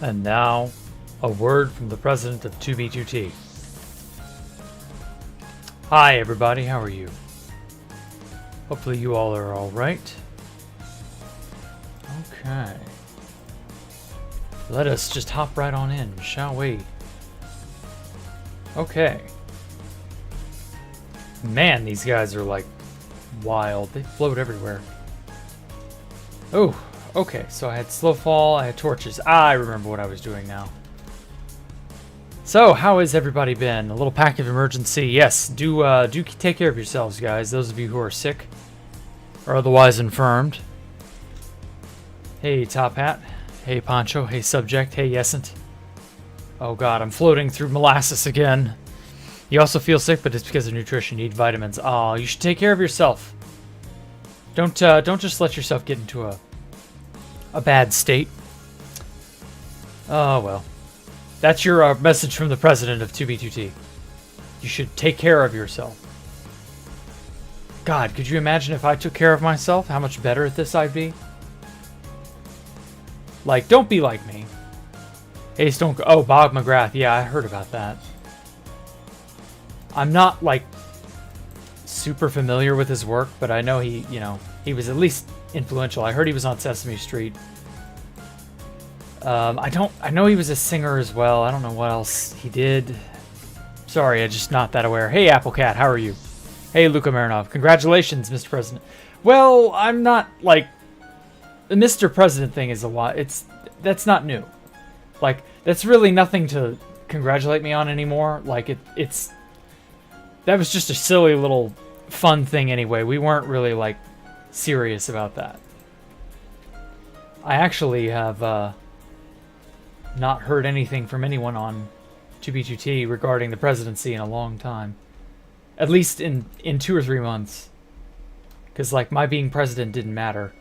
And now, a word from the president of 2B2T. Hi everybody, how are you? Hopefully you all are alright. Okay. Let us just hop right on in, shall we? Okay. Man, these guys are like wild. They float everywhere. Oh, okay. So I had slow fall, I had torches. I remember what I was doing now. So, how has everybody been? A little pack of emergency. Yes, do take care of yourselves, guys. Those of you who are sick or otherwise infirmed. Hey, Top Hat. Hey, Poncho. Hey, Subject. Hey, Yesent. Oh God, I'm floating through molasses again. You also feel sick, but it's because of nutrition. You need vitamins. Oh, you should take care of yourself. Don't just let yourself get into a bad state. Oh well. That's your message from the president of 2B2T. You should take care of yourself. God, could you imagine if I took care of myself? How much better at this I'd be? Like, don't be like me. Hey, Stone... Oh, Bob McGrath. Yeah, I heard about that. I'm not, like, super familiar with his work, but I know he, you know, he was at least influential. I heard he was on Sesame Street. I know he was a singer as well. I don't know what else he did. Sorry, I'm just not that aware. Hey, Applecat, how are you? Hey, Luka Marinov. Congratulations, Mr. President. Well, I'm not, like... The Mr. President thing is a lot. That's not new. Like, that's really nothing to congratulate me on anymore. Like, it's... That was just a silly little fun thing anyway. We weren't really, like, serious about that. I actually have, not heard anything from anyone on 2B2T regarding the presidency in a long time. At least in 2 or 3 months. Because, like, my being president didn't matter.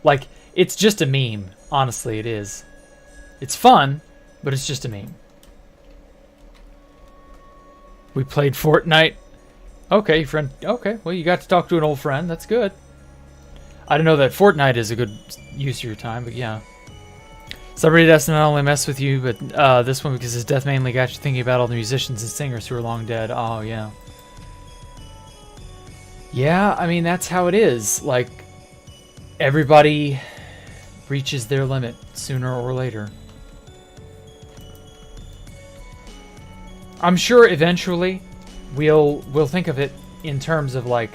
Like, it's just a meme. Honestly, it is. It's fun, but it's just a meme. We played Fortnite. Okay, friend. Okay, well, you got to talk to an old friend. That's good. I don't know that Fortnite is a good use of your time, but yeah. Celebrity Death not only mess with you, but this one because his death mainly got you thinking about all the musicians and singers who are long dead. Oh, yeah. Yeah, I mean, that's how it is. Like, everybody reaches their limit sooner or later. I'm sure eventually we'll think of it in terms of like,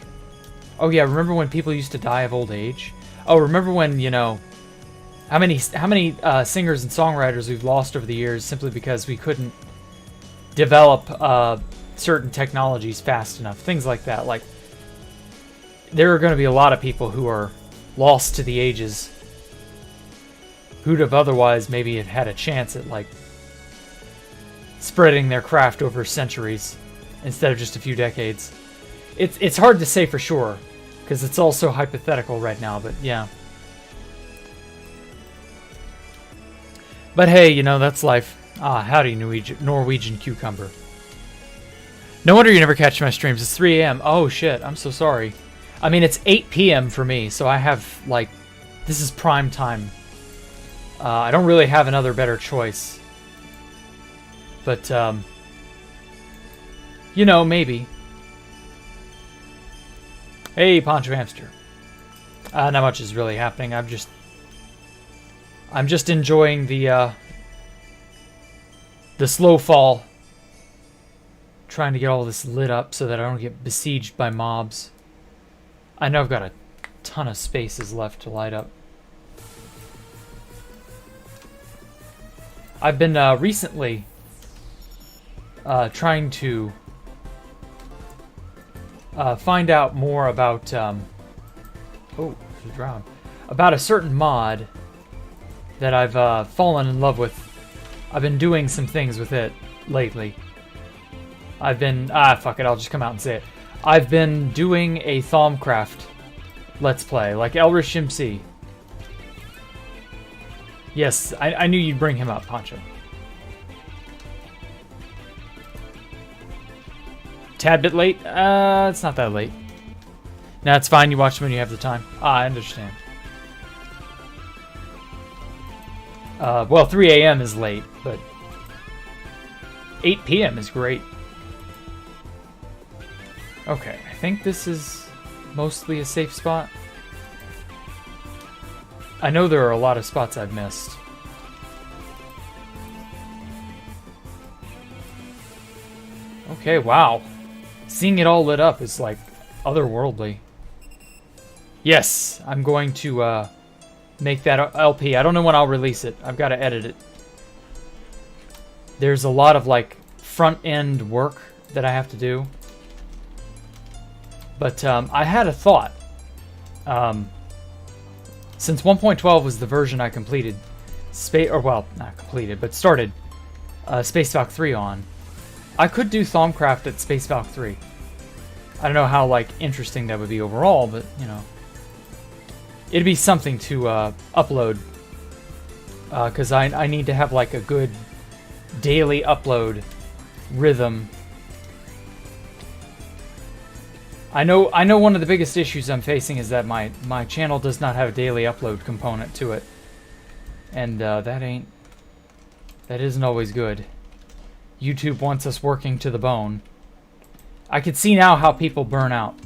oh yeah, remember when people used to die of old age? Oh, remember when, you know, how many singers and songwriters we've lost over the years simply because we couldn't develop certain technologies fast enough, things like that. Like, there are going to be a lot of people who are lost to the ages who'd have otherwise maybe had a chance at like spreading their craft over centuries instead of just a few decades. It's hard to say for sure because it's all so hypothetical right now, but yeah. But hey, you know, that's life. Ah, howdy, Norwegian cucumber. No wonder you never catch my streams. It's 3 a.m. Oh shit, I'm so sorry. I mean, it's 8 p.m. for me, so I have, like, this is prime time. I don't really have another better choice. But, you know, maybe. Hey, Poncho Hamster. Not much is really happening. I'm just enjoying the slow fall. Trying to get all this lit up so that I don't get besieged by mobs. I know I've got a ton of spaces left to light up. I've been recently trying to find out more about oh, there's a drop. About a certain mod that I've fallen in love with. I've been doing some things with it lately. I've been fuck it, I'll just come out and say it. I've been doing a Thaumcraft Let's Play, like Elrish MC. Yes, I knew you'd bring him up, Poncho. Tad bit late? It's not that late. No, it's fine, you watch when you have the time. I understand. Well, 3 a.m. is late, but 8 p.m. is great. Okay, I think this is mostly a safe spot. I know there are a lot of spots I've missed. Okay, wow. Seeing it all lit up is like otherworldly. Yes, I'm going to make that LP. I don't know when I'll release it. I've got to edit it. There's a lot of like front end work that I have to do. But I had a thought. Since 1.12 was the version I completed, well, not completed, but started Space Valk 3 on, I could do Thaumcraft at Space Valk 3. I don't know how like interesting that would be overall, but you know, it'd be something to upload, because I need to have like a good daily upload rhythm. I know one of the biggest issues I'm facing is that my channel does not have a daily upload component to it, and that isn't always good. YouTube wants us working to the bone. I can see now how people burn out.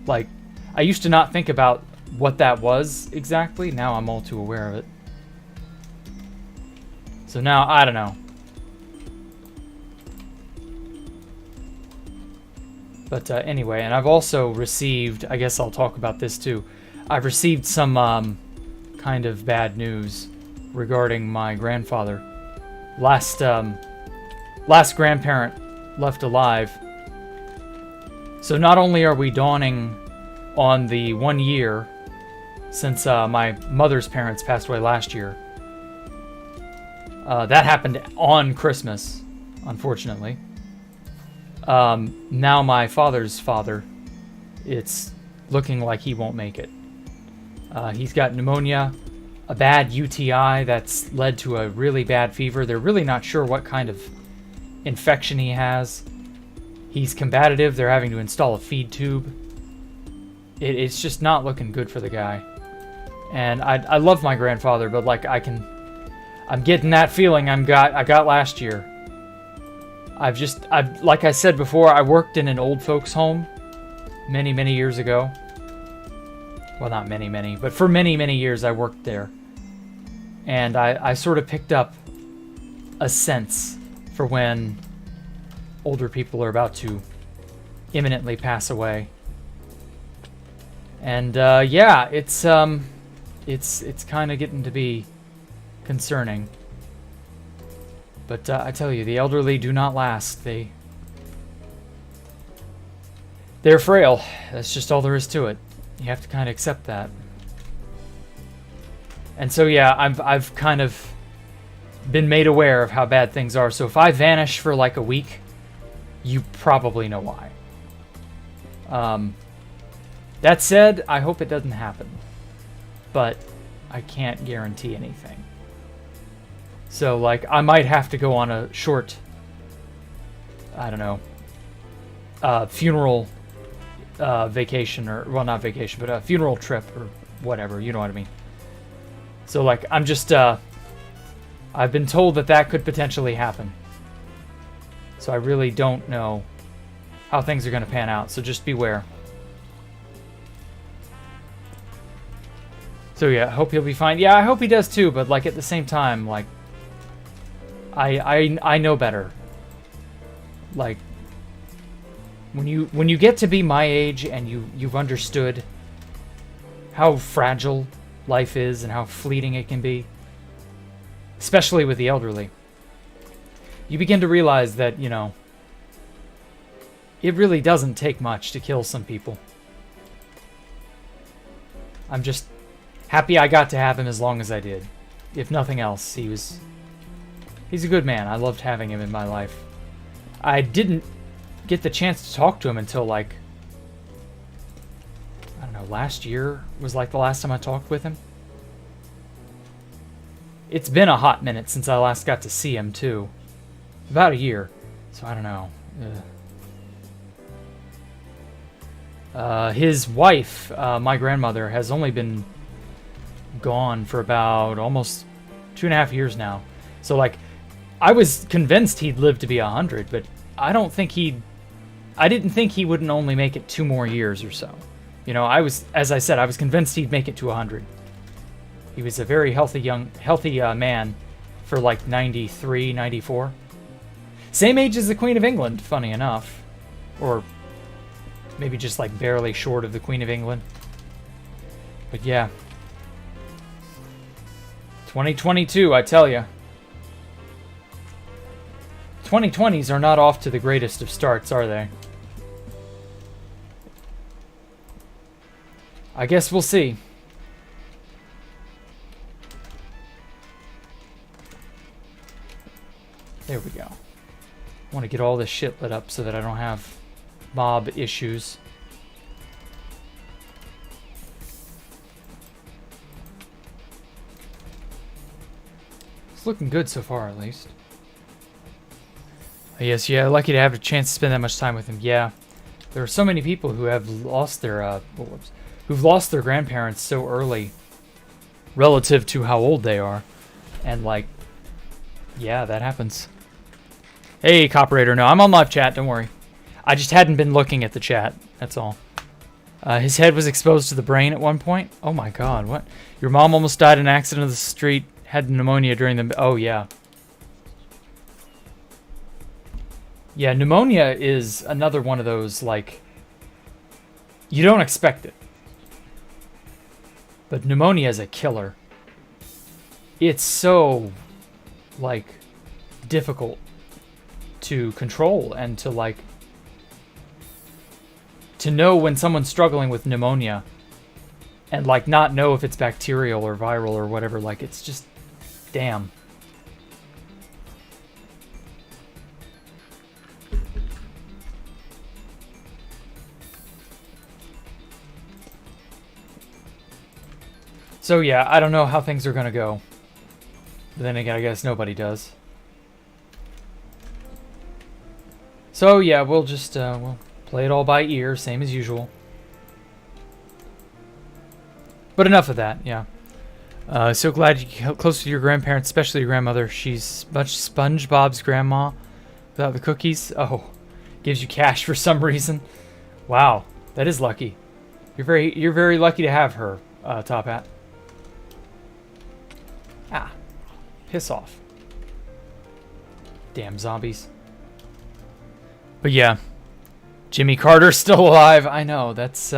Like, I used to not think about what that was exactly. Now I'm all too aware of it. So now, I don't know. But anyway, and I've also received, I guess I'll talk about this too. I've received some kind of bad news regarding my grandfather. Last grandparent left alive. So not only are we dawning on the 1 year since my mother's parents passed away last year. That happened on Christmas, unfortunately. Now my father's father, it's looking like he won't make it. He's got pneumonia, a bad UTI that's led to a really bad fever. They're really not sure what kind of infection he has. He's combative. They're having to install a feed tube. It's just not looking good for the guy. And I love my grandfather, but like I'm getting that feeling I got last year. I've like I said before, I worked in an old folks home many years ago. Well, not many, but for many years I worked there. And I sort of picked up a sense for when older people are about to imminently pass away. And yeah, it's kind of getting to be concerning. But I tell you, the elderly do not last. They're frail. That's just all there is to it. You have to kind of accept that. And so yeah, I've kind of been made aware of how bad things are. So if I vanish for like a week, you probably know why. That said, I hope it doesn't happen. But I can't guarantee anything. So, like, I might have to go on a short, I don't know, funeral vacation, or, well, not vacation, but a funeral trip, or whatever, you know what I mean. So, like, I'm just, I've been told that could potentially happen. So I really don't know how things are going to pan out, so just beware. So yeah, I hope he'll be fine. Yeah, I hope he does too, but like at the same time, like, I know better. Like, when you get to be my age and you've understood how fragile life is and how fleeting it can be, especially with the elderly, you begin to realize that, you know, it really doesn't take much to kill some people. I'm just happy I got to have him as long as I did. If nothing else, he's a good man. I loved having him in my life. I didn't get the chance to talk to him until, like, I don't know, last year was like the last time I talked with him. It's been a hot minute since I last got to see him, too. About a year. So I don't know. His wife, my grandmother, has only been gone for about almost 2.5 years now. So like, I was convinced he'd live to be 100, but I didn't think he wouldn't only make it 2 more years or so. You know, as I said, I was convinced he'd make it to 100. He was a very healthy man for like 93, 94. Same age as the Queen of England, funny enough. Or maybe just like barely short of the Queen of England. But yeah. 2022, I tell ya. 2020s are not off to the greatest of starts, are they? I guess we'll see. There we go. I want to get all this shit lit up so that I don't have mob issues. It's looking good so far, at least. Yes, yeah, lucky to have a chance to spend that much time with him. Yeah, there are so many people who have lost their who've lost their grandparents so early relative to how old they are, and like, yeah, that happens. Hey, Cooperator, no, I'm on live chat, don't worry. I just hadn't been looking at the chat, that's all. His head was exposed to the brain at one point. Oh my god, what? Your mom almost died in an accident on the street, had pneumonia during the... Oh, yeah. Yeah, pneumonia is another one of those, like... You don't expect it. But pneumonia is a killer. It's so, like, difficult to control and to, like, to know when someone's struggling with pneumonia and, like, not know if it's bacterial or viral or whatever. Like, it's just, damn. So yeah, I don't know how things are gonna go. But then again, I guess nobody does. So yeah, we'll just we'll play it all by ear, same as usual. But enough of that, yeah. So glad you get close to your grandparents, especially your grandmother. She's much SpongeBob's grandma without the cookies. Oh, gives you cash for some reason. Wow, that is lucky. You're very lucky to have her, Top Hat. Ah, piss off. Damn zombies. But yeah, Jimmy Carter's still alive. I know, that's,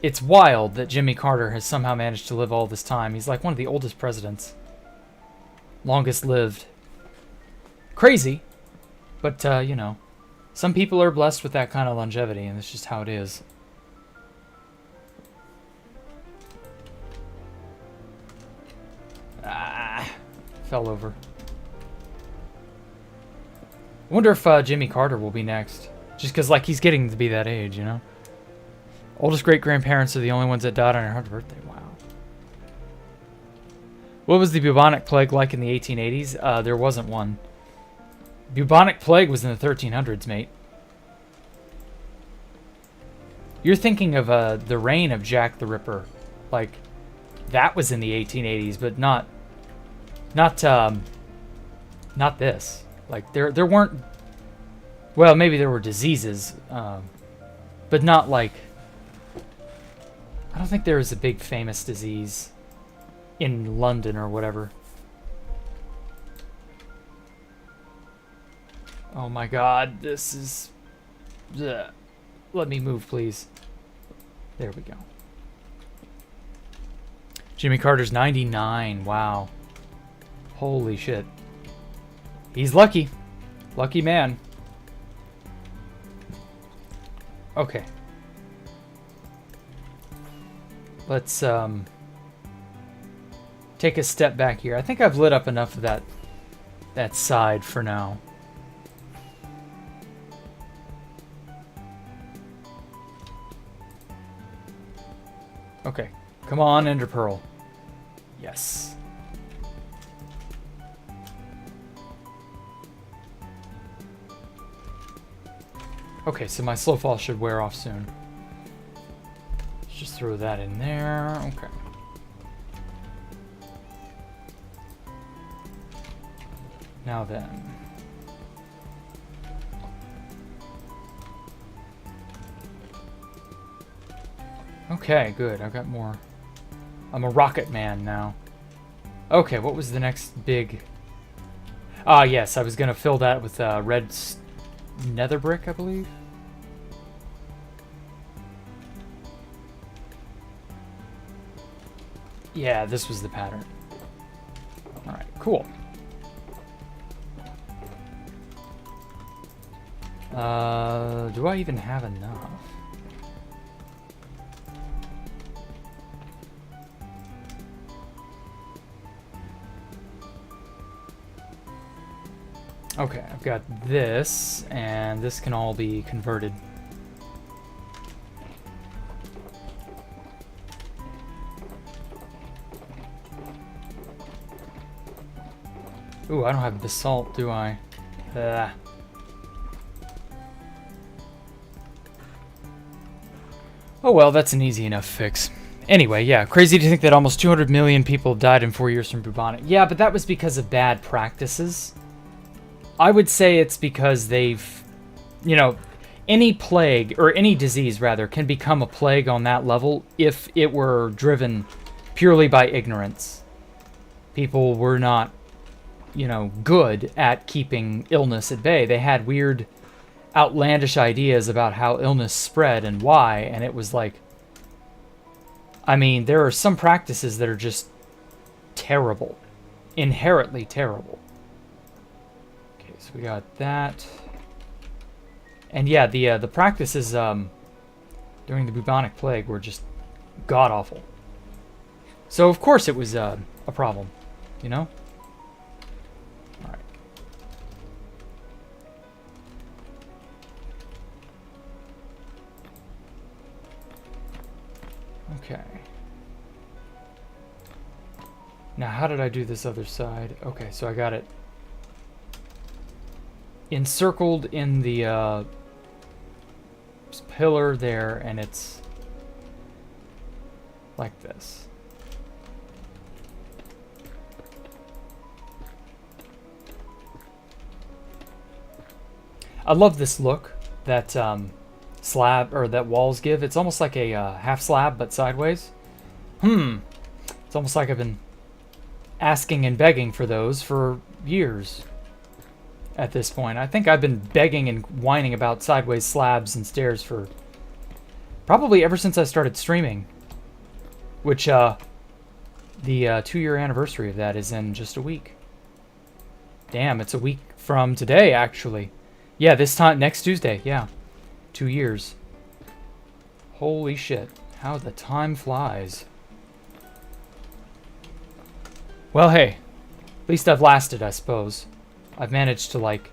it's wild that Jimmy Carter has somehow managed to live all this time. He's like one of the oldest presidents. Longest lived. Crazy, but, you know, some people are blessed with that kind of longevity, and that's just how it is. Ah, fell over. I wonder if Jimmy Carter will be next. Just because, like, he's getting to be that age, you know? Oldest great-grandparents are the only ones that died on her 100th birthday. Wow. What was the bubonic plague like in the 1880s? There wasn't one. Bubonic plague was in the 1300s, mate. You're thinking of the reign of Jack the Ripper. Like, that was in the 1880s, but not this. Like, there weren't... Well, maybe there were diseases, but not like... I don't think there was a big famous disease in London or whatever. Oh my god, this is... Ugh. Let me move, please. There we go. Jimmy Carter's 99. Wow. Holy shit. He's lucky. Lucky man. Okay. Let's take a step back here. I think I've lit up enough of that side for now. Okay. Come on, Ender Pearl. Yes. Okay, so my slow fall should wear off soon. Let's just throw that in there. Okay. Now then. Okay, good. I've got more. I'm a rocket man now. Okay, what was the next big... Ah, yes, I was going to fill that with red nether brick, I believe. Yeah, this was the pattern. Alright, cool. Do I even have enough? Okay, I've got this, and this can all be converted. Ooh, I don't have basalt, do I? Oh well, that's an easy enough fix. Anyway, yeah, crazy to think that almost 200 million people died in 4 years from bubonic. Yeah, but that was because of bad practices. I would say it's because they've, you know, any plague, or any disease rather, can become a plague on that level if it were driven purely by ignorance. People were not, you know, good at keeping illness at bay. They had weird, outlandish ideas about how illness spread and why, and it was like, I mean, there are some practices that are just terrible, inherently terrible. Okay, so we got that. And yeah, the practices during the bubonic plague were just god-awful. So of course it was a problem, you know? Alright. Okay. Now how did I do this other side? Okay, so I got it encircled in the pillar there, and it's like this. I love this look that slab, or that walls give. It's almost like a half slab but sideways. It's almost like I've been asking and begging for those for years at this point. I think I've been begging and whining about sideways slabs and stairs for probably ever since I started streaming, which the 2-year anniversary of that is in just a week. Damn, it's a week from today, actually. Yeah, this time, next Tuesday, yeah. 2 years. Holy shit, how the time flies. Well, hey, at least I've lasted, I suppose. I've managed to, like,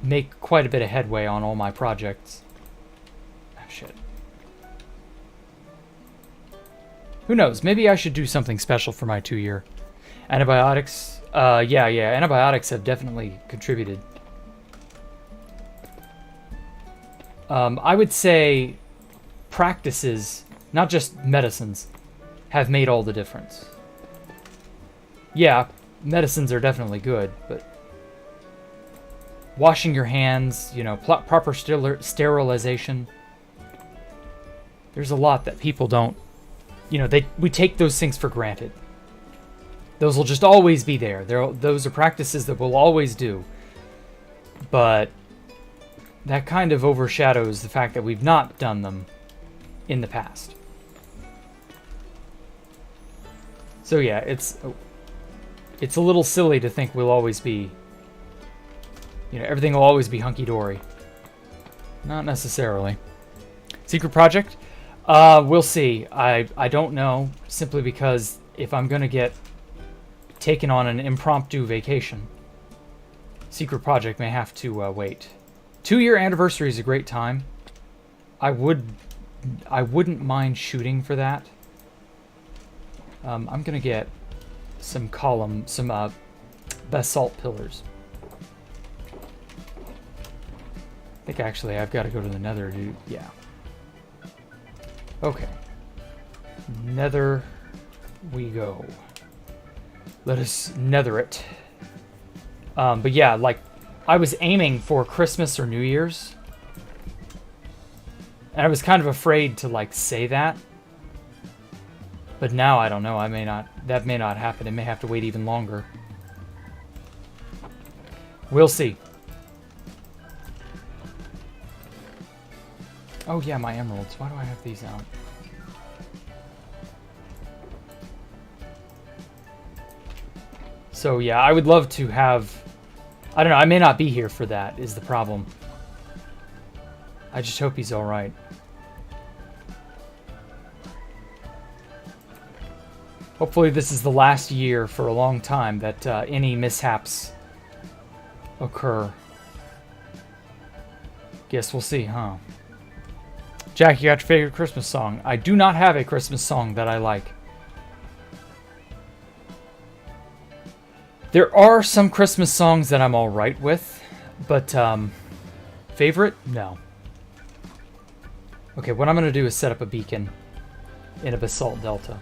make quite a bit of headway on all my projects. Oh, shit. Who knows? Maybe I should do something special for my 2-year. Antibiotics? Yeah, antibiotics have definitely contributed. I would say practices, not just medicines, have made all the difference. Yeah, medicines are definitely good, but washing your hands, you know, proper sterilization. There's a lot that people don't, you know, we take those things for granted. Those will just always be there. Those are practices that we'll always do. But that kind of overshadows the fact that we've not done them in the past. So yeah, it's a little silly to think we'll always be, you know, everything will always be hunky-dory. Not necessarily. Secret project? We'll see. I don't know, simply because if I'm gonna get taken on an impromptu vacation, secret project may have to wait. 2-year anniversary is a great time. I wouldn't mind shooting for that. I'm gonna get some basalt pillars. I think actually I've got to go to the nether, dude. Yeah. Okay. Nether we go. Let us nether it. But yeah, like, I was aiming for Christmas or New Year's. And I was kind of afraid to, like, say that. But now, I don't know. That may not happen. It may have to wait even longer. We'll see. Oh yeah, my emeralds. Why do I have these out? So yeah, I would love to have... I don't know, I may not be here for that, is the problem. I just hope he's alright. Hopefully this is the last year for a long time that any mishaps occur. Guess we'll see, huh? Jack, you got your favorite Christmas song? I do not have a Christmas song that I like. There are some Christmas songs that I'm alright with, but favorite? No. Okay, what I'm going to do is set up a beacon in a basalt delta.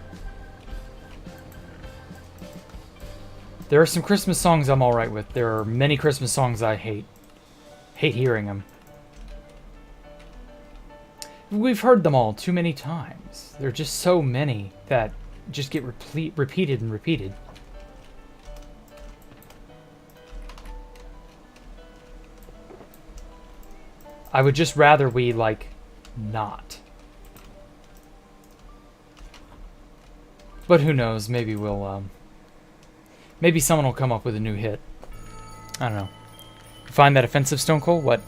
There are some Christmas songs I'm alright with. There are many Christmas songs I hate. Hate hearing them. We've heard them all too many times. There are just so many that just get repeated and repeated. I would just rather we, like, not. But who knows, maybe we'll, maybe someone will come up with a new hit. I don't know. Find that offensive, Stone Cold? What?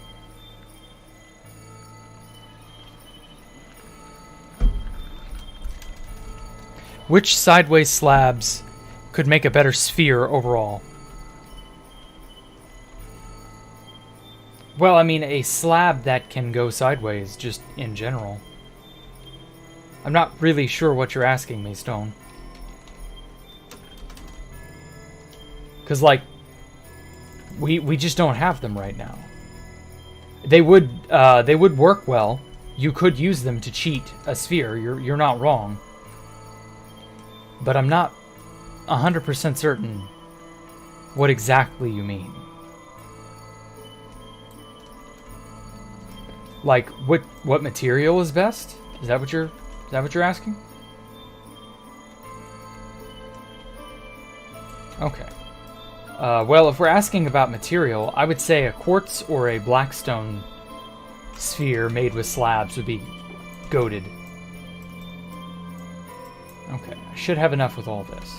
Which sideways slabs could make a better sphere overall? Well, I mean, a slab that can go sideways, just in general. I'm not really sure what you're asking me, Stone. Because, like, we just don't have them right now. They would work well. You could use them to cheat a sphere. You're not wrong. But I'm not 100% certain what exactly you mean. Like, what material is best? Is that what you're asking? Okay. Well, if we're asking about material, I would say a quartz or a blackstone sphere made with slabs would be goated. Okay, I should have enough with all this.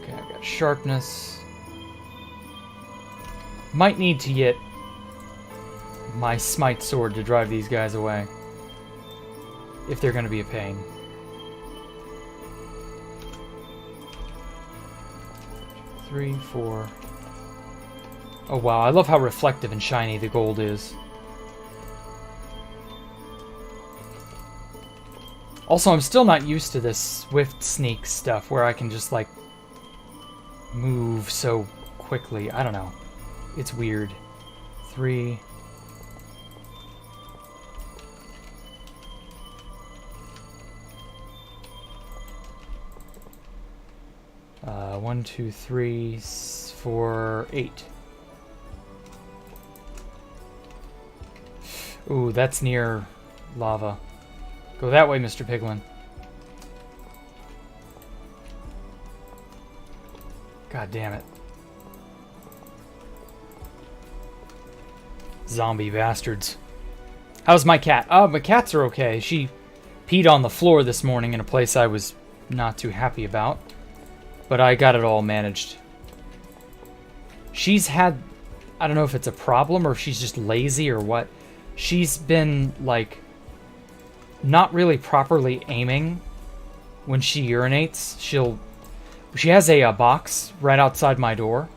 Okay, I've got sharpness. Might need to get my smite sword to drive these guys away. If they're going to be a pain. Three, four. Oh wow, I love how reflective and shiny the gold is. Also, I'm still not used to this swift sneak stuff where I can just, like, move so quickly. I don't know. It's weird. 3. One, two, 3, 4, 8. Ooh, that's near lava. Go that way, Mr. Piglin. God damn it. Zombie bastards. How's my cat? Oh, my cats are okay. She peed on the floor this morning in a place I was not too happy about. But I got it all managed. She's had... I don't know if it's a problem or if she's just lazy or what. She's been, like, not really properly aiming when she urinates. She has a box right outside my door.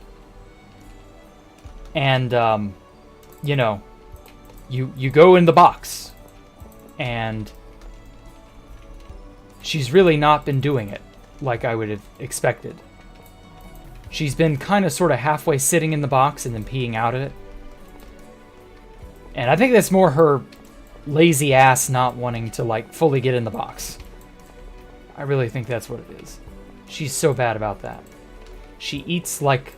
And, you know, you go in the box. And she's really not been doing it like I would have expected. She's been kind of sort of halfway sitting in the box and then peeing out of it. And I think that's more her lazy ass not wanting to, like, fully get in the box. I really think that's what it is. She's so bad about that. She eats like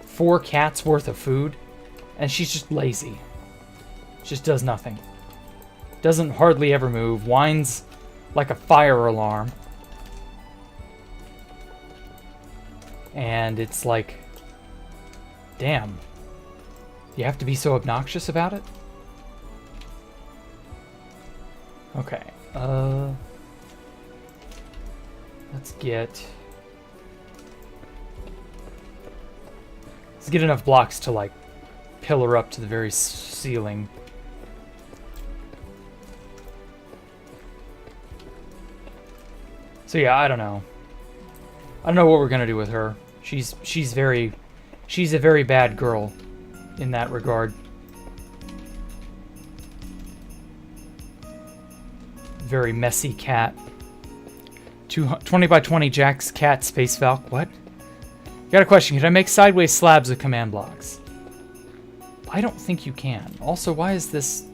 4 cats worth of food, and she's just lazy. Just does nothing. Doesn't hardly ever move. Whines like a fire alarm. And it's like, damn. You have to be so obnoxious about it? Okay. Let's get enough blocks to like pillar up to the very ceiling. So yeah, I don't know. I don't know what we're gonna do with her. She's a very bad girl in that regard. Very messy cat. 20 by 20 Jack's cat space Valk. What? Got a question. Can I make sideways slabs of command blocks? I don't think you can. Also, why is this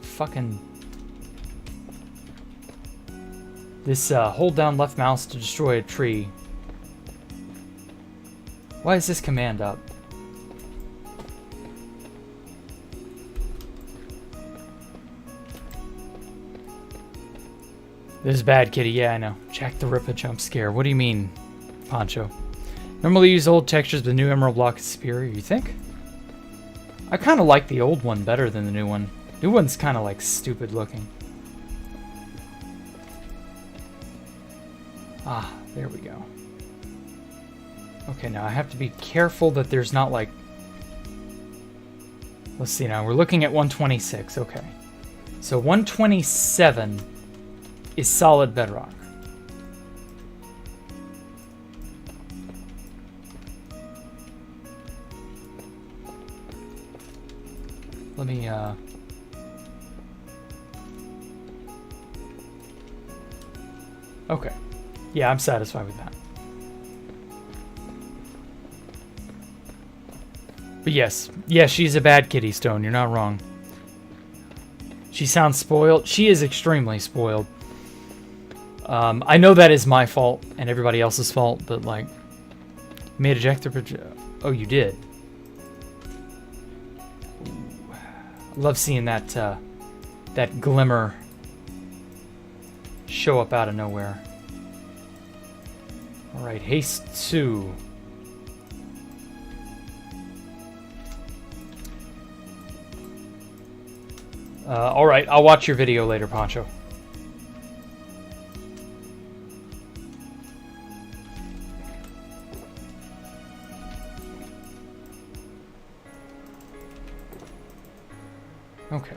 fucking... This hold down left mouse to destroy a tree. Why is this command up? This is bad, kitty. Yeah, I know. Jacktherippa jump scare. What do you mean, Poncho? Normally use old textures, but the new emerald block is superior, you think? I kind of like the old one better than the new one. New one's kind of like stupid looking. Ah, there we go. Okay, now I have to be careful that there's not like... Let's see now, we're looking at 126, okay. So 127 is solid bedrock. Let me, Okay. Yeah, I'm satisfied with that. But yes, she's a bad kitty, Stone. You're not wrong. She sounds spoiled. She is extremely spoiled. I know that is my fault and everybody else's fault, but like, made a Jacktherippa. Oh, you did. Love seeing that that glimmer show up out of nowhere. All right, haste 2. All right, I'll watch your video later, Poncho. Okay.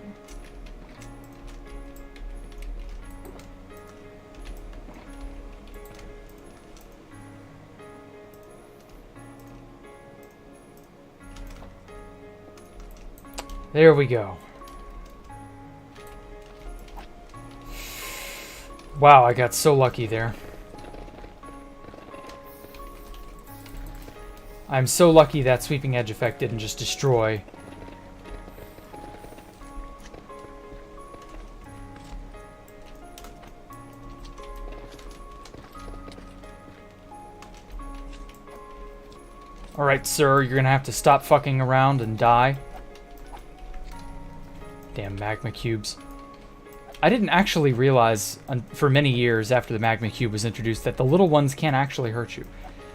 There we go. Wow, I got so lucky there. I'm so lucky that sweeping edge effect didn't just destroy. Alright, sir, you're gonna have to stop fucking around and die. Damn magma cubes. I didn't actually realize for many years after the magma cube was introduced that the little ones can't actually hurt you.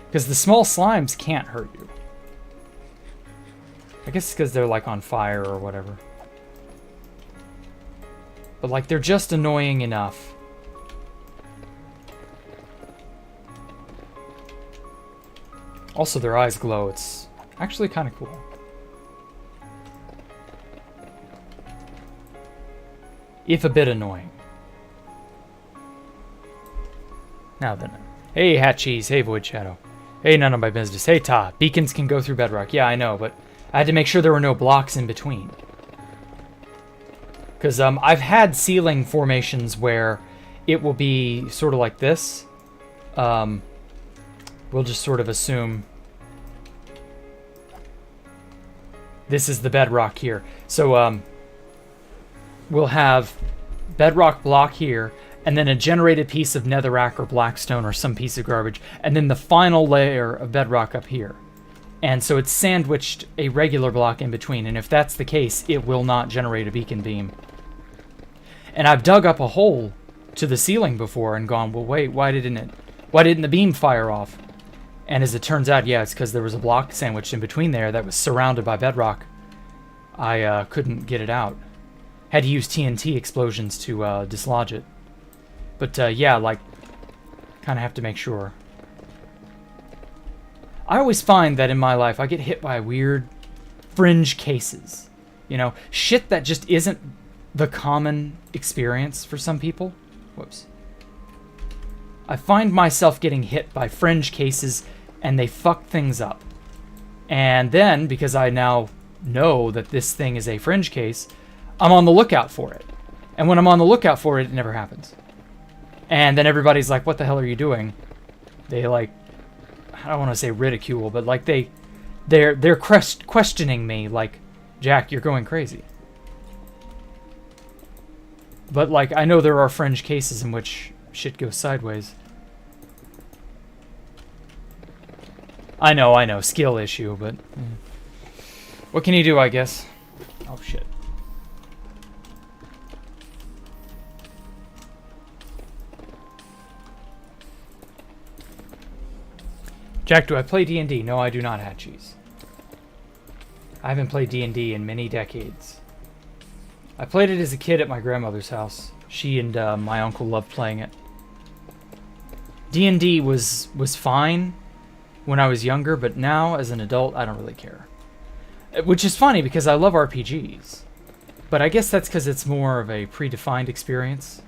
Because the small slimes can't hurt you. I guess it's because they're like on fire or whatever. But like they're just annoying enough. Also their eyes glow. It's actually kind of cool. If a bit annoying. Now then. Hey, Hat Cheese. Hey, Void Shadow. Hey, none of my business. Hey, Ta. Beacons can go through bedrock. Yeah, I know, but I had to make sure there were no blocks in between. Because I've had ceiling formations where it will be sort of like this. We'll just sort of assume this is the bedrock here. So, we'll have bedrock block here, and then a generated piece of netherrack or blackstone or some piece of garbage, and then the final layer of bedrock up here. And so it's sandwiched a regular block in between, and if that's the case, it will not generate a beacon beam. And I've dug up a hole to the ceiling before and gone, well, wait, why didn't the beam fire off? And as it turns out, yeah, it's because there was a block sandwiched in between there that was surrounded by bedrock. I couldn't get it out. Had to use TNT explosions to dislodge it. But yeah, like, kind of have to make sure. I always find that in my life I get hit by weird fringe cases. You know, shit that just isn't the common experience for some people. Whoops. I find myself getting hit by fringe cases and they fuck things up. And then, because I now know that this thing is a fringe case, I'm on the lookout for it. And when I'm on the lookout for it, it never happens. And then everybody's like, what the hell are you doing? They like, I don't want to say ridicule, but like they're questioning me like, Jack, you're going crazy. But like, I know there are fringe cases in which shit goes sideways. I know, skill issue, but what can you do, I guess? Oh shit. Jack, do I play D&D? No, I do not, Hatchies. I haven't played D&D in many decades. I played it as a kid at my grandmother's house. She and my uncle loved playing it. D&D was fine when I was younger, but now, as an adult, I don't really care. Which is funny, because I love RPGs. But I guess that's because it's more of a predefined experience,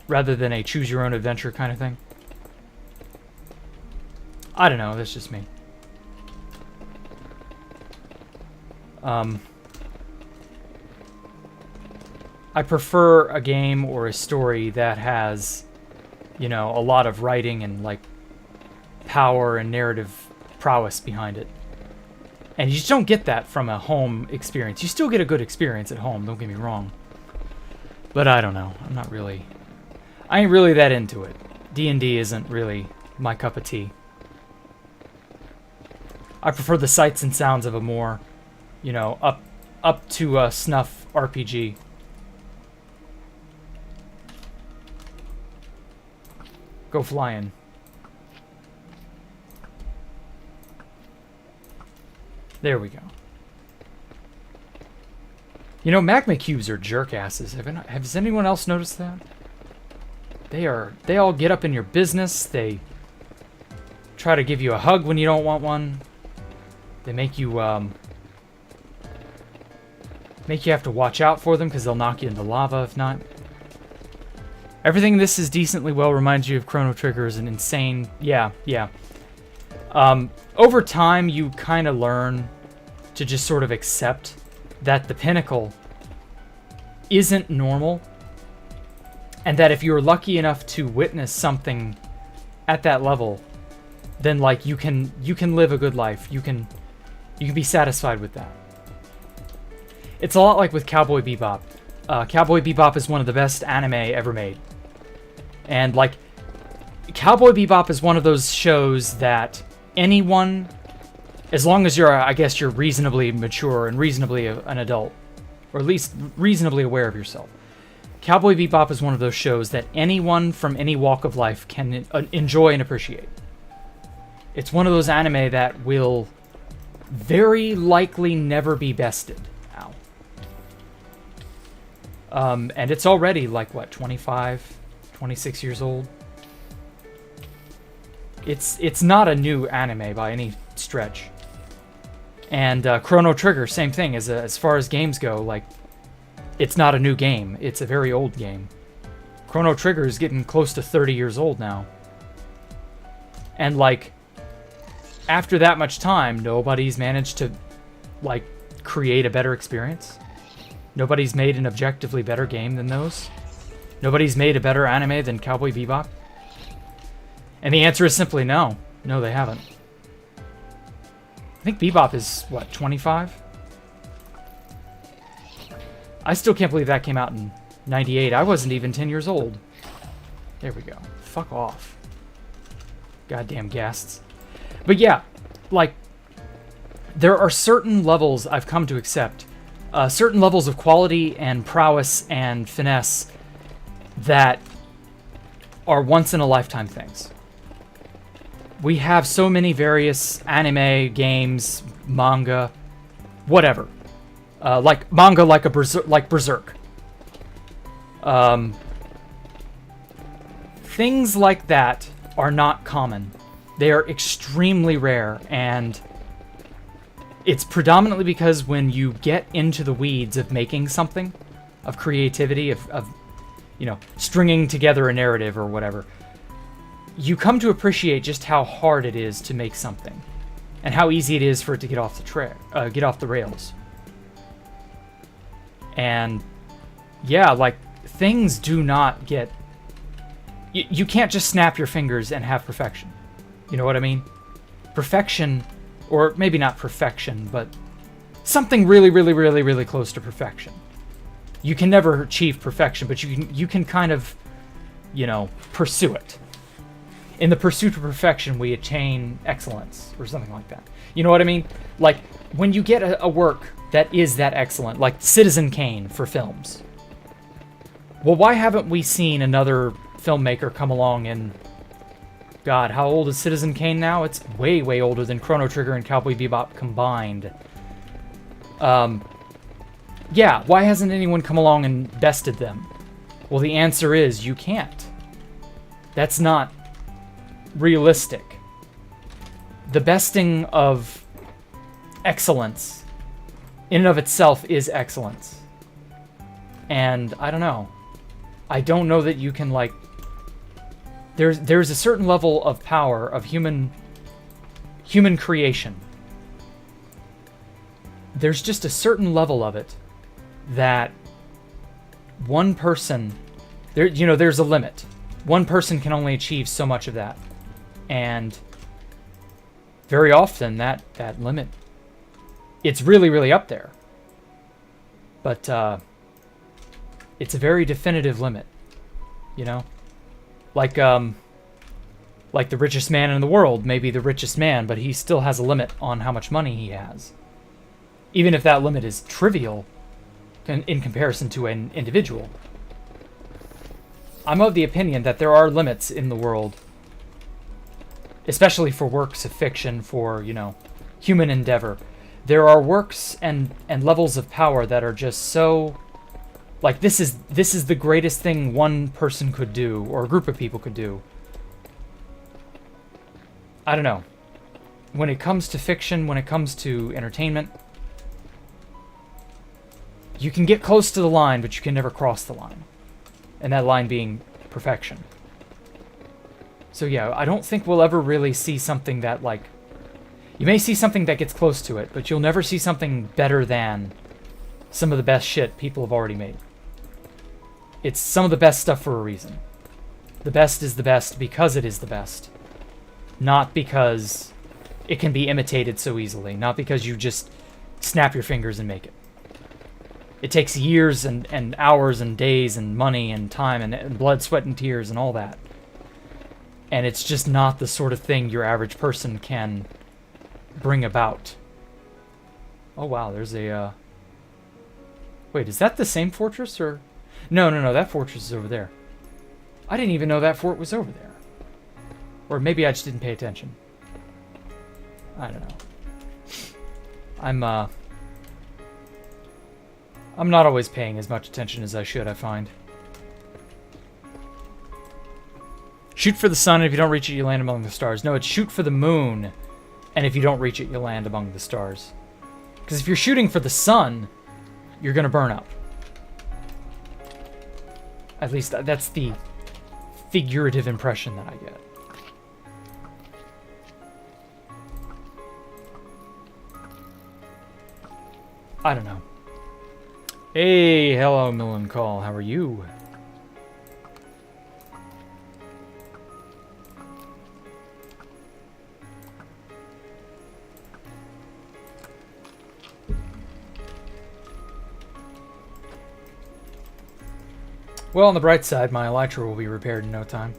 rather than a choose-your-own-adventure kind of thing. I don't know, that's just me. I prefer a game or a story that has, you know, a lot of writing and, like, power and narrative prowess behind it. And you just don't get that from a home experience. You still get a good experience at home, don't get me wrong. But I don't know, I ain't really that into it. D&D isn't really my cup of tea. I prefer the sights and sounds of a more, you know, up to snuff RPG. Go flying. There we go. You know, magma cubes are jerk asses. Has anyone else noticed that? They all get up in your business. They try to give you a hug when you don't want one. They make you have to watch out for them because they'll knock you into lava if not. Everything in this is decently well reminds you of Chrono Trigger is an insane... Yeah. Over time, you kind of learn to just sort of accept that the pinnacle isn't normal, and that if you're lucky enough to witness something at that level, then like you can live a good life. You can be satisfied with that. It's a lot like with Cowboy Bebop. Cowboy Bebop is one of the best anime ever made. And like, Cowboy Bebop is one of those shows that anyone, as long as you're, I guess you're reasonably mature and reasonably an adult, or at least reasonably aware of yourself. Cowboy Bebop is one of those shows that anyone from any walk of life can enjoy and appreciate. It's one of those anime that will very likely never be bested. Ow. And it's already like, what, 25, 26 years old? It's not a new anime by any stretch. And Chrono Trigger, same thing. As far as games go, like, it's not a new game. It's a very old game. Chrono Trigger is getting close to 30 years old now. And, like, after that much time, nobody's managed to, like, create a better experience. Nobody's made an objectively better game than those. Nobody's made a better anime than Cowboy Bebop. And the answer is simply no. No, they haven't. I think Bebop is, what, 25? I still can't believe that came out in 98. I wasn't even 10 years old. There we go. Fuck off. Goddamn guests. But yeah, like, there are certain levels I've come to accept, certain levels of quality and prowess and finesse that are once-in-a-lifetime things. We have so many various anime, games, manga, whatever. Like manga, like Berserk. Things like that are not common. They are extremely rare, and it's predominantly because when you get into the weeds of making something, of creativity, of you know, stringing together a narrative or whatever, you come to appreciate just how hard it is to make something, and how easy it is for it to get off the rails. And yeah, like, things do not get... You can't just snap your fingers and have perfection. You know what I mean? Perfection, or maybe not perfection, but something really, really, really, really close to perfection. You can never achieve perfection, but you can kind of, you know, pursue it. In the pursuit of perfection, we attain excellence, or something like that. You know what I mean? Like, when you get a work that is that excellent, like Citizen Kane for films. Well, why haven't we seen another filmmaker come along and... God, how old is Citizen Kane now? It's way, way older than Chrono Trigger and Cowboy Bebop combined. Yeah, why hasn't anyone come along and bested them? Well, the answer is you can't. That's not realistic. The besting of excellence in and of itself is excellence. And I don't know. I don't know that you can, like... There's a certain level of power of human creation. There's just a certain level of it that one person... there's a limit. One person can only achieve so much of that. And very often that limit, it's really, really up there. But it's a very definitive limit, you know? Like the richest man in the world may be the richest man, but he still has a limit on how much money he has. Even if that limit is trivial in comparison to an individual. I'm of the opinion that there are limits in the world, especially for works of fiction, for, you know, human endeavor. There are works and levels of power that are just so... Like, this is the greatest thing one person could do, or a group of people could do. I don't know. When it comes to fiction, when it comes to entertainment, you can get close to the line, but you can never cross the line. And that line being perfection. So yeah, I don't think we'll ever really see something that, like... You may see something that gets close to it, but you'll never see something better than some of the best shit people have already made. It's some of the best stuff for a reason. The best is the best because it is the best. Not because it can be imitated so easily. Not because you just snap your fingers and make it. It takes years and hours and days and money and time and blood, sweat, and tears and all that. And it's just not the sort of thing your average person can bring about. Oh wow, there's a... Wait, is that the same fortress, or... No, that fortress is over there. I didn't even know that fort was over there. Or maybe I just didn't pay attention. I don't know. I'm not always paying as much attention as I should, I find. Shoot for the sun, and if you don't reach it, you land among the stars. No, it's shoot for the moon, and if you don't reach it, you land among the stars. Because if you're shooting for the sun, you're going to burn up. At least that's the figurative impression that I get. I don't know. Hey, hello, Millen Call. How are you? Well, on the bright side, my elytra will be repaired in no time.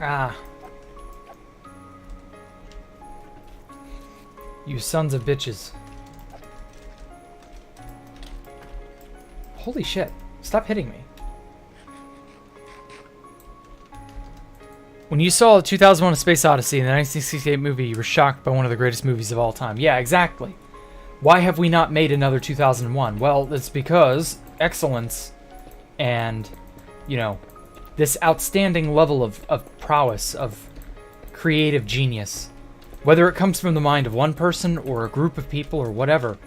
Ah. You sons of bitches. Holy shit. Stop hitting me. When you saw 2001: A Space Odyssey in the 1968 movie, you were shocked by one of the greatest movies of all time. Yeah, exactly. Why have we not made another 2001? Well, it's because excellence and, you know, this outstanding level of prowess, of creative genius, whether it comes from the mind of one person or a group of people or whatever,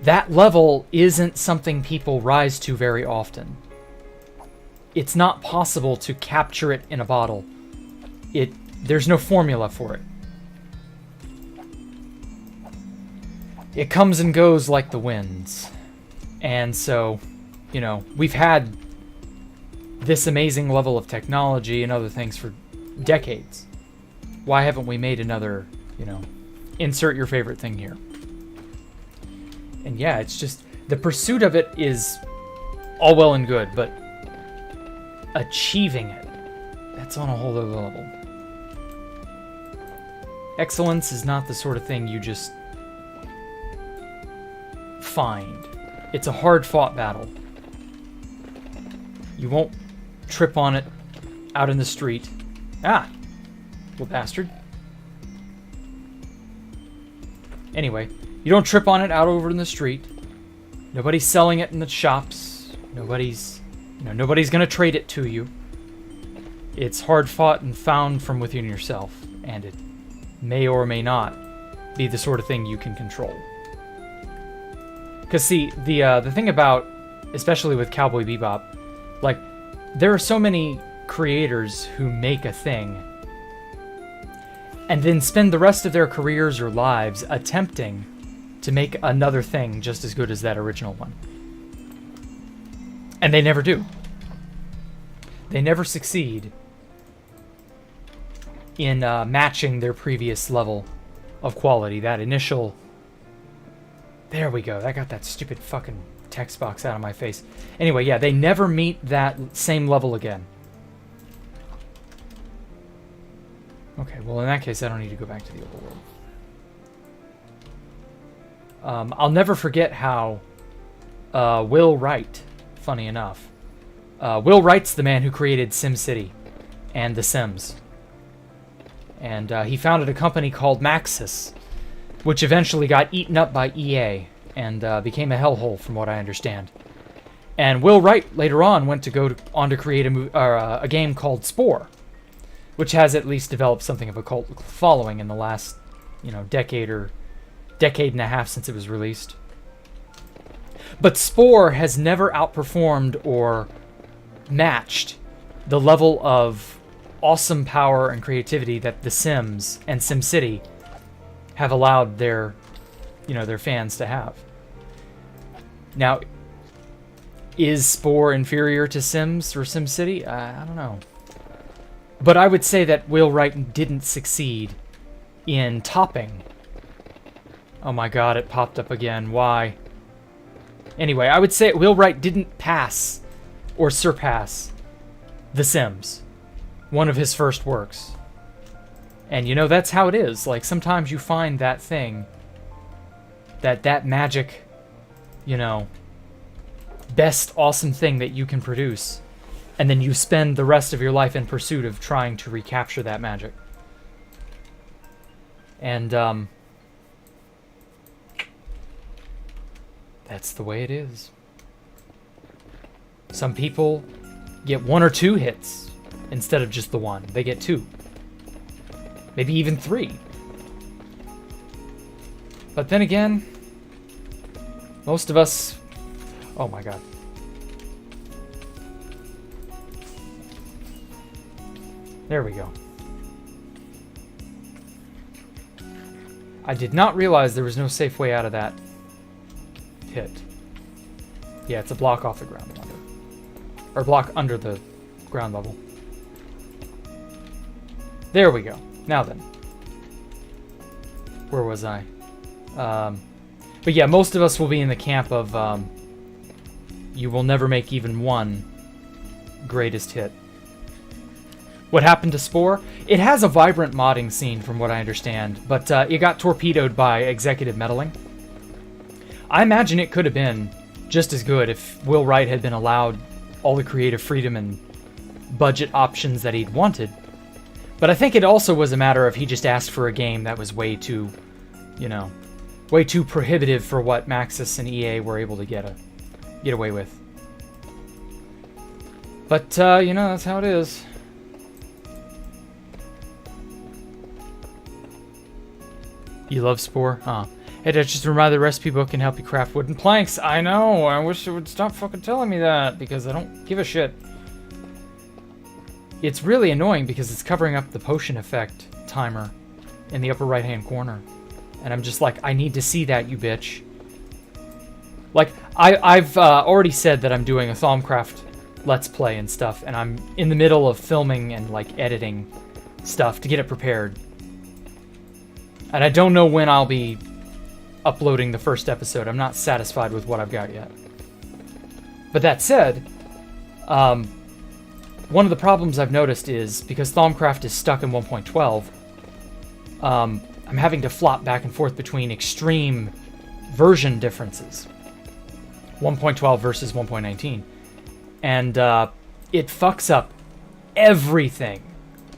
that level isn't something people rise to very often. It's not possible to capture it in a bottle. There's no formula for it. It comes and goes like the winds. And so, you know, we've had this amazing level of technology and other things for decades. Why haven't we made another, you know, insert your favorite thing here? And yeah, it's just, the pursuit of it is all well and good, but achieving it, that's on a whole other level. Excellence is not the sort of thing you just find. It's a hard-fought battle. You won't trip on it out in the street. Ah! Little bastard. Anyway, you don't trip on it out over in the street. Nobody's selling it in the shops. Nobody's gonna trade it to you. It's hard fought and found from within yourself, and it may or may not be the sort of thing you can control. Because see, the thing about, especially with Cowboy Bebop, like, there are so many creators who make a thing and then spend the rest of their careers or lives attempting to make another thing just as good as that original one. And they never do. They never succeed in matching their previous level of quality. That initial... There we go. That got that stupid fucking text box out of my face. Anyway, yeah, they never meet that same level again. Okay, well in that case, I don't need to go back to the overworld. I'll never forget how Will Wright, funny enough, Will Wright's the man who created SimCity and The Sims. And he founded a company called Maxis, which eventually got eaten up by EA and became a hellhole, from what I understand. And Will Wright later on went to go on to create a game called Spore, which has at least developed something of a cult following in the last, you know, decade and a half since it was released. But Spore has never outperformed or matched the level of awesome power and creativity that The Sims and SimCity have allowed their fans to have. Now, is Spore inferior to Sims or SimCity? I don't know. But I would say that Will Wright didn't succeed in topping. Oh my god, it popped up again. Why? Anyway, I would say Will Wright didn't pass or surpass The Sims, one of his first works. And you know, that's how it is. Like, sometimes you find that thing, that magic, you know, best awesome thing that you can produce, and then you spend the rest of your life in pursuit of trying to recapture that magic. And that's the way it is. Some people get 1 or 2 hits instead of just the 1. They get 2. Maybe even 3. But then again, most of us... Oh my god. There we go. I did not realize there was no safe way out of that pit. Yeah, it's a block off the ground level. Or block under the ground level. There we go. Now then. Where was I? But yeah, most of us will be in the camp of you will never make even one greatest hit. What happened to Spore? It has a vibrant modding scene from what I understand, but it got torpedoed by executive meddling. I imagine it could have been just as good if Will Wright had been allowed all the creative freedom and budget options that he'd wanted. But I think it also was a matter of he just asked for a game that was way too, way too prohibitive for what Maxis and EA were able to get away with. But, that's how it is. You love Spore? Huh. Hey, that's just a reminder the recipe book can help you craft wooden planks. I know, I wish it would stop fucking telling me that, because I don't give a shit. It's really annoying because it's covering up the potion effect timer in the upper right-hand corner. And I'm just like, I need to see that, you bitch. Like, I've already said that I'm doing a Thaumcraft Let's Play and stuff, and I'm in the middle of filming and, like, editing stuff to get it prepared. And I don't know when I'll be uploading the first episode. I'm not satisfied with what I've got yet. But that said, one of the problems I've noticed is, because Thaumcraft is stuck in 1.12, I'm having to flop back and forth between extreme version differences. 1.12 versus 1.19. And it fucks up everything.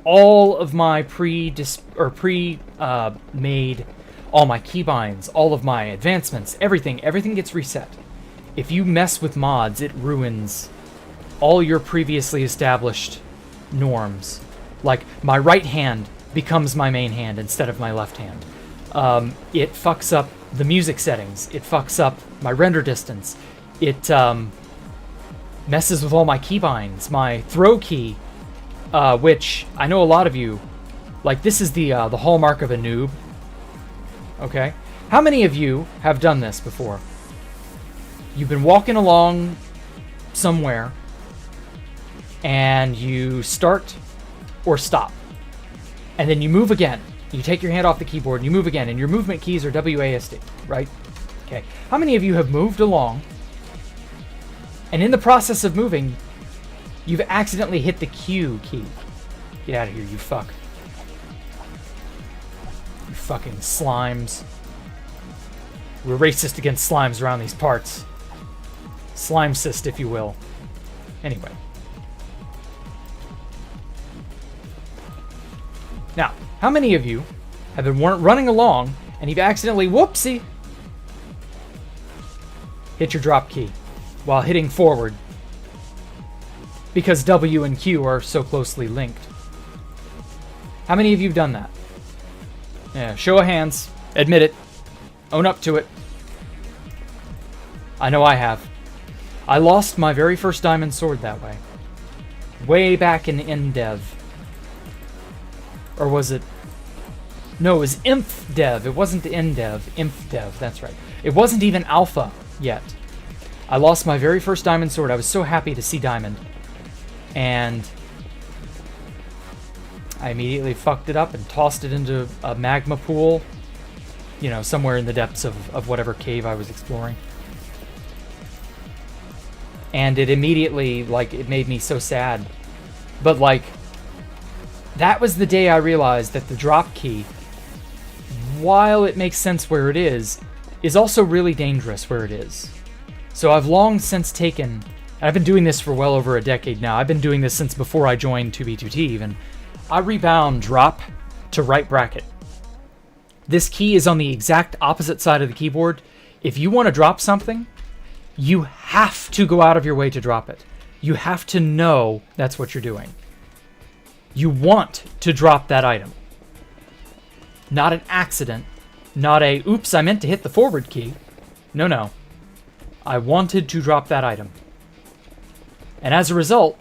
All of my pre-made, all my keybinds, all of my advancements, everything gets reset. If you mess with mods, it ruins all your previously established norms. Like, my right hand becomes my main hand instead of my left hand. It fucks up the music settings. It fucks up my render distance. It messes with all my keybinds. My throw key, which I know a lot of you, like, this is the hallmark of a noob. Okay? How many of you have done this before? You've been walking along somewhere, and you start or stop. And then you move again. You take your hand off the keyboard and you move again, and your movement keys are WASD, right? Okay. How many of you have moved along, and in the process of moving, you've accidentally hit the Q key? Get out of here, you fuck. You fucking slimes. We're racist against slimes around these parts. Slimecist, if you will. Anyway. Now, how many of you have been running along and you've accidentally, whoopsie, hit your drop key while hitting forward because W and Q are so closely linked? How many of you have done that? Yeah, show of hands. Admit it. Own up to it. I know I have. I lost my very first diamond sword that way. Way back in InDev. Or was it... No, it was InfDev. It wasn't InDev. InfDev, that's right. It wasn't even Alpha yet. I lost my very first diamond sword. I was so happy to see diamond. And I immediately fucked it up and tossed it into a magma pool. You know, somewhere in the depths of whatever cave I was exploring. And it immediately, like, it made me so sad. But, like, that was the day I realized that the drop key, while it makes sense where it is also really dangerous where it is. So I've long since taken, and I've been doing this for well over a decade now. I've been doing this since before I joined 2B2T even. I rebound drop to right bracket. This key is on the exact opposite side of the keyboard. If you want to drop something, you have to go out of your way to drop it. You have to know that's what you're doing. You want to drop that item. Not an accident. Not a, oops, I meant to hit the forward key. No. I wanted to drop that item. And as a result,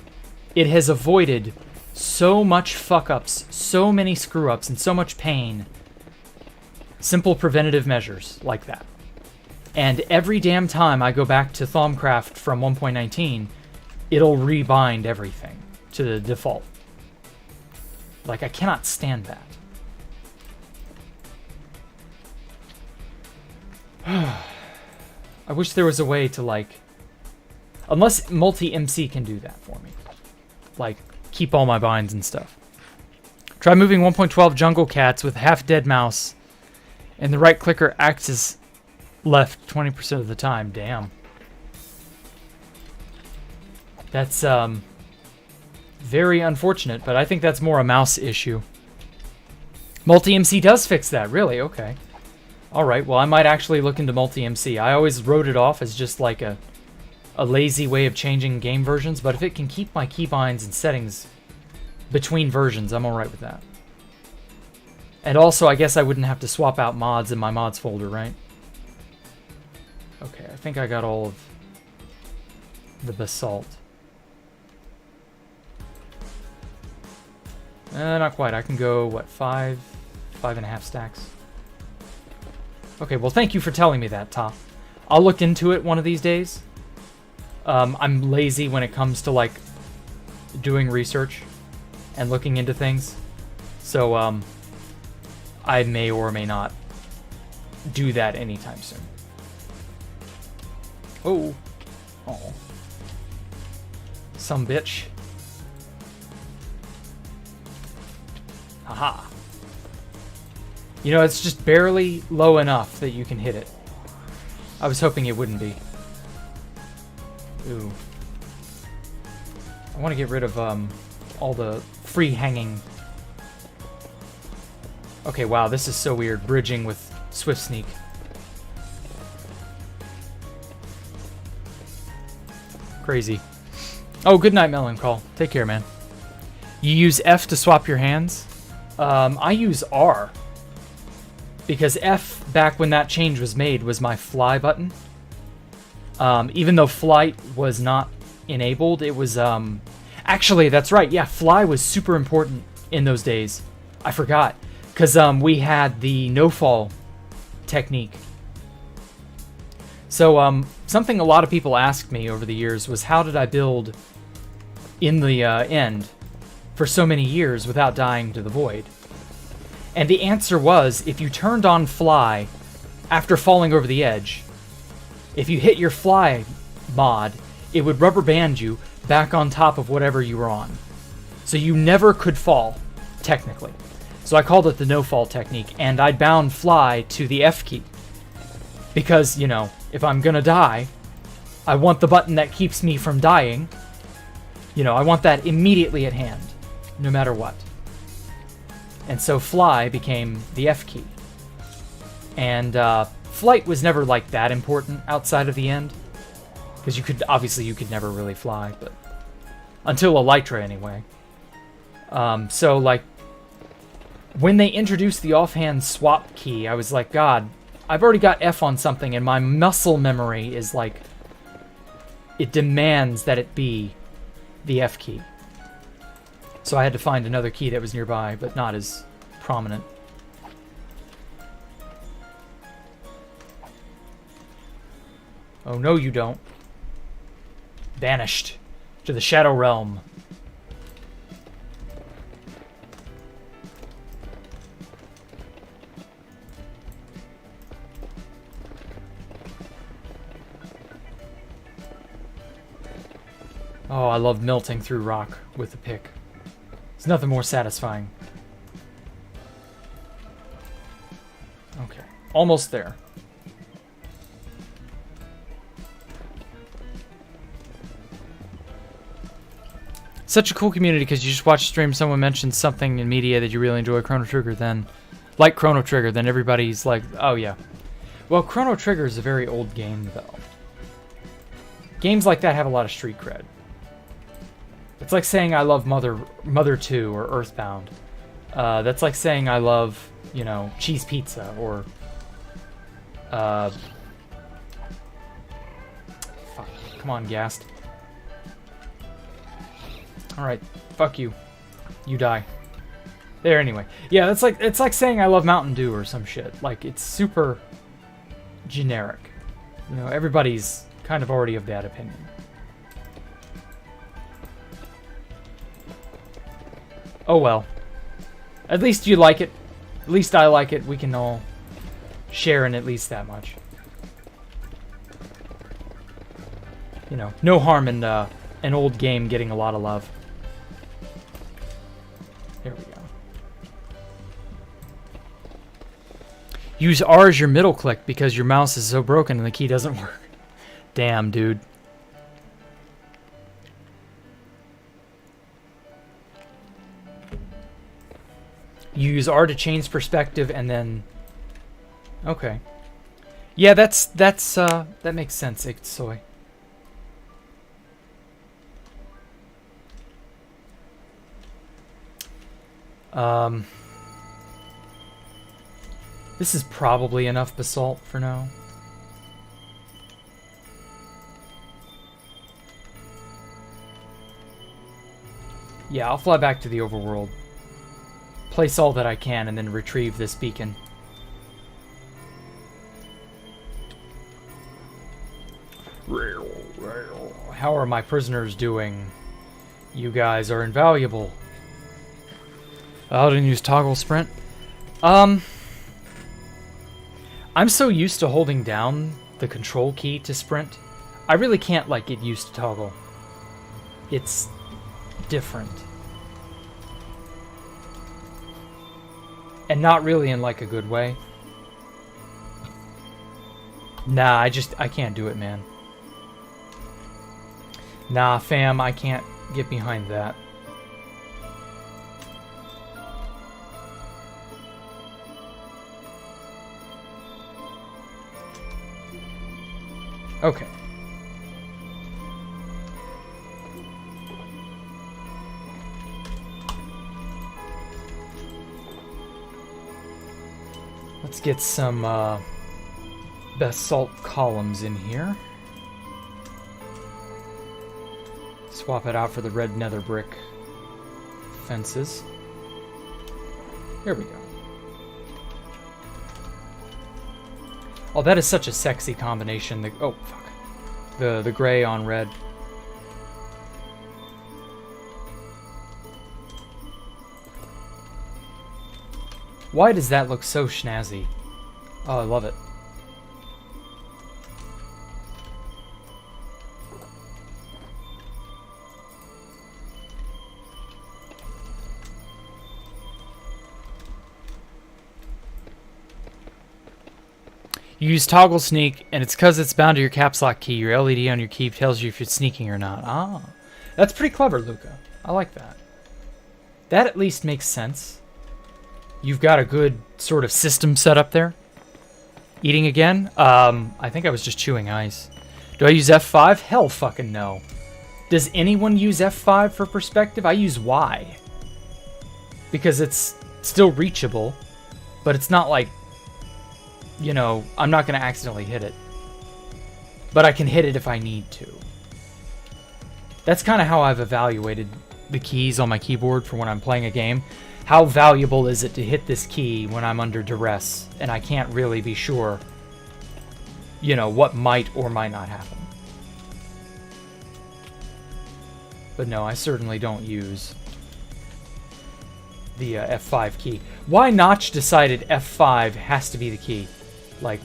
it has avoided so much fuck-ups, so many screw-ups, and so much pain. Simple preventative measures like that. And every damn time I go back to Thaumcraft from 1.19, it'll rebind everything to the default. Like, I cannot stand that. I wish there was a way to, like... Unless multi-MC can do that for me. Like, keep all my binds and stuff. Try moving 1.12 jungle cats with half-dead mouse, and the right clicker acts as left 20% of the time. Damn. That's, very unfortunate, but I think that's more a mouse issue. Multi-MC does fix that, really? Okay. Alright, well, I might actually look into multi-MC. I always wrote it off as just like a lazy way of changing game versions, but if it can keep my keybinds and settings between versions, I'm alright with that. And also, I guess I wouldn't have to swap out mods in my mods folder, right? Okay, I think I got all of the basalt. Not quite. I can go, what, 5.5 stacks? Okay, well, thank you for telling me that, Ta. I'll look into it one of these days. I'm lazy when it comes to, like, doing research and looking into things. So, I may or may not do that anytime soon. Oh. Oh. Some bitch. Haha. You know, it's just barely low enough that you can hit it. I was hoping it wouldn't be. Ooh. I want to get rid of all the free hanging. Okay, wow, this is so weird. Bridging with Swift Sneak. Crazy. Oh, good night, Melon Call. Take care, man. You use F to swap your hands? I use R. Because F, back when that change was made, was my fly button. Even though flight was not enabled, it was, Actually, that's right, yeah, fly was super important in those days. I forgot. Because, we had the no-fall technique. So, something a lot of people asked me over the years was how did I build in the end for so many years without dying to the void? And the answer was, if you turned on fly after falling over the edge, if you hit your fly mod, it would rubber band you back on top of whatever you were on. So you never could fall, technically. So I called it the no-fall technique, and I bound fly to the F key. Because, you know, if I'm gonna die, I want the button that keeps me from dying. You know, I want that immediately at hand, no matter what. And so fly became the F key. And flight was never like that important outside of the end. Because you could never really fly, but until Elytra anyway. So like, when they introduced the offhand swap key, I was like, God, I've already got F on something and my muscle memory is like, it demands that it be the F key. So I had to find another key that was nearby, but not as prominent. Oh, no, you don't. Banished to the Shadow Realm. Oh, I love melting through rock with the pick. There's nothing more satisfying. Okay, almost there. Such a cool community because you just watch a stream, someone mentions something in media that you really enjoy, Chrono Trigger, then like Chrono Trigger, then everybody's like, oh yeah. Well, Chrono Trigger is a very old game though. Games like that have a lot of street cred. It's like saying I love Mother 2 or Earthbound. That's like saying I love, you know, Cheese Pizza or fuck, come on, Gast. Alright, fuck you. You die. There, anyway. Yeah, it's like saying I love Mountain Dew or some shit. Like, it's super generic. You know, everybody's kind of already of that opinion. Oh well. At least you like it. At least I like it. We can all share in at least that much. You know, no harm in an old game getting a lot of love. There we go. Use R as your middle click because your mouse is so broken and the key doesn't work. Damn, dude. You use R to change perspective and then... Okay. Yeah, that makes sense, Soy. This is probably enough basalt for now. Yeah, I'll fly back to the overworld. Place all that I can and then retrieve this beacon. How are my prisoners doing? You guys are invaluable. I didn't use toggle sprint. I'm so used to holding down the control key to sprint. I really can't like get used to toggle. It's different. And not really in like a good way. Nah, I can't do it, man. Nah, fam, I can't get behind that. Okay. Let's get some basalt columns in here. Swap it out for the red nether brick fences. Here we go. Oh, that is such a sexy combination. Oh, fuck. The gray on red. Why does that look so snazzy? Oh, I love it. You use toggle sneak, and it's because it's bound to your caps lock key. Your LED on your key tells you if you're sneaking or not. Ah, that's pretty clever, Luca. I like that. That at least makes sense. You've got a good sort of system set up there. Eating again? I think I was just chewing ice. Do I use F5? Hell fucking no. Does anyone use F5 for perspective? I use Y. Because it's still reachable, but it's not like, you know, I'm not going to accidentally hit it. But I can hit it if I need to. That's kind of how I've evaluated the keys on my keyboard for when I'm playing a game. How valuable is it to hit this key when I'm under duress and I can't really be sure, you know, what might or might not happen. But no, I certainly don't use the F5 key. Why Notch decided F5 has to be the key? Like,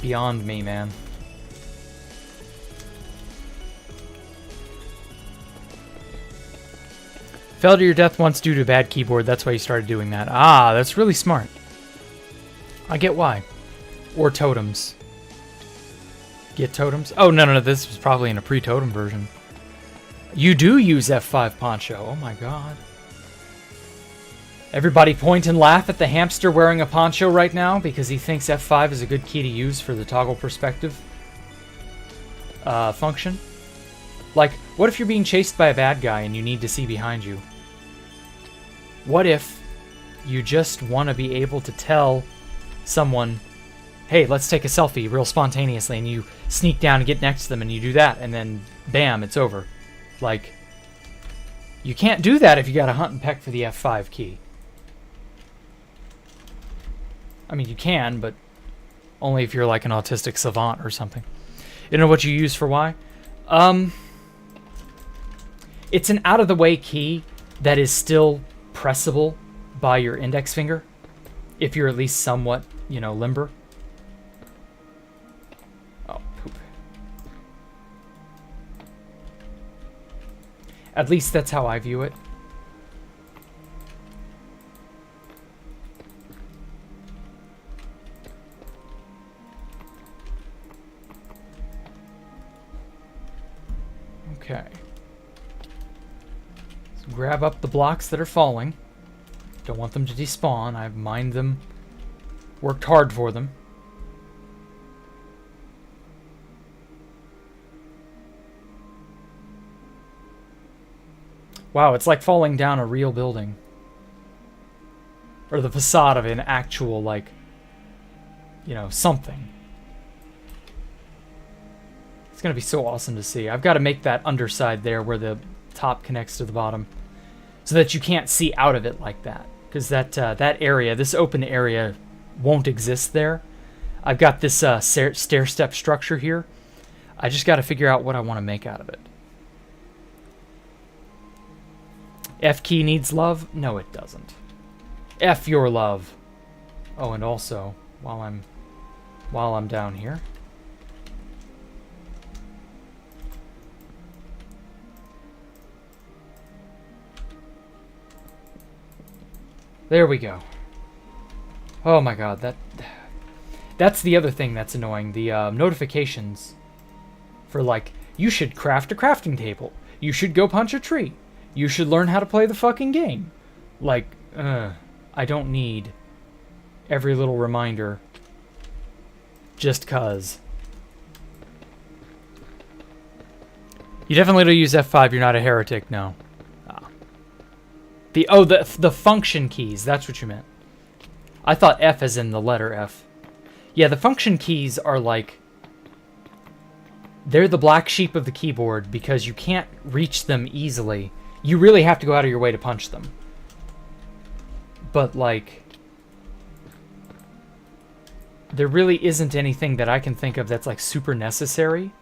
beyond me, man. Fell to your death once due to a bad keyboard. That's why you started doing that. Ah, that's really smart. I get why. Or totems. Get totems? Oh, no. This was probably in a pre-totem version. You do use F5 Poncho. Oh, my God. Everybody point and laugh at the hamster wearing a poncho right now because he thinks F5 is a good key to use for the toggle perspective function. Like, what if you're being chased by a bad guy and you need to see behind you? What if you just want to be able to tell someone, hey, let's take a selfie real spontaneously, and you sneak down and get next to them and you do that, and then bam, it's over. Like, you can't do that if you got to hunt and peck for the F5 key. I mean, you can, but only if you're like an autistic savant or something. You know what you use for Y? It's an out-of-the-way key that is still pressable by your index finger, if you're at least somewhat, you know, limber. Oh, poop. At least that's how I view it. Okay. So grab up the blocks that are falling. Don't want them to despawn. I've mined them. Worked hard for them. Wow, it's like falling down a real building. Or the facade of an actual, like, you know, something. It's going to be so awesome to see. I've got to make that underside there where the top connects to the bottom so that you can't see out of it like that. Because that area, this open area, won't exist there. I've got this stair-step structure here. I just got to figure out what I want to make out of it. F key needs love? No, it doesn't. F your love. Oh, and also, while I'm down here. There we go. Oh my god, that's the other thing that's annoying. The notifications for, like, you should craft a crafting table. You should go punch a tree. You should learn how to play the fucking game. Like, I don't need every little reminder just cuz. You definitely don't use F5, you're not a heretic, no. The function keys, that's what you meant. I thought F as in the letter F. Yeah, the function keys are like, they're the black sheep of the keyboard because you can't reach them easily. You really have to go out of your way to punch them. But, like, there really isn't anything that I can think of that's, like, super necessary.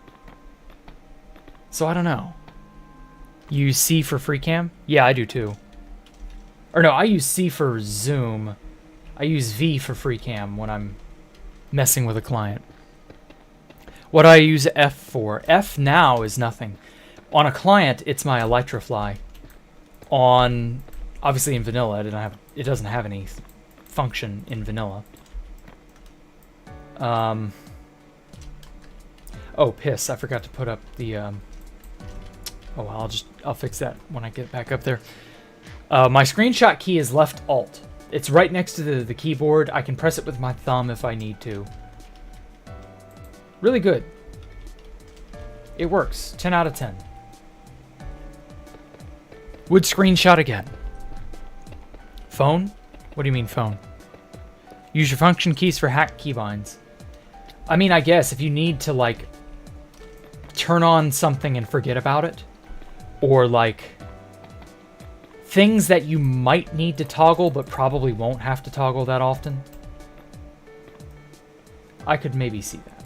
So I don't know. You use C for free cam? Yeah, I do too. Or no, I use C for zoom. I use V for free cam when I'm messing with a client. What do I use F for? F now is nothing. On a client, it's my Electrofly. On, obviously in vanilla, it doesn't have any function in vanilla. Oh, piss! I forgot to put up the. Oh well, I'll fix that when I get back up there. My screenshot key is left Alt. It's right next to the keyboard. I can press it with my thumb if I need to. Really good. It works. 10 out of 10. Would screenshot again. Phone? What do you mean phone? Use your function keys for hack keybinds. I mean, I guess if you need to, like, turn on something and forget about it, or, like, things that you might need to toggle but probably won't have to toggle that often, I could maybe see that.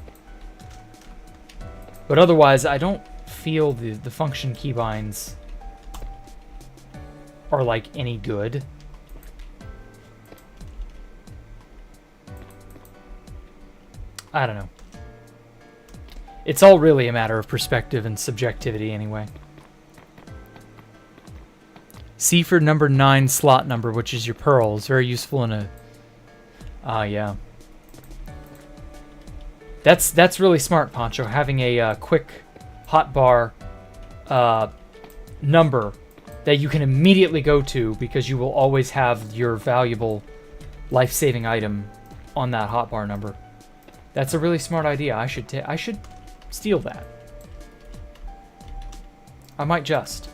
But otherwise, I don't feel the function keybinds are, like, any good. I don't know. It's all really a matter of perspective and subjectivity anyway. C for number 9 slot number, which is your pearl, is very useful in a... yeah. That's really smart, Poncho, having a quick hotbar number that you can immediately go to because you will always have your valuable life-saving item on that hotbar number. That's a really smart idea. I should steal that. I might just.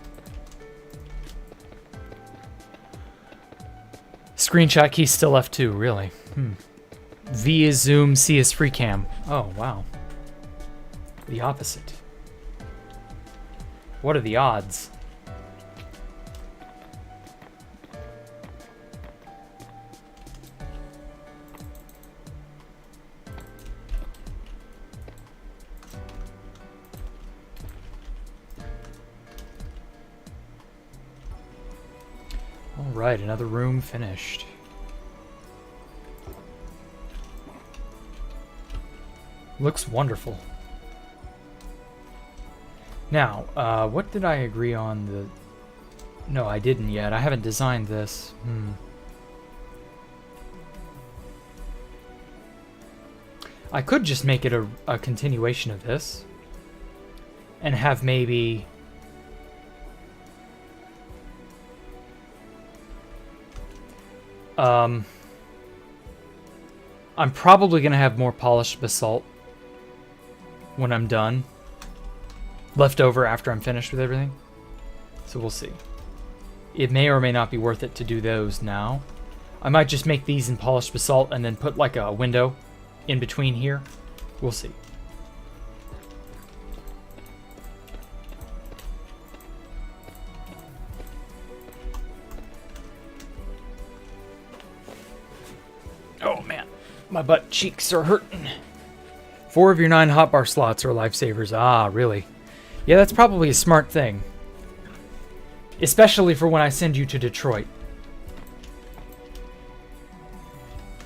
Screenshot key still F2, really. V is zoom, C is free cam. Oh, wow. The opposite. What are the odds? Alright, another room finished. Looks wonderful. Now, what did I agree on No, I didn't yet. I haven't designed this. I could just make it a continuation of this. And have maybe... I'm probably going to have more polished basalt when I'm done. Left over after I'm finished with everything. So we'll see. It may or may not be worth it to do those now. I might just make these in polished basalt and then put like a window in between here. We'll see. Oh man, my butt cheeks are hurting. 4 of your 9 hotbar slots are lifesavers. Ah, really? Yeah, that's probably a smart thing. Especially for when I send you to Detroit.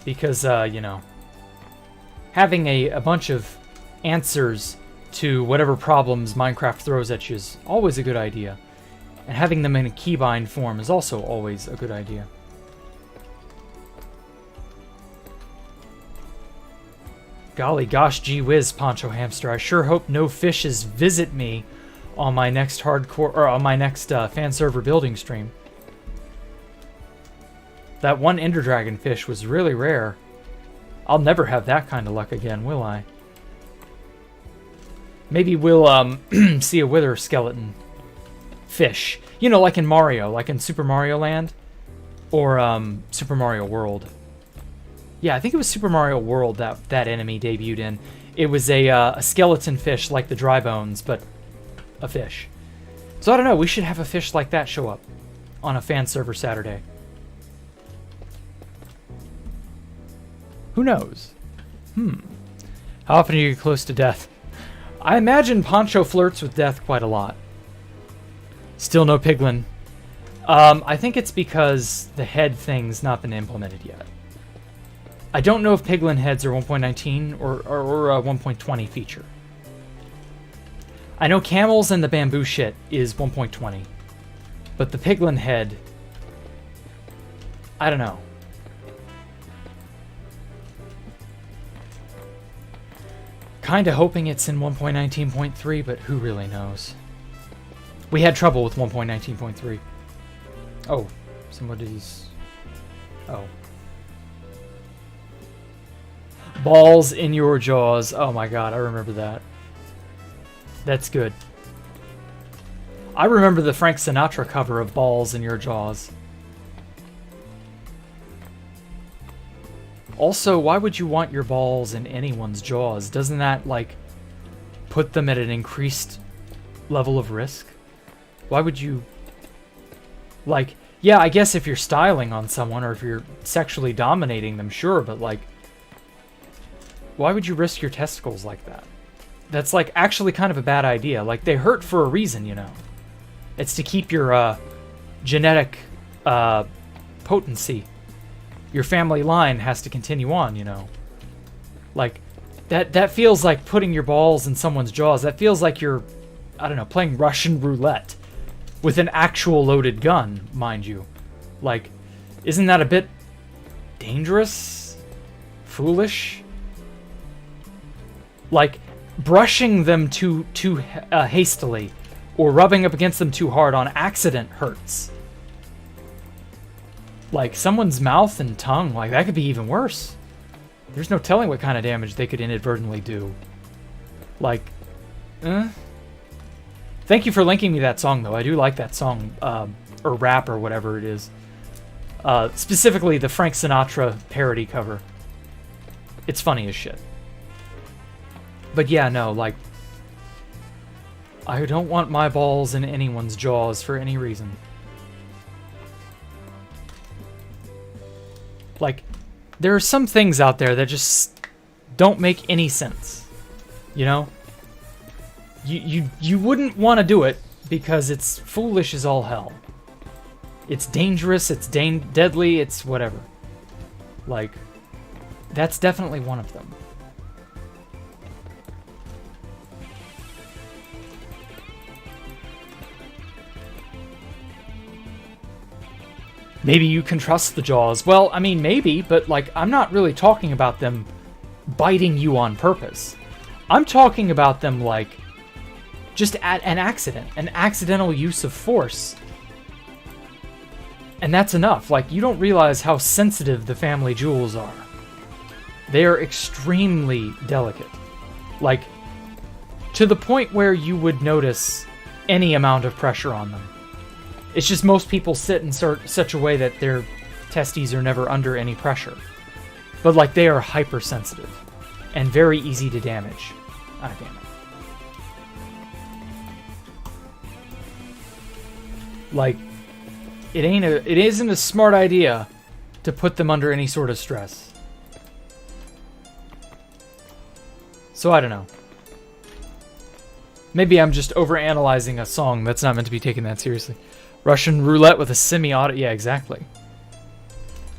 Because, you know, having a bunch of answers to whatever problems Minecraft throws at you is always a good idea. And having them in a keybind form is also always a good idea. Golly gosh, gee whiz, Poncho Hamster. I sure hope no fishes visit me on my next hardcore or on my next fan server building stream. That one Ender Dragon fish was really rare. I'll never have that kind of luck again, will I? Maybe we'll see a wither skeleton fish. You know, like in Mario, like in Super Mario Land or Super Mario World. Yeah, I think it was Super Mario World that enemy debuted in. It was a skeleton fish like the dry bones, but a fish. So I don't know, we should have a fish like that show up on a fan server Saturday. Who knows? How often do you get close to death? I imagine Poncho flirts with death quite a lot. Still no piglin. I think it's because the head thing's not been implemented yet. I don't know if piglin heads are 1.19 or a 1.20 feature. I know camels and the bamboo shit is 1.20. But the piglin head... I don't know. Kinda hoping it's in 1.19.3, but who really knows? We had trouble with 1.19.3. Oh, somebody's... Oh. Balls in your jaws. Oh my god, I remember that. That's good. I remember the Frank Sinatra cover of Balls in Your Jaws. Also, why would you want your balls in anyone's jaws? Doesn't that, like, put them at an increased level of risk? Why would you... Like, yeah, I guess if you're styling on someone or if you're sexually dominating them, sure, but, like... Why would you risk your testicles like that? That's, like, actually kind of a bad idea. Like, they hurt for a reason, you know. It's to keep your, genetic, potency. Your family line has to continue on, you know. Like, that feels like putting your balls in someone's jaws. That feels like you're, I don't know, playing Russian roulette. With an actual loaded gun, mind you. Like, isn't that a bit dangerous? Foolish? Like, brushing them too hastily or rubbing up against them too hard on accident hurts. Like, someone's mouth and tongue, like, that could be even worse. There's no telling what kind of damage they could inadvertently do. Like, Thank you for linking me that song, though. I do like that song, or rap, or whatever it is. Specifically, the Frank Sinatra parody cover. It's funny as shit. But yeah, no, like... I don't want my balls in anyone's jaws for any reason. Like, there are some things out there that just don't make any sense. You know? You wouldn't want to do it because it's foolish as all hell. It's dangerous, it's deadly, it's whatever. Like, that's definitely one of them. Maybe you can trust the jaws. Well, I mean, maybe, but like, I'm not really talking about them biting you on purpose. I'm talking about them like just at an accident, an accidental use of force. And that's enough. Like, you don't realize how sensitive the family jewels are. They are extremely delicate. Like, to the point where you would notice any amount of pressure on them. It's just most people sit in such a way that their testes are never under any pressure. But, like, they are hypersensitive and very easy to damage. Ah, damn it. Like, it isn't a smart idea to put them under any sort of stress. So I don't know. Maybe I'm just overanalyzing a song that's not meant to be taken that seriously. Russian roulette with a semi-auto. Yeah, exactly.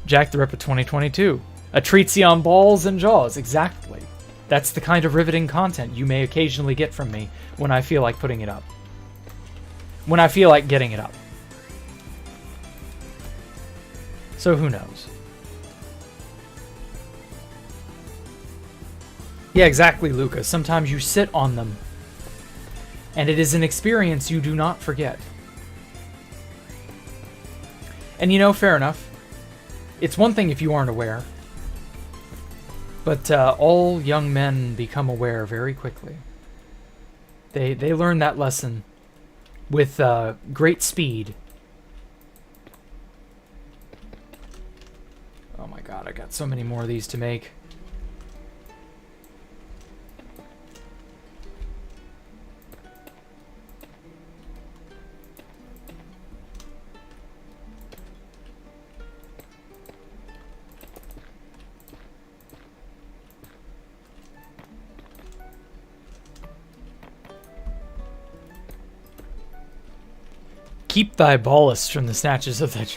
Jacktherippa 2022. A treatise on balls and jaws. Exactly. That's the kind of riveting content you may occasionally get from me when I feel like putting it up. When I feel like getting it up. So who knows? Yeah, exactly, Luca. Sometimes you sit on them, and it is an experience you do not forget. And you know, fair enough. It's one thing if you aren't aware, but all young men become aware very quickly. They learn that lesson with great speed. Oh my god, I got so many more of these to make. Keep thy ballast from the snatches of thy jaws.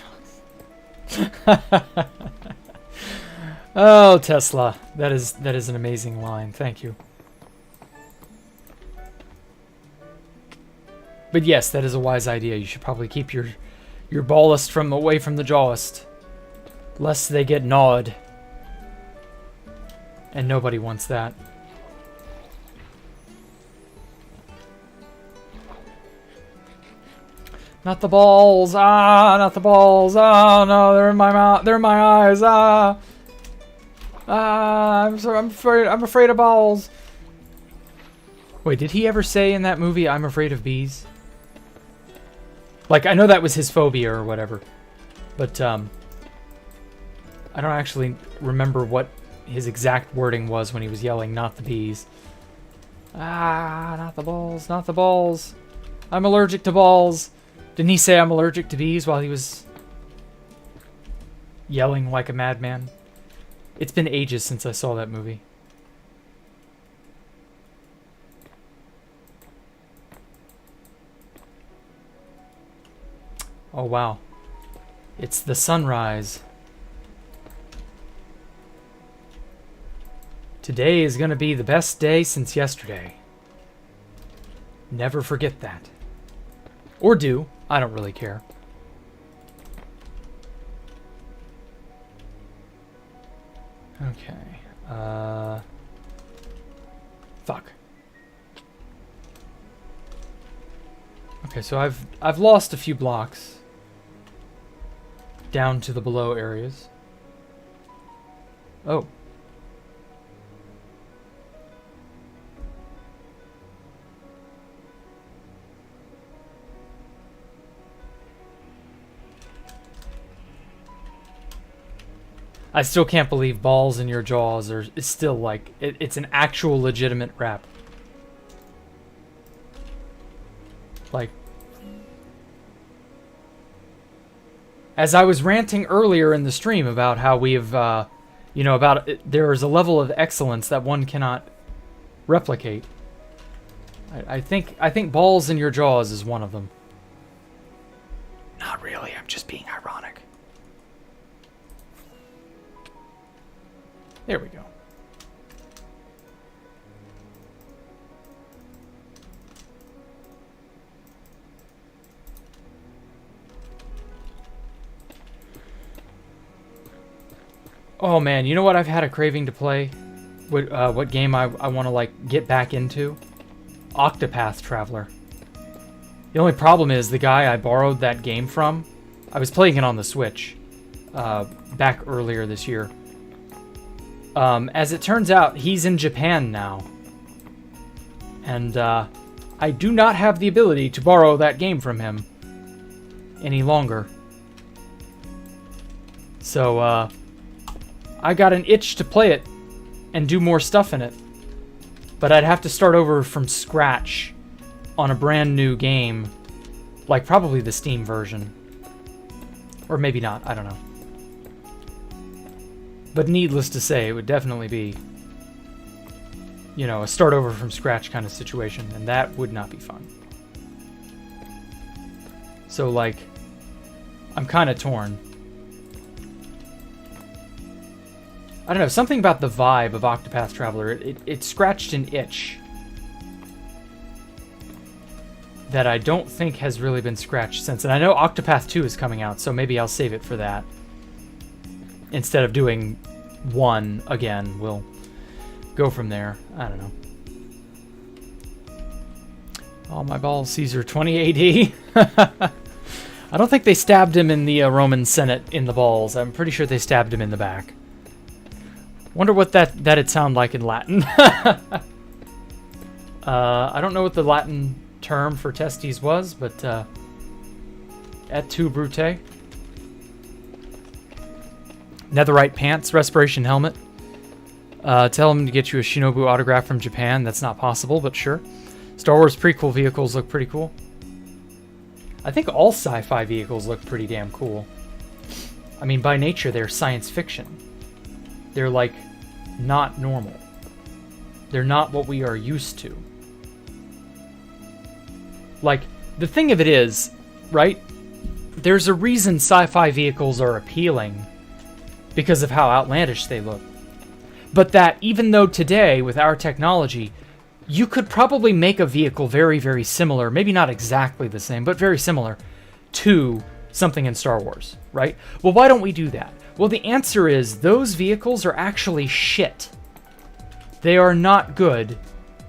Oh, Tesla. That is an amazing line. Thank you. But yes, that is a wise idea. You should probably keep your ballast away from the jawist, lest they get gnawed. And nobody wants that. Not the balls. Ah, not the balls. Oh no, they're in my mouth. They're in my eyes. Ah. Ah, I'm sorry. I'm afraid of balls. Wait, did he ever say in that movie, "I'm afraid of bees"? Like, I know that was his phobia or whatever, but I don't actually remember what his exact wording was when he was yelling, "Not the bees." Ah, not the balls. Not the balls. I'm allergic to balls. Didn't he say I'm allergic to bees while he was yelling like a madman? It's been ages since I saw that movie. Oh wow. It's the sunrise. Today is gonna be the best day since yesterday. Never forget that. Or do. I don't really care. Okay. Fuck. Okay, so I've lost a few blocks down to the below areas. Oh. I still can't believe balls in your jaws is still like, it's an actual legitimate rap. Like, as I was ranting earlier in the stream about how we have, you know, about there is a level of excellence that one cannot replicate. I think balls in your jaws is one of them. Not really, I'm just being ironic. There we go. Oh man, you know what I've had a craving to play? What game I want to like get back into? Octopath Traveler. The only problem is the guy I borrowed that game from, I was playing it on the Switch back earlier this year. As it turns out, he's in Japan now. And I do not have the ability to borrow that game from him any longer. So I got an itch to play it and do more stuff in it. But I'd have to start over from scratch on a brand new game, like probably the Steam version. Or maybe not, I don't know. But needless to say, it would definitely be, you know, a start over from scratch kind of situation, and that would not be fun. So, like, I'm kind of torn. I don't know, something about the vibe of Octopath Traveler, it scratched an itch that I don't think has really been scratched since. And I know Octopath 2 is coming out, so maybe I'll save it for that. Instead of doing 1 again, we'll go from there. I don't know. Oh, my balls, Caesar 20 AD. I don't think they stabbed him in the Roman Senate in the balls. I'm pretty sure they stabbed him in the back. Wonder what that'd sound like in Latin. I don't know what the Latin term for testes was, but et tu, Brute. Netherite pants, respiration helmet. Tell him to get you a Shinobu autograph from Japan. That's not possible, but sure. Star Wars prequel vehicles look pretty cool. I think all sci-fi vehicles look pretty damn cool. I mean, by nature, they're science fiction. They're, like, not normal. They're not what we are used to. Like, the thing of it is, right? There's a reason sci-fi vehicles are appealing because of how outlandish they look. But that, even though today, with our technology, you could probably make a vehicle very, very similar, maybe not exactly the same, but very similar to something in Star Wars, right? Well, why don't we do that? Well, the answer is those vehicles are actually shit. They are not good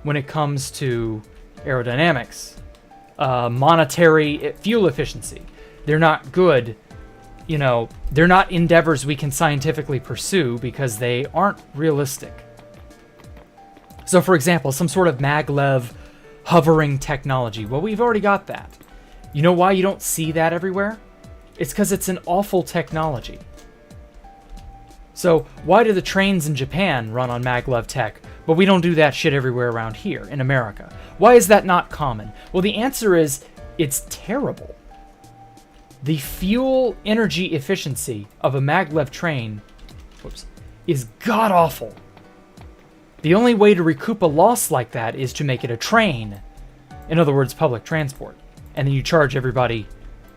when it comes to aerodynamics, monetary fuel efficiency. They're not good, you know, they're not endeavors we can scientifically pursue because they aren't realistic. So, for example, some sort of maglev hovering technology. Well, we've already got that. You know why you don't see that everywhere? It's because it's an awful technology. So, why do the trains in Japan run on maglev tech, but we don't do that shit everywhere around here in America? Why is that not common? Well, the answer is it's terrible. The fuel energy efficiency of a maglev train is god-awful. The only way to recoup a loss like that is to make it a train. In other words, public transport. And then you charge everybody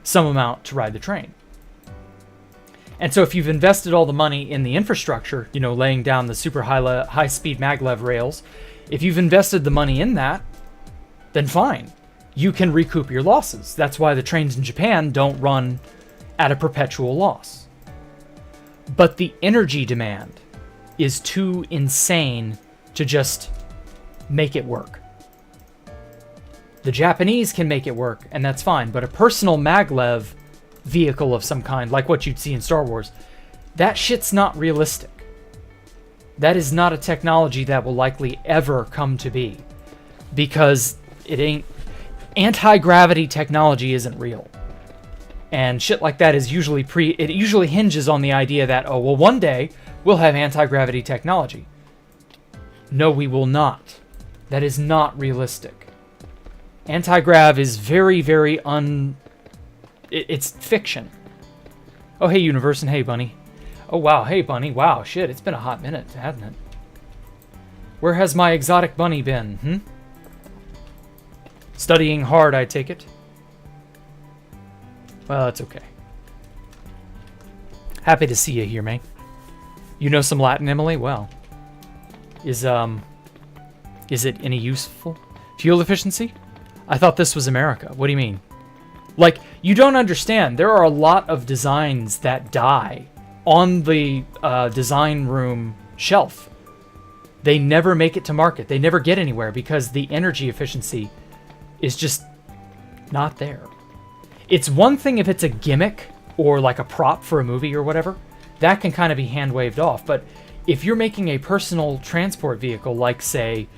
some amount to ride the train. And so if you've invested all the money in the infrastructure, you know, laying down the super high-speed maglev rails, if you've invested the money in that, then fine. You can recoup your losses. That's why the trains in Japan don't run at a perpetual loss. But the energy demand is too insane to just make it work. The Japanese can make it work, and that's fine, but a personal maglev vehicle of some kind, like what you'd see in Star Wars, that shit's not realistic. That is not a technology that will likely ever come to be, because it ain't. Anti-gravity technology isn't real. And shit like that is usually it usually hinges on the idea that, oh, well, one day we'll have anti-gravity technology. No, we will not. That is not realistic. Anti-grav is very, very it's fiction. Oh, hey, Universe, and hey, Bunny. Oh, wow, hey, Bunny. Wow, shit, it's been a hot minute, hasn't it? Where has my exotic bunny been, Studying hard, I take it. Well, it's okay. Happy to see you here, man. You know some Latin, Emily? Well, is it any useful? Fuel efficiency? I thought this was America. What do you mean? Like, you don't understand. There are a lot of designs that die on the design room shelf. They never make it to market. They never get anywhere because the energy efficiency is just not there. It's one thing if it's a gimmick or like a prop for a movie or whatever. That can kind of be hand-waved off. But if you're making a personal transport vehicle like, say,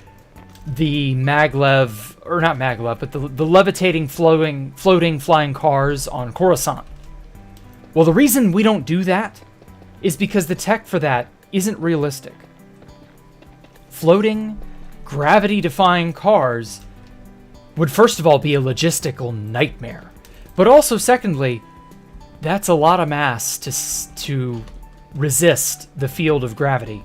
the maglev, or not maglev, but the levitating, floating, flying cars on Coruscant. Well, the reason we don't do that is because the tech for that isn't realistic. Floating, gravity-defying cars would first of all be a logistical nightmare. But also, secondly, that's a lot of mass to resist the field of gravity.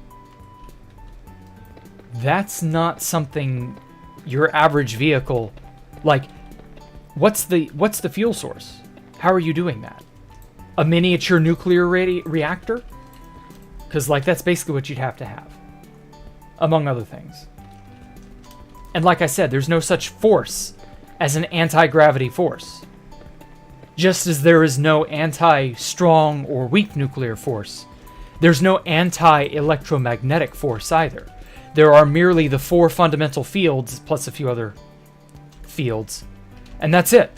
That's not something your average vehicle, like, what's the fuel source? How are you doing that? A miniature nuclear reactor? Because, like, that's basically what you'd have to have, among other things. And like I said, there's no such force as an anti-gravity force. Just as there is no anti-strong or weak nuclear force, there's no anti-electromagnetic force either. There are merely the four fundamental fields, plus a few other fields, and that's it.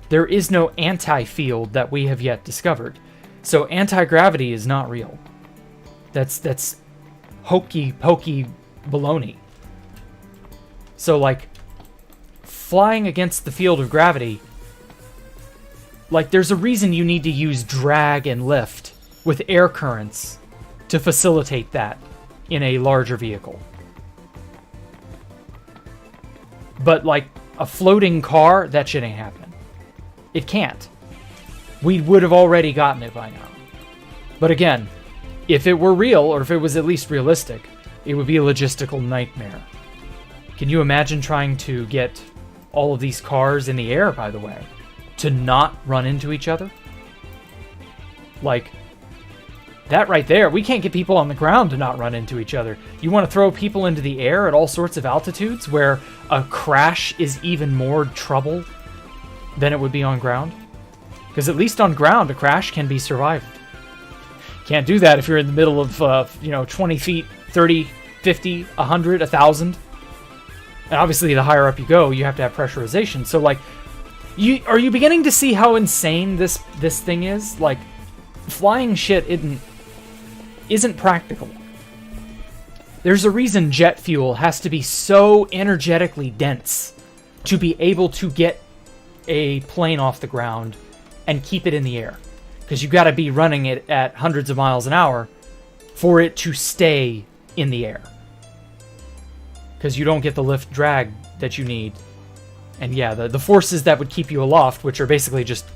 There is no anti-field that we have yet discovered. So anti-gravity is not real. That's hokey-pokey baloney. So, like, flying against the field of gravity, like, there's a reason you need to use drag and lift with air currents to facilitate that in a larger vehicle. But, like, a floating car, that shit ain't happening. It can't. We would have already gotten it by now. But again, if it were real, or if it was at least realistic, it would be a logistical nightmare. Can you imagine trying to get all of these cars in the air, by the way, to not run into each other? Like, that right there, we can't get people on the ground to not run into each other. You want to throw people into the air at all sorts of altitudes where a crash is even more trouble than it would be on ground? Because at least on ground, a crash can be survived. Can't do that if you're in the middle of, 20 feet, 30, 50, 100, 1,000. And obviously, the higher up you go, you have to have pressurization. So, like, are you beginning to see how insane this thing is? Like, flying shit isn't practical. There's a reason jet fuel has to be so energetically dense to be able to get a plane off the ground and keep it in the air. Because you've got to be running it at hundreds of miles an hour for it to stay in the air. Because you don't get the lift drag that you need. And yeah, the forces that would keep you aloft, which are basically just...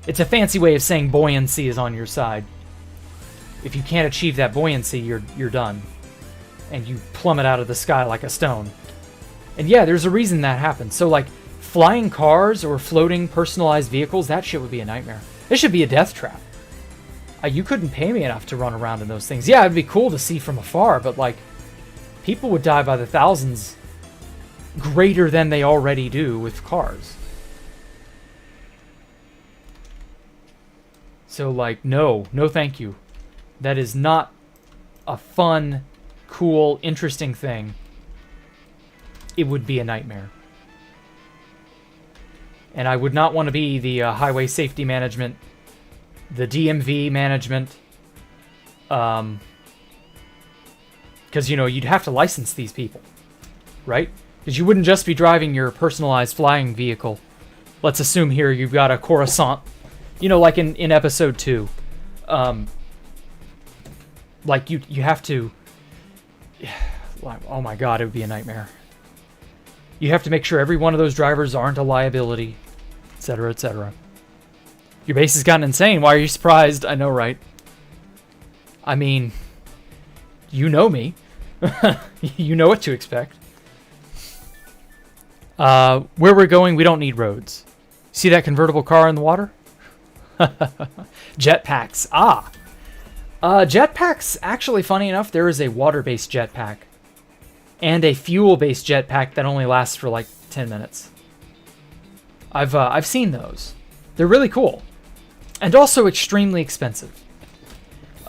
It's a fancy way of saying buoyancy is on your side. If you can't achieve that buoyancy, you're done. And you plummet out of the sky like a stone. And yeah, there's a reason that happens. So, like, flying cars or floating personalized vehicles, that shit would be a nightmare. It should be a death trap. You couldn't pay me enough to run around in those things. Yeah, it'd be cool to see from afar, but, like, people would die by the thousands greater than they already do with cars. So, like, no thank you. That is not a fun, cool, interesting thing. It would be a nightmare. And I would not want to be the highway safety management, the DMV management, because, you'd have to license these people, right? Because you wouldn't just be driving your personalized flying vehicle. Let's assume here you've got a Coruscant, like in episode 2. Like, you have to... Oh my god, it would be a nightmare. You have to make sure every one of those drivers aren't a liability, etc., etc. Your base has gotten insane. Why are you surprised? I know, right? I mean, you know me. You know what to expect. Where we're going, we don't need roads. See that convertible car in the water? Jetpacks. Jetpacks, actually, funny enough, there is a water-based jetpack. And a fuel-based jetpack that only lasts for like 10 minutes. I've seen those. They're really cool. And also extremely expensive.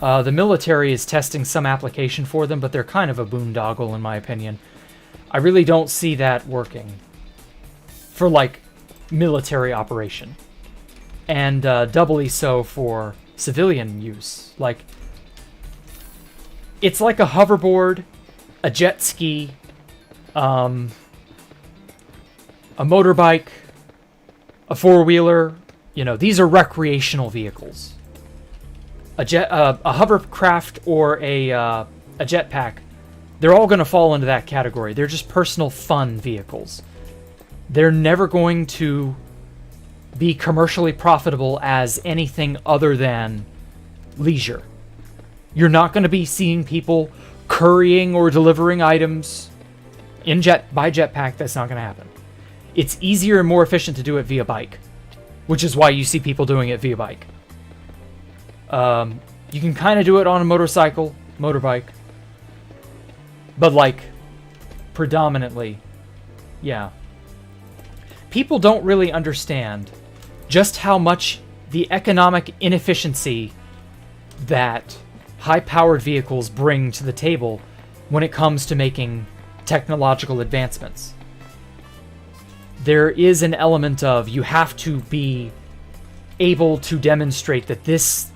The military is testing some application for them, but they're kind of a boondoggle in my opinion. I really don't see that working for, like, military operation. And doubly so for civilian use. Like, it's like a hoverboard, a jet ski, a motorbike, a four-wheeler. You know, these are recreational vehicles. A hovercraft or a jetpack, they're all going to fall into that category. They're just personal fun vehicles. They're never going to be commercially profitable as anything other than leisure. You're not going to be seeing people currying or delivering items by jetpack. That's not going to happen. It's easier and more efficient to do it via bike, which is why you see people doing it via bike. You can kind of do it on a motorbike, but like predominantly, yeah. People don't really understand just how much the economic inefficiency that high-powered vehicles bring to the table when it comes to making technological advancements. There is an element of you have to be able to demonstrate that this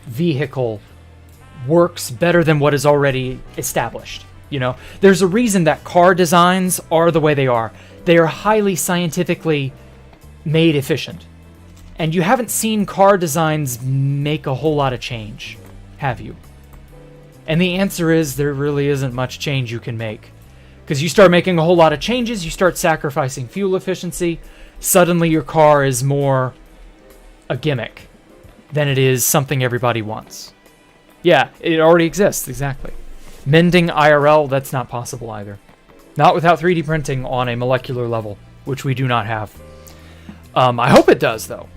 vehicle works better than what is already established. You know, there's a reason that car designs are the way they are. They are highly scientifically made efficient. And you haven't seen car designs make a whole lot of change, have you? And the answer is there really isn't much change you can make. Because you start making a whole lot of changes, you start sacrificing fuel efficiency, suddenly your car is more a gimmick than it is something everybody wants. Yeah, it already exists, exactly. Mending IRL, that's not possible either. Not without 3D printing on a molecular level, which we do not have. I hope it does, though.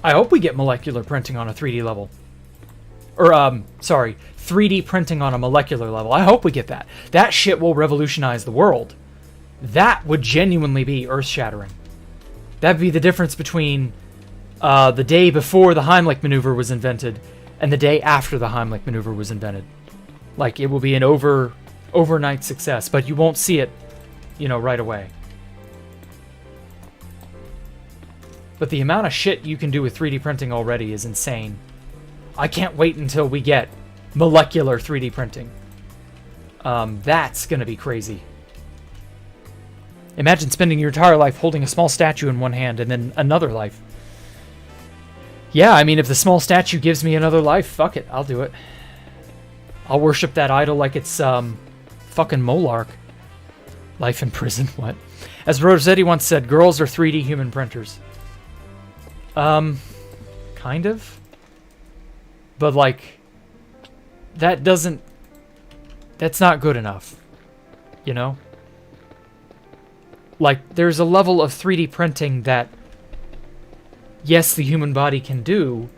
I hope we get molecular printing on a 3D level. Or, sorry, 3D printing on a molecular level. I hope we get that. That shit will revolutionize the world. That would genuinely be earth-shattering. That'd be the difference between the day before the Heimlich maneuver was invented and the day after the Heimlich maneuver was invented. Like, it will be an overnight success, but you won't see it, you know, right away. But the amount of shit you can do with 3D printing already is insane. I can't wait until we get molecular 3D printing. That's gonna be crazy. Imagine spending your entire life holding a small statue in one hand and then another life. Yeah, I mean, if the small statue gives me another life, fuck it, I'll do it. I'll worship that idol like it's fucking Molark. Life in prison, what? As Rossetti once said, girls are 3D human printers. Kind of. But, like, that's not good enough. You know? Like, there's a level of 3D printing that, yes, the human body can do,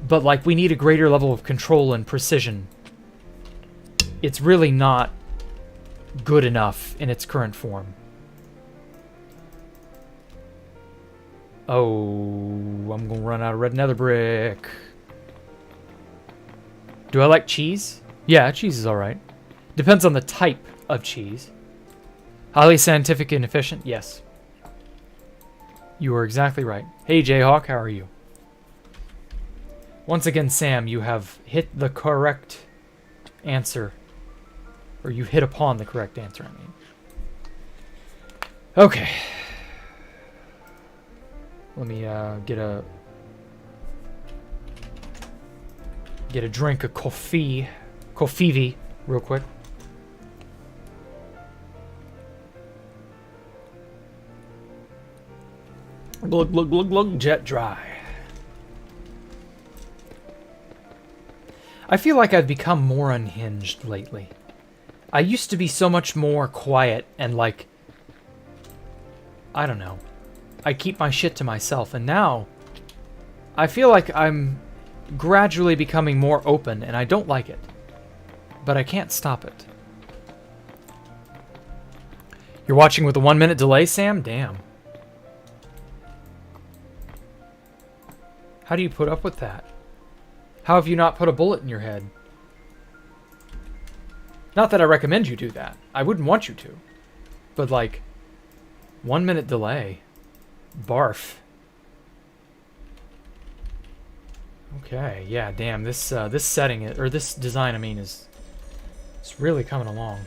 but, like, we need a greater level of control and precision. It's really not good enough in its current form. Oh, I'm gonna run out of red nether brick. Do I like cheese? Yeah, cheese is alright. Depends on the type of cheese. Highly scientific and efficient? Yes. You are exactly right. Hey, Jayhawk, how are you? Once again, Sam, you have hit the correct answer. Or you hit upon the correct answer, I mean. Okay. Let me get a drink of coffee, real quick. Glug glug glug glug, jet dry. I feel like I've become more unhinged lately. I used to be so much more quiet and like, I don't know. I keep my shit to myself, and now I feel like I'm gradually becoming more open, and I don't like it. But I can't stop it. You're watching with a 1-minute delay, Sam? Damn. How do you put up with that? How have you not put a bullet in your head? Not that I recommend you do that. I wouldn't want you to. But, like, 1 minute delay. Barf. Okay, yeah, damn. This setting, or this design, I mean, it's really coming along.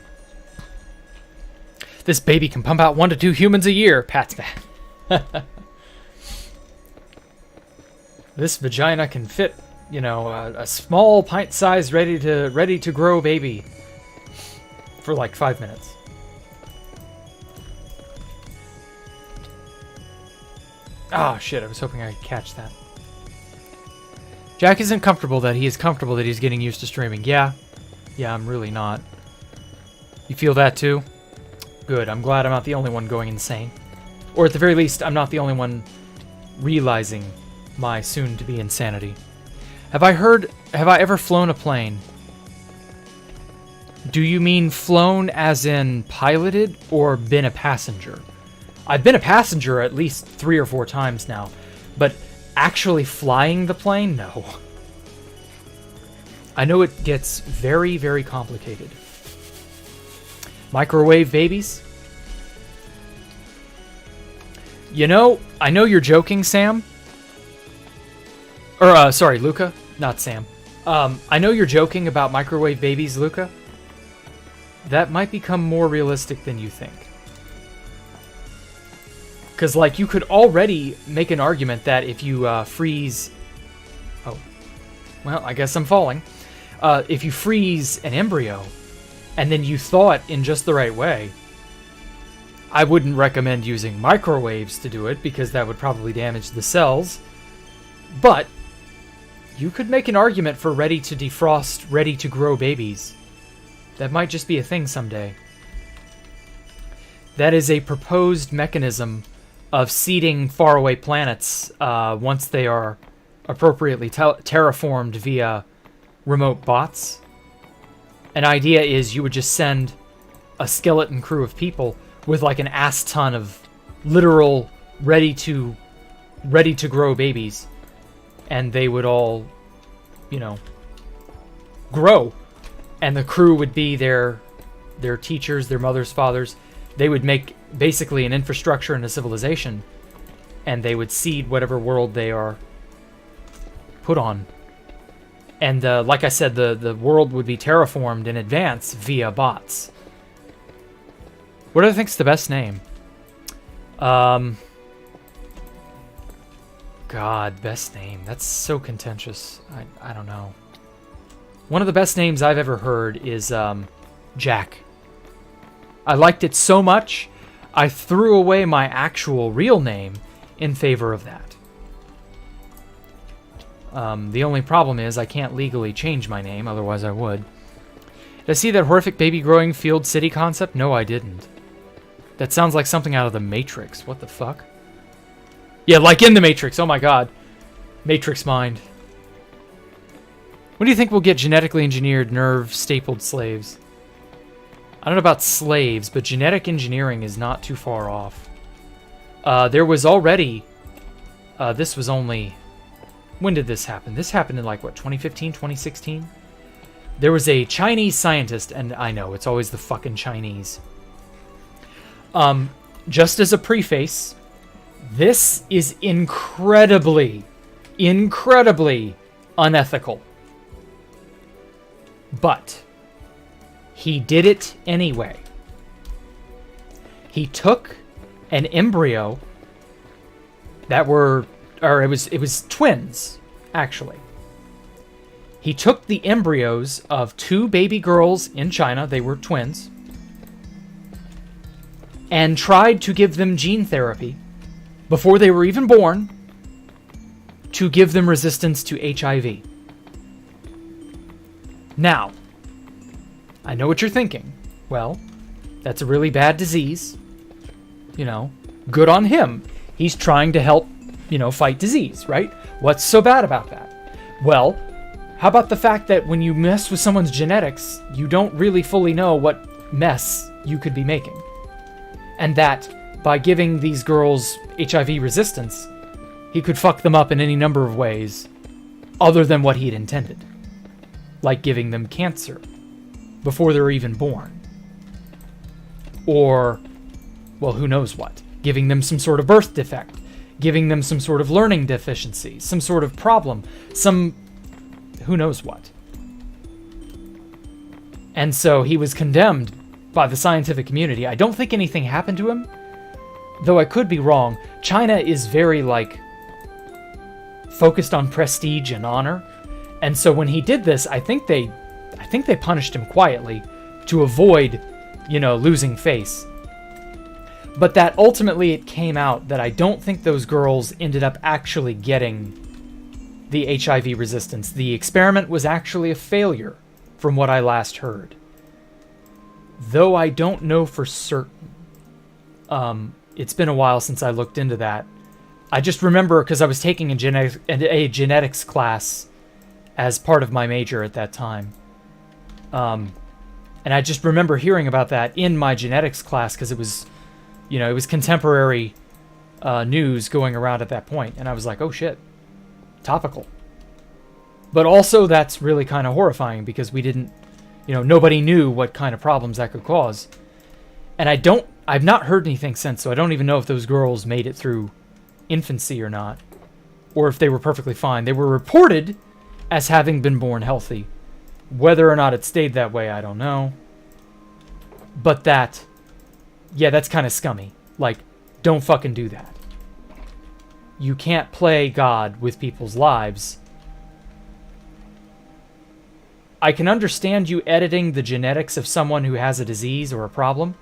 This baby can pump out 1 to 2 humans a year. Pat's back. This vagina can fit, you know, a small pint-sized ready to grow baby for like 5 minutes. Oh shit, I was hoping I could catch that. Jack isn't comfortable that he is comfortable that he's getting used to streaming. Yeah, I'm really not. You feel that too? Good, I'm glad I'm not the only one going insane. Or at the very least, I'm not the only one realizing my soon-to-be insanity. Have I ever flown a plane? Do you mean flown as in piloted or been a passenger? I've been a passenger at least 3 or 4 times now, but actually flying the plane? No. I know it gets very, very complicated. Microwave babies? You know, I know you're joking, Sam. Or, sorry, Luca, not Sam. I know you're joking about microwave babies, Luca. That might become more realistic than you think. Because, like, you could already make an argument that if you freeze... Oh, well, I guess I'm falling. If you freeze an embryo, and then you thaw it in just the right way, I wouldn't recommend using microwaves to do it, because that would probably damage the cells. But you could make an argument for ready to defrost, ready to grow babies. That might just be a thing someday. That is a proposed mechanism of seeding faraway planets once they are appropriately terraformed via remote bots. An idea is you would just send a skeleton crew of people with like an ass ton of literal ready to grow babies, and they would all, you know, grow, and the crew would be their teachers, their mothers, fathers. They would make basically an infrastructure and a civilization, and they would seed whatever world they are put on. And like I said, the world would be terraformed in advance via bots. What do you think's the best name? God, best name. That's so contentious. I don't know. One of the best names I've ever heard is Jack. I liked it so much, I threw away my actual real name in favor of that. The only problem is I can't legally change my name, otherwise I would. Did I see that horrific baby growing field city concept? No, I didn't. That sounds like something out of the Matrix. What the fuck? Yeah, like in the Matrix. Oh my god. Matrix mind. When do you think we'll get genetically engineered nerve-stapled slaves? I don't know about slaves, but genetic engineering is not too far off. There was already... this was only... When did this happen? This happened in like, what, 2015, 2016? There was a Chinese scientist, and I know, it's always the fucking Chinese. Just as a preface, this is incredibly unethical. But he did it anyway. He took an embryo that were, or it was twins, actually. He took the embryos of 2 baby girls in China, they were twins, and tried to give them gene therapy before they were even born to give them resistance to HIV. Now, I know what you're thinking. Well, that's a really bad disease. You know, good on him. He's trying to help, you know, fight disease, right? What's so bad about that? Well, how about the fact that when you mess with someone's genetics, you don't really fully know what mess you could be making? And that by giving these girls HIV resistance, he could fuck them up in any number of ways other than what he'd intended. Like giving them cancer before they're even born. Or, well, who knows what. Giving them some sort of birth defect. Giving them some sort of learning deficiency. Some sort of problem. Who knows what. And so he was condemned by the scientific community. I don't think anything happened to him, though I could be wrong. China is very, focused on prestige and honor. And so when he did this, I think they punished him quietly to avoid, losing face. But that ultimately it came out that I don't think those girls ended up actually getting the HIV resistance. The experiment was actually a failure, from what I last heard. Though I don't know for certain. It's been a while since I looked into that. I just remember, because I was taking a genetics class as part of my major at that time. And I just remember hearing about that in my genetics class, because it was, it was contemporary news going around at that point. And I was like, oh shit, topical. But also that's really kind of horrifying, because we didn't, nobody knew what kind of problems that could cause. And I've not heard anything since, so I don't even know if those girls made it through infancy or not, or if they were perfectly fine. They were reported as having been born healthy. Whether or not it stayed that way, I don't know. But that's kind of scummy. Don't fucking do that. You can't play God with people's lives. I can understand you editing the genetics of someone who has a disease or a problem.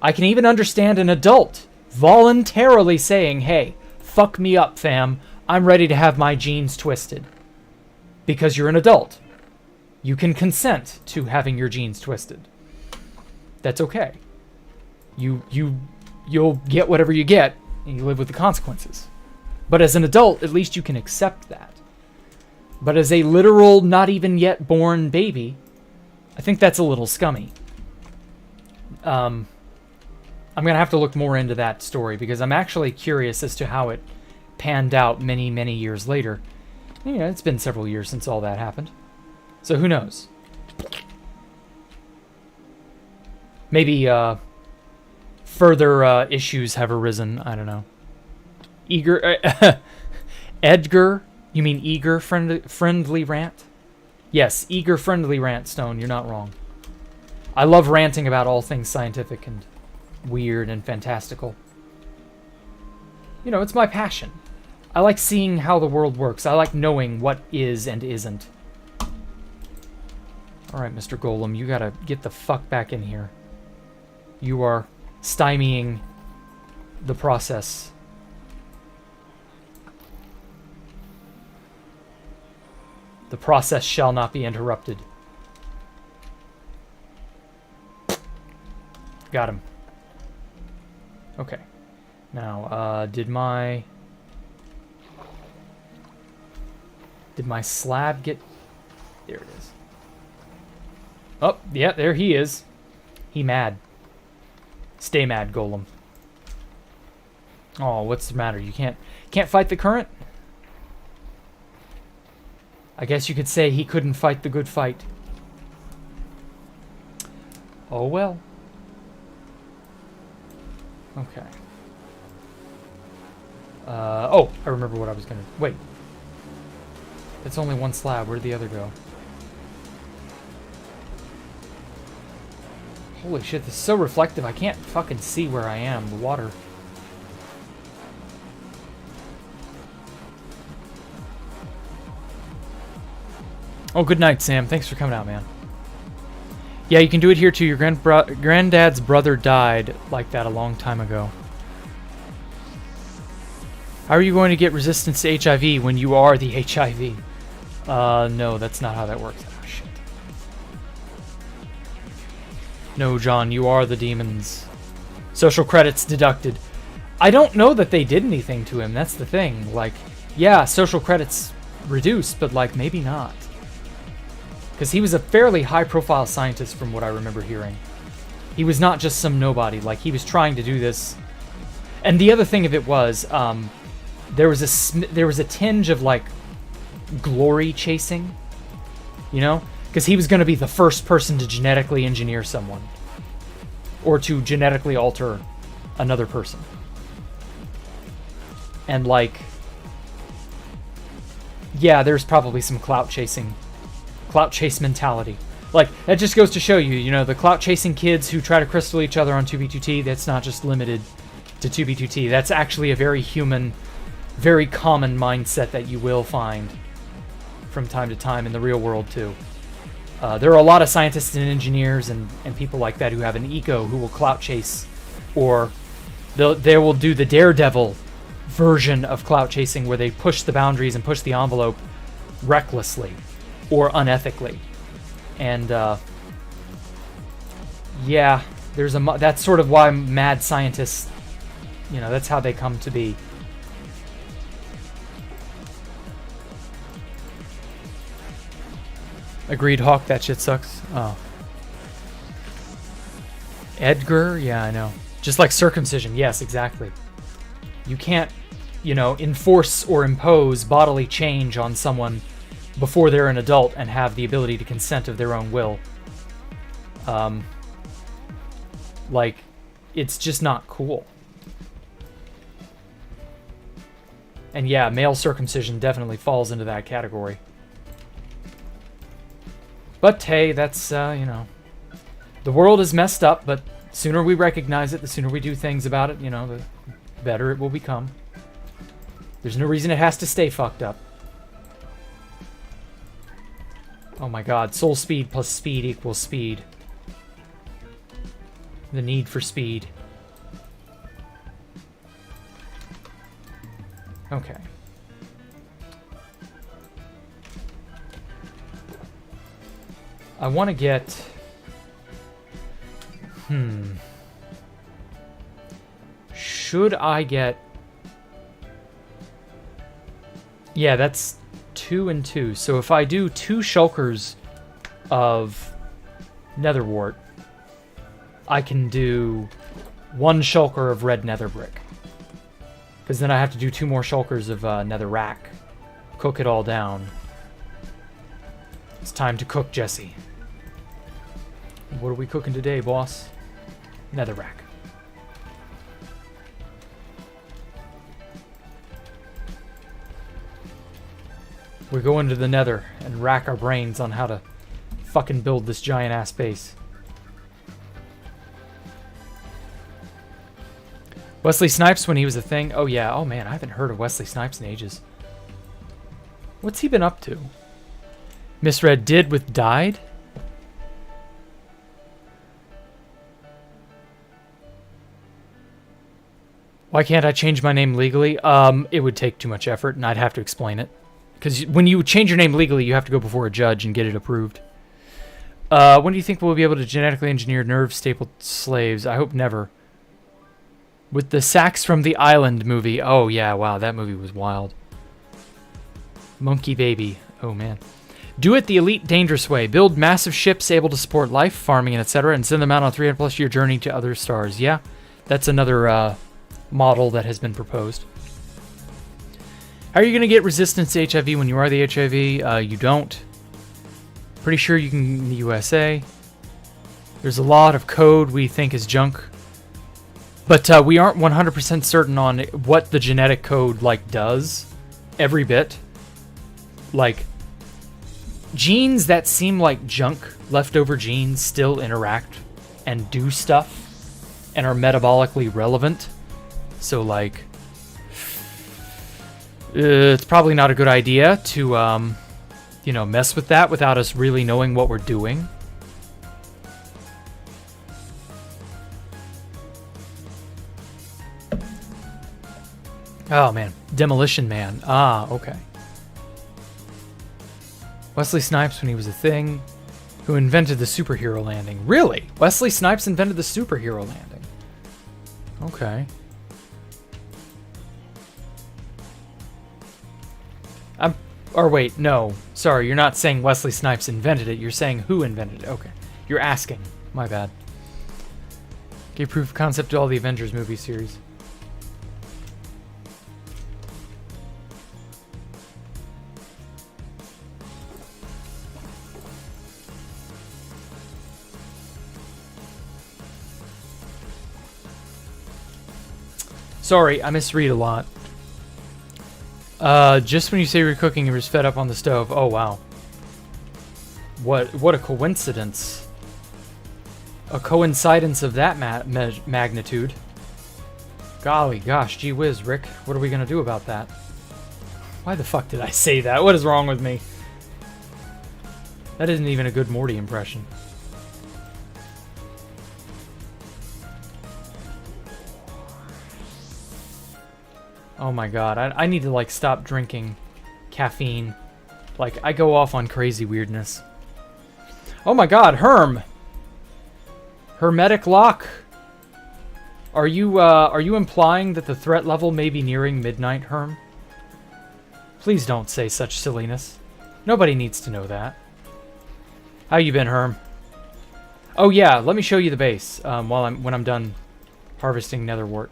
I can even understand an adult voluntarily saying, hey, fuck me up, fam. I'm ready to have my genes twisted. Because you're an adult. You can consent to having your genes twisted. That's okay. You'll get whatever you get, and you live with the consequences. But as an adult, at least you can accept that. But as a literal, not even yet born baby, I think that's a little scummy. I'm going to have to look more into that story, because I'm actually curious as to how it panned out many, many years later. It's been several years since all that happened. So who knows? Maybe further issues have arisen. I don't know. Edgar, you mean eager friendly rant? Yes, eager friendly rant, Stone. You're not wrong. I love ranting about all things scientific and weird and fantastical. It's my passion. I like seeing how the world works. I like knowing what is and isn't. Alright, Mr. Golem, you gotta get the fuck back in here. You are stymieing the process. The process shall not be interrupted. Got him. Okay. Now, did my slab get... There it is. Oh, yeah, there he is. He mad. Stay mad, Golem. Oh, what's the matter? You can't fight the current? I guess you could say he couldn't fight the good fight. Oh well. Okay. Oh, I remember what I was gonna... Wait. It's only one slab. Where'd the other go? Holy shit, this is so reflective. I can't fucking see where I am. The water. Oh, good night, Sam. Thanks for coming out, man. Yeah, you can do it here too. Your granddad's brother died like that a long time ago. How are you going to get resistance to HIV when you are the HIV? No, that's not how that works. Oh, shit. No, John, you are the demons. Social credits deducted. I don't know that they did anything to him. That's the thing. Yeah, social credits reduced, but, maybe not. Because he was a fairly high-profile scientist from what I remember hearing. He was not just some nobody. He was trying to do this. And the other thing of it was, there was a tinge of, glory chasing, you know? Because he was going to be the first person to genetically engineer someone. Or to genetically alter another person. And like, yeah, there's probably some clout chase mentality. Like, that just goes to show you, you know, the clout chasing kids who try to crystal each other on 2B2T, that's not just limited to 2B2T. That's actually a very human, very common mindset that you will find from time to time in the real world too. There are a lot of scientists and engineers and people like that who have an ego who will clout chase, or they will do the daredevil version of clout chasing where they push the boundaries and push the envelope recklessly or unethically. And yeah, that's sort of why mad scientists, you know, that's how they come to be. Agreed, Hawk, that shit sucks. Oh. Edgar? Yeah, I know. Just like circumcision. Yes, exactly. You can't, you know, enforce or impose bodily change on someone before they're an adult and have the ability to consent of their own will. Like, it's just not cool. And yeah, male circumcision definitely falls into that category. But hey, that's, you know, the world is messed up, but the sooner we recognize it, the sooner we do things about it, you know, the better it will become. There's no reason it has to stay fucked up. Oh my god, soul speed plus speed equals speed. The need for speed. Okay. I want to get... Should I get... Yeah, that's 2 and 2. So if I do 2 shulkers of netherwort, I can do 1 shulker of red nether brick. Because then I have to do 2 more shulkers of nether rack. Cook it all down. It's time to cook, Jesse. What are we cooking today, boss? Netherrack. We go into the nether and rack our brains on how to fucking build this giant-ass base. Wesley Snipes when he was a thing? Oh yeah, oh man, I haven't heard of Wesley Snipes in ages. What's he been up to? Misread did with died? Why can't I change my name legally? It would take too much effort and I'd have to explain it. Because when you change your name legally, you have to go before a judge and get it approved. When do you think we'll be able to genetically engineer nerve-stapled slaves? I hope never. With the Sax from the Island movie. Oh yeah, wow, that movie was wild. Monkey Baby. Oh man. Do it the elite dangerous way. Build massive ships able to support life, farming, and etc. and send them out on a 300+ year journey to other stars. Yeah, that's another model that has been proposed. How are you going to get resistance to HIV when you are the HIV? You don't. Pretty sure you can in the USA. There's a lot of code we think is junk. But we aren't 100% certain on what the genetic code, like, does. Every bit. Like, genes that seem like junk, leftover genes, still interact and do stuff and are metabolically relevant. So, like, it's probably not a good idea to, you know, mess with that without us really knowing what we're doing. Oh, man. Demolition Man. Ah, okay. Wesley Snipes when he was a thing. Who invented the superhero landing. Really? Wesley Snipes invented the superhero landing. Okay. Or wait, no. Sorry, you're not saying Wesley Snipes invented it. You're saying who invented it. Okay. You're asking. My bad. Gave proof of concept to all the Avengers movie series. Sorry, I misread a lot. Just when you say you're cooking, you're just fed up on the stove. Oh, wow. What a coincidence. A coincidence of that magnitude. Golly gosh, gee whiz, Rick. What are we gonna do about that? Why the fuck did I say that? What is wrong with me? That isn't even a good Morty impression. Oh my god, I need to, like, stop drinking caffeine. Like, I go off on crazy weirdness. Oh my god, Herm! Hermetic lock! Are you implying that the threat level may be nearing midnight, Herm? Please don't say such silliness. Nobody needs to know that. How you been, Herm? Oh yeah, let me show you the base when I'm done harvesting netherwort.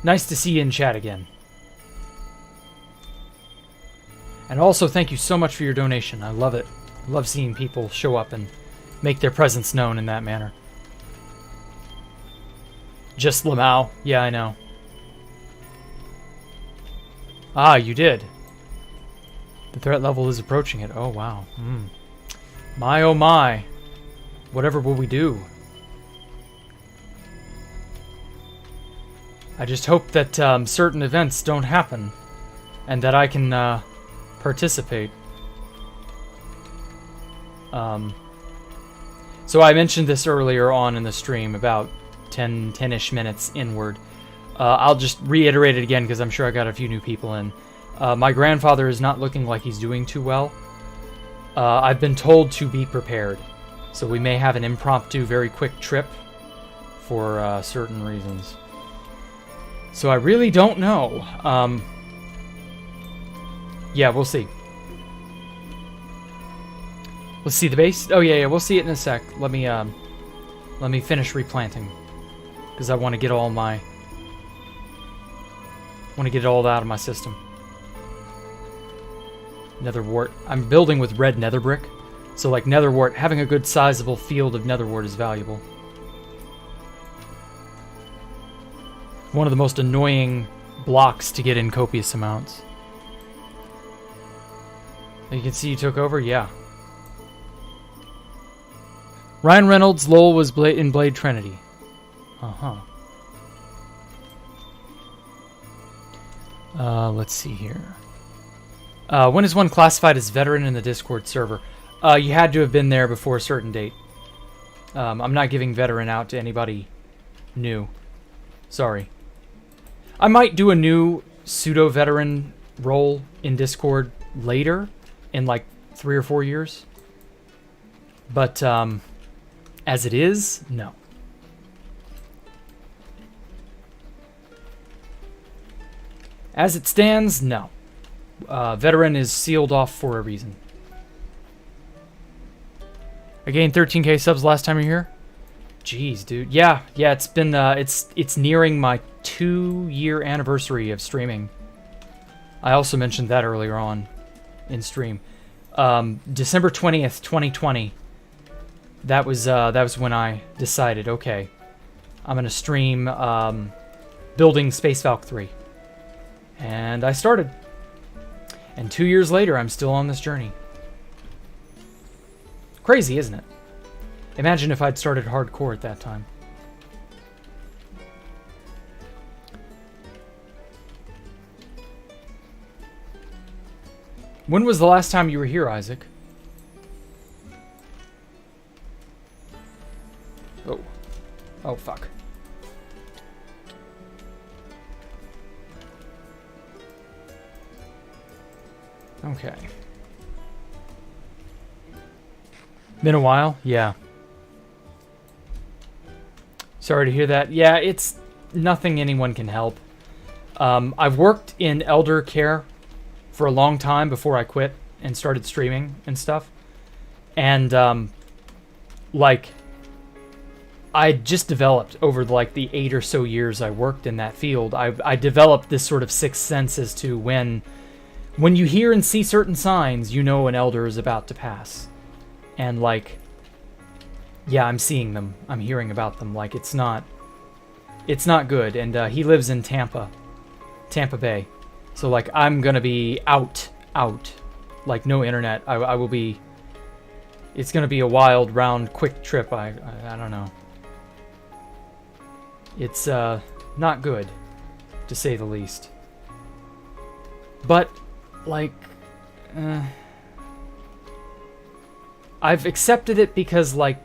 Nice to see you in chat again. And also, thank you so much for your donation. I love it. I love seeing people show up and make their presence known in that manner. Just Lamau. Yeah, I know. Ah, you did. The threat level is approaching it. Oh, wow. My, oh my. Whatever will we do? I just hope that certain events don't happen, and that I can participate. So I mentioned this earlier on in the stream, about 10-ish minutes inward. I'll just reiterate it again because I'm sure I got a few new people in. My grandfather is not looking like he's doing too well. I've been told to be prepared, so we may have an impromptu, very quick trip for certain reasons. So I really don't know. Yeah, we'll see. Let's see the base. Oh yeah, we'll see it in a sec. Let me finish replanting, because I want to get all my. Want to get it all out of my system. Netherwort. I'm building with red nether brick, so like netherwort, having a good sizable field of netherwort is valuable. One of the most annoying blocks to get in copious amounts. You can see you took over? Yeah. Ryan Reynolds, Lowell was in Blade Trinity. Uh-huh. Let's see here. When is one classified as veteran in the Discord server? You had to have been there before a certain date. I'm not giving veteran out to anybody new. Sorry. I might do a new pseudo-veteran role in Discord later, in like 3 or 4 years. But, as it is, no. As it stands, no. Veteran is sealed off for a reason. I gained 13k subs last time you were here. Jeez, dude. Yeah, it's been, it's nearing my 2-year anniversary of streaming. I also mentioned that earlier on in stream. December 20th, 2020. That was when I decided, okay, I'm gonna stream building Space Valk 3. And I started. And 2 years later, I'm still on this journey. Crazy, isn't it? Imagine if I'd started hardcore at that time. When was the last time you were here, Isaac? Oh. Oh, fuck. Okay. Been a while? Yeah. Sorry to hear that. Yeah, it's nothing anyone can help. I've worked in elder care for a long time before I quit and started streaming and stuff. And, like, I just developed over, like, the 8 or so years I worked in that field. I developed this sort of sixth sense as to when you hear and see certain signs, you know an elder is about to pass. And, like, yeah, I'm seeing them. I'm hearing about them. Like, it's not good. And he lives in Tampa Bay. So, like, I'm gonna be out. Like, no internet. I will be... It's gonna be a wild, round, quick trip. I don't know. It's, not good, to say the least. But, like... I've accepted it because, like...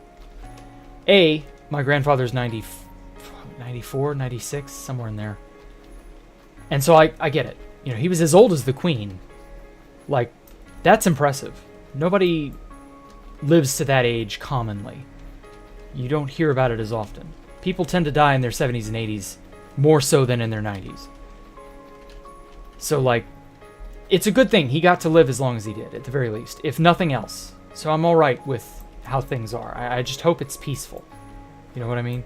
my grandfather's 94, 96, somewhere in there. And so I get it. You know, he was as old as the Queen. Like, that's impressive. Nobody lives to that age commonly. You don't hear about it as often. People tend to die in their 70s and 80s more so than in their 90s. So, like, it's a good thing he got to live as long as he did, at the very least, if nothing else. So I'm all right with how things are. I just hope it's peaceful. You know what I mean?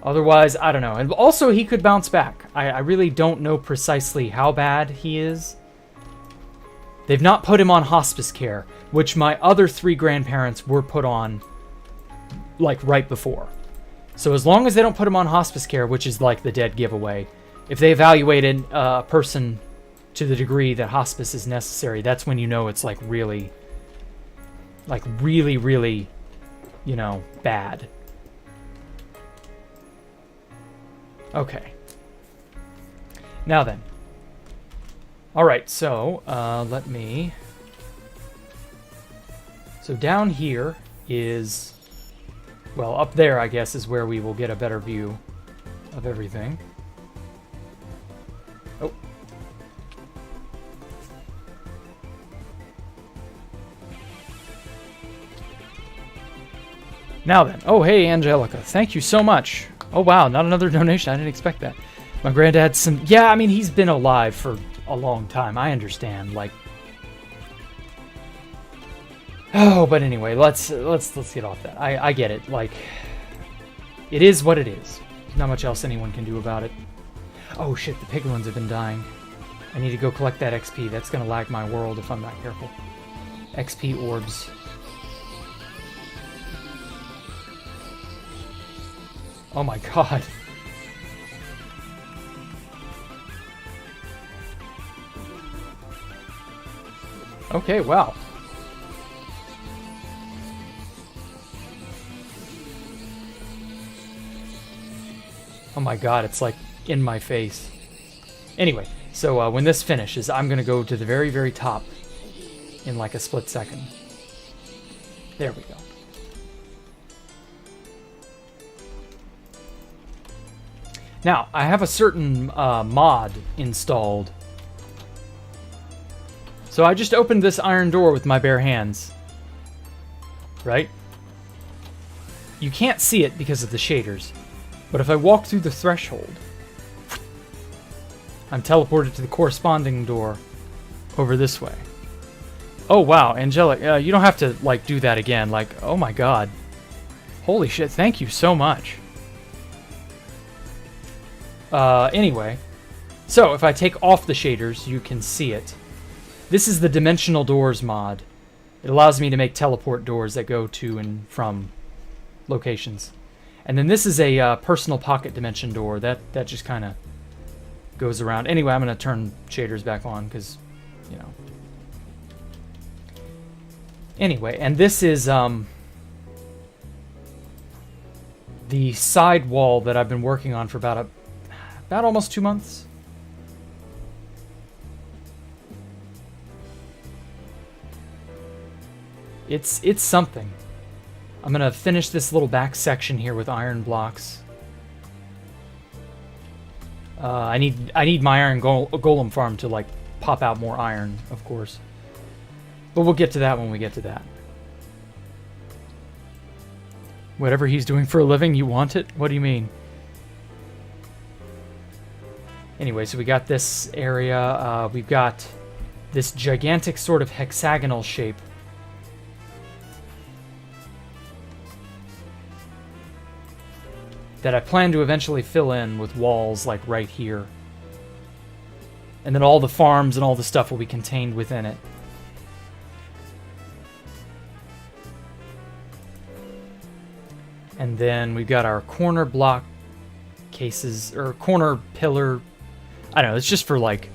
Otherwise, I don't know. And also, he could bounce back. I really don't know precisely how bad he is. They've not put him on hospice care, which my other 3 grandparents were put on, like, right before. So as long as they don't put him on hospice care, which is like the dead giveaway, if they evaluated a person to the degree that hospice is necessary, that's when you know it's, like, really, you know, bad. Okay. Now then. Alright, so, let me... So down here is... Well, up there, I guess, is where we will get a better view of everything. Oh. Now then. Oh, hey, Angelica. Thank you so much. Oh, wow. Not another donation. I didn't expect that. My granddad's some... Yeah, I mean, he's been alive for a long time. I understand. Like... Oh, but anyway, let's get off that. I get it. Like... It is what it is. There's not much else anyone can do about it. Oh, shit. The piglins have been dying. I need to go collect that XP. That's going to lag my world if I'm not careful. XP orbs. Oh my god. Okay, wow. Oh my god, it's like in my face. Anyway, so when this finishes, I'm gonna go to the very, very top in like a split second. There we go. Now, I have a certain mod installed. So I just opened this iron door with my bare hands. Right? You can't see it because of the shaders. But if I walk through the threshold, I'm teleported to the corresponding door over this way. Oh, wow, Angelic, you don't have to, like, do that again. Like, oh my god. Holy shit, thank you so much. Anyway, so if I take off the shaders, you can see it. This is the Dimensional Doors mod. It allows me to make teleport doors that go to and from locations. And then this is a personal pocket dimension door. That just kind of goes around. Anyway, I'm going to turn shaders back on because, you know. Anyway, and this is the side wall that I've been working on for about almost 2 months. It's something. I'm gonna finish this little back section here with iron blocks. I need my iron golem farm to like pop out more iron, of course. But we'll get to that when we get to that. Whatever he's doing for a living, you want it? What do you mean? Anyway, so we got this area. We've got this gigantic sort of hexagonal shape. That I plan to eventually fill in with walls like right here. And then all the farms and all the stuff will be contained within it. And then we've got our corner block cases, or corner pillar. I don't know, it's just for like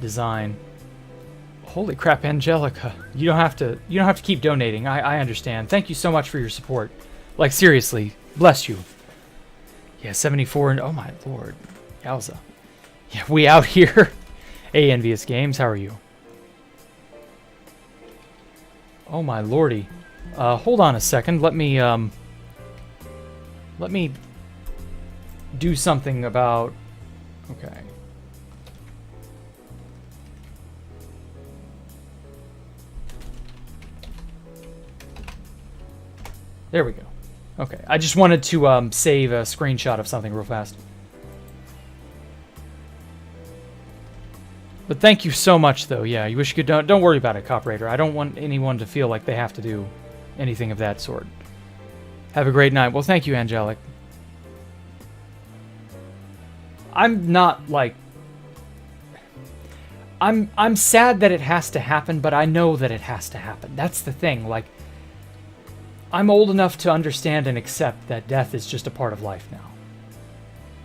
design. Holy crap, Angelica. You don't have to keep donating. I understand. Thank you so much for your support. Like seriously, bless you. Yeah, 74 and oh my lord. Yowza. Yeah, we out here. Hey, Envious Games, how are you? Oh my lordy. Hold on a second. Let me do something about... Okay. There we go. Okay, I just wanted to save a screenshot of something real fast. But thank you so much, though. Yeah, you wish you could... Don't worry about it, Coprator. I don't want anyone to feel like they have to do anything of that sort. Have a great night. Well, thank you, Angelic. I'm not, like... I'm sad that it has to happen, but I know that it has to happen. That's the thing. Like, I'm old enough to understand and accept that death is just a part of life now.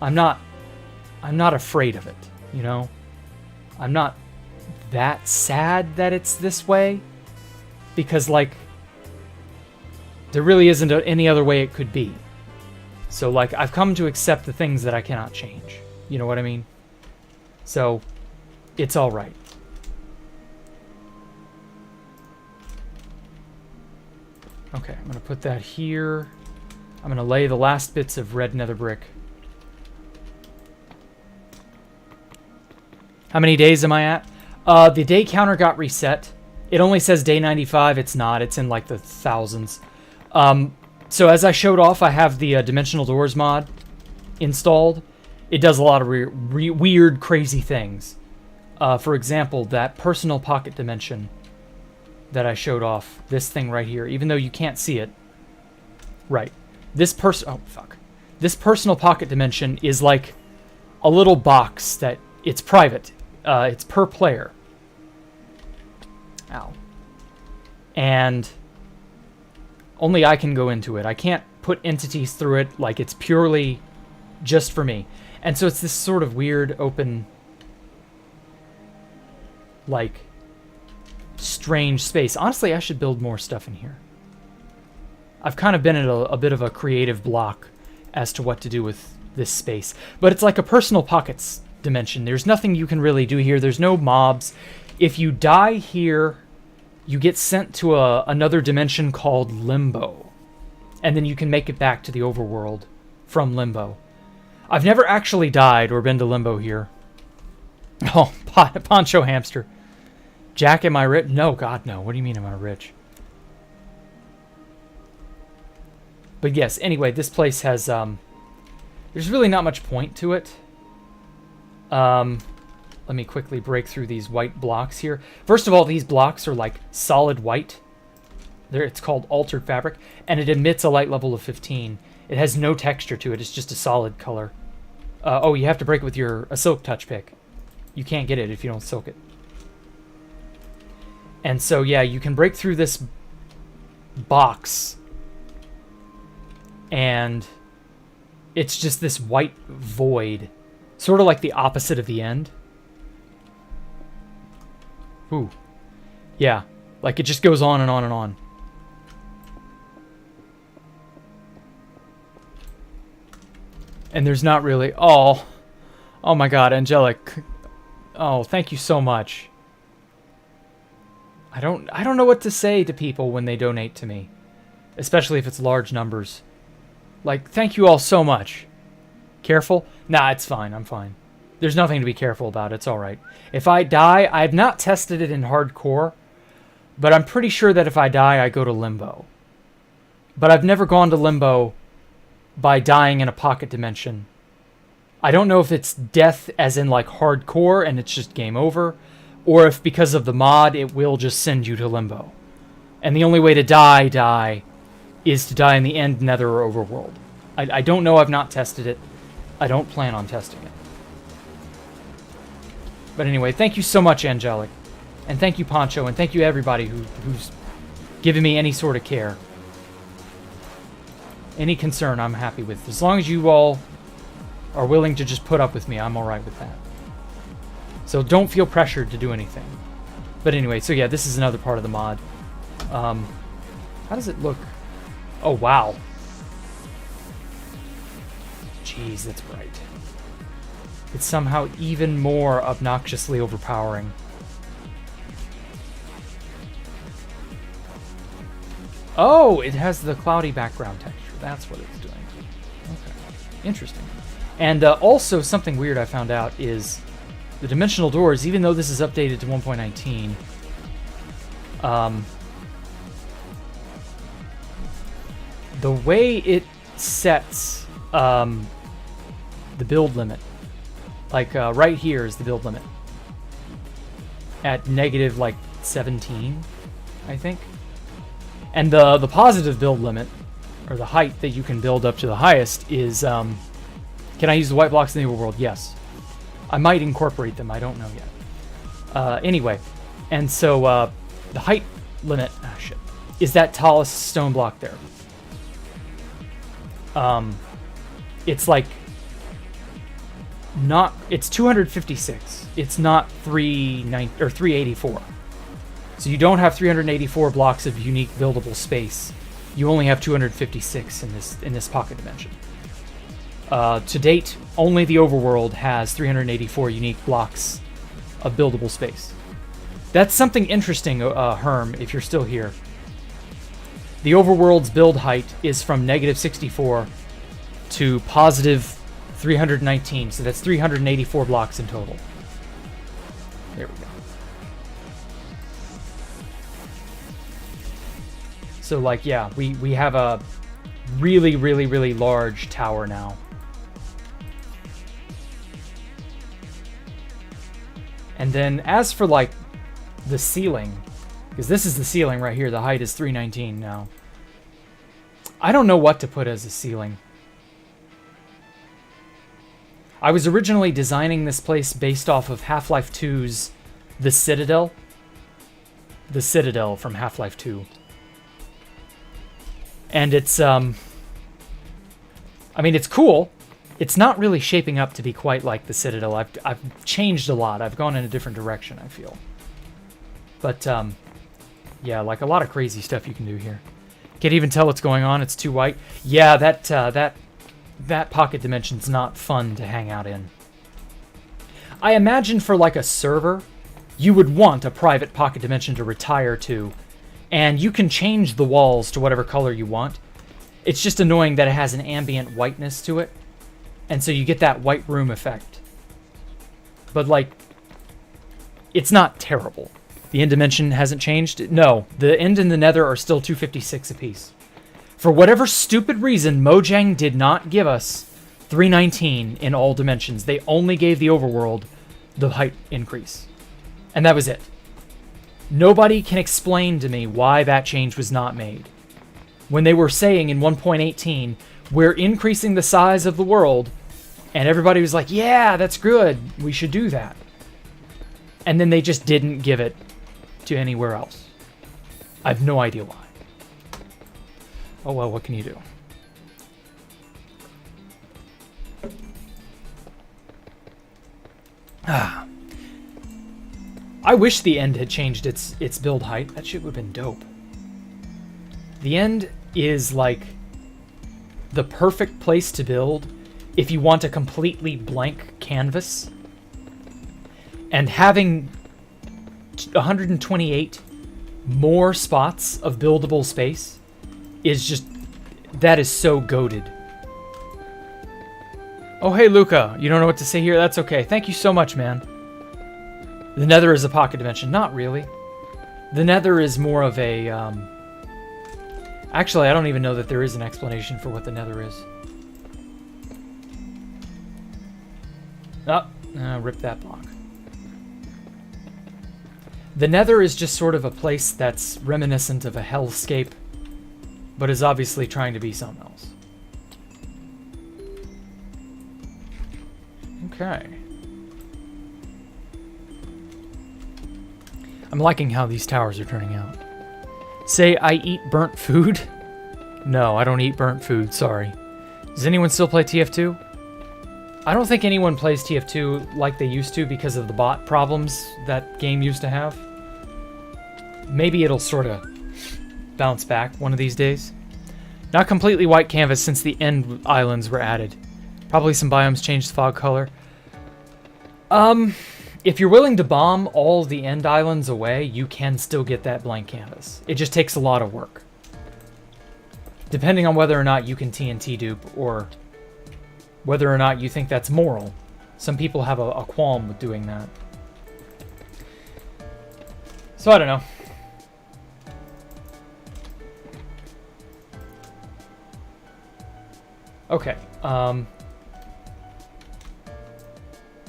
I'm not afraid of it, you know? I'm not that sad that it's this way, because, like, there really isn't any other way it could be. So, like, I've come to accept the things that I cannot change. You know what I mean? So, it's all right. Okay, I'm going to put that here. I'm going to lay the last bits of red nether brick. How many days am I at? The day counter got reset. It only says day 95. It's not. It's in like the thousands. So as I showed off, I have the Dimensional Doors mod installed. It does a lot of weird, crazy things. For example, that personal pocket dimension that I showed off. This thing right here. Even though you can't see it. Right. This oh, fuck. This personal pocket dimension is like a little box that... It's private. It's per player. Ow. And only I can go into it. I can't put entities through it. Like, it's purely just for me. And so it's this sort of weird, open, like, strange space. Honestly, I should build more stuff in here. I've kind of been at a bit of a creative block as to what to do with this space. But it's like a personal pockets dimension. There's nothing you can really do here. There's no mobs. If you die here, you get sent to another dimension called Limbo. And then you can make it back to the overworld from Limbo. I've never actually died or been to Limbo here. Oh, Poncho Hamster. Jack, am I rich? No, God, no. What do you mean am I rich? But yes, anyway, this place has... there's really not much point to it. Let me quickly break through these white blocks here. First of all, these blocks are like solid white. It's called altered fabric, and it emits a light level of 15. It has no texture to it. It's just a solid color. Oh, you have to break it with a silk touch pick. You can't get it if you don't silk it. And so, yeah, you can break through this box, and it's just this white void. Sort of like the opposite of the end. Ooh. Yeah. Like it just goes on and on and on. And there's not really... Oh. Oh my god, Angelic. Oh, thank you so much. I don't know what to say to people when they donate to me. Especially if it's large numbers. Like, thank you all so much. Careful? Nah, it's fine. I'm fine. There's nothing to be careful about. It's alright. If I die, I've not tested it in hardcore, but I'm pretty sure that if I die, I go to Limbo. But I've never gone to Limbo by dying in a pocket dimension. I don't know if it's death as in like hardcore and it's just game over, or if because of the mod, it will just send you to Limbo. And the only way to die is to die in the end nether or overworld. I don't know. I've not tested it. I don't plan on testing it. But anyway, thank you so much, Angelic. And thank you, Poncho. And thank you, everybody who's given me any sort of care. Any concern I'm happy with. As long as you all are willing to just put up with me, I'm alright with that. So don't feel pressured to do anything. But anyway, so yeah, this is another part of the mod. How does it look? Oh, wow. Jeez, that's bright. It's somehow even more obnoxiously overpowering. Oh, it has the cloudy background texture. That's what it's doing. Okay, interesting. And also something weird I found out is the dimensional doors, even though this is updated to 1.19, the way it sets the build limit, like right here is the build limit at negative like 17, I think. And the positive build limit, or the height that you can build up to the highest, is, can I use the white blocks in the overworld? Yes. I might incorporate them, I don't know yet. Anyway, and so the height limit, is that tallest stone block there. It's like, not, it's 256. It's not 384. So you don't have 384 blocks of unique buildable space. You only have 256 in this pocket dimension. To date, only the overworld has 384 unique blocks of buildable space. That's something interesting, Herm, if you're still here. The overworld's build height is from negative 64 to positive 319, so that's 384 blocks in total. There we go. So, like, yeah, we have a really, really, really large tower now. And then, as for, like, the ceiling, because this is the ceiling right here, the height is 319 now. I don't know what to put as a ceiling. I was originally designing this place based off of Half-Life 2's The Citadel. The Citadel from Half-Life 2. And it's, I mean, it's cool. It's not really shaping up to be quite like the Citadel. I've changed a lot. I've gone in a different direction, I feel. But, yeah, like a lot of crazy stuff you can do here. Can't even tell what's going on. It's too white. Yeah, that pocket dimension's not fun to hang out in. I imagine for, like, a server, you would want a private pocket dimension to retire to. And you can change the walls to whatever color you want. It's just annoying that it has an ambient whiteness to it. And so you get that white room effect. But, like, it's not terrible. The end dimension hasn't changed. No, the end and the nether are still 256 apiece. For whatever stupid reason, Mojang did not give us 319 in all dimensions. They only gave the overworld the height increase. And that was it. Nobody can explain to me why that change was not made. When they were saying in 1.18, we're increasing the size of the world, and everybody was like, yeah, that's good, we should do that. And then they just didn't give it to anywhere else. I have no idea why. Oh well, what can you do? I wish the end had changed its build height. That shit would have been dope. The end is like the perfect place to build if you want a completely blank canvas. And having 128 more spots of buildable space is just, that is so goated. Oh, hey, Luca. You don't know what to say here? That's okay. Thank you so much, man. The nether is a pocket dimension. Not really. The nether is more of a... Actually, I don't even know that there is an explanation for what the nether is. Rip that block. The nether is just sort of a place that's reminiscent of a hellscape, but is obviously trying to be something else. Okay. I'm liking how these towers are turning out. Say I eat burnt food? No, I don't eat burnt food, sorry. Does anyone still play TF2? I don't think anyone plays TF2 like they used to because of the bot problems that game used to have. Maybe it'll sort of bounce back one of these days. Not completely white canvas since the end islands were added. Probably some biomes changed fog color. If you're willing to bomb all the end islands away, you can still get that blank canvas. It just takes a lot of work. Depending on whether or not you can TNT dupe or whether or not you think that's moral. Some people have a qualm with doing that. So I don't know. Okay,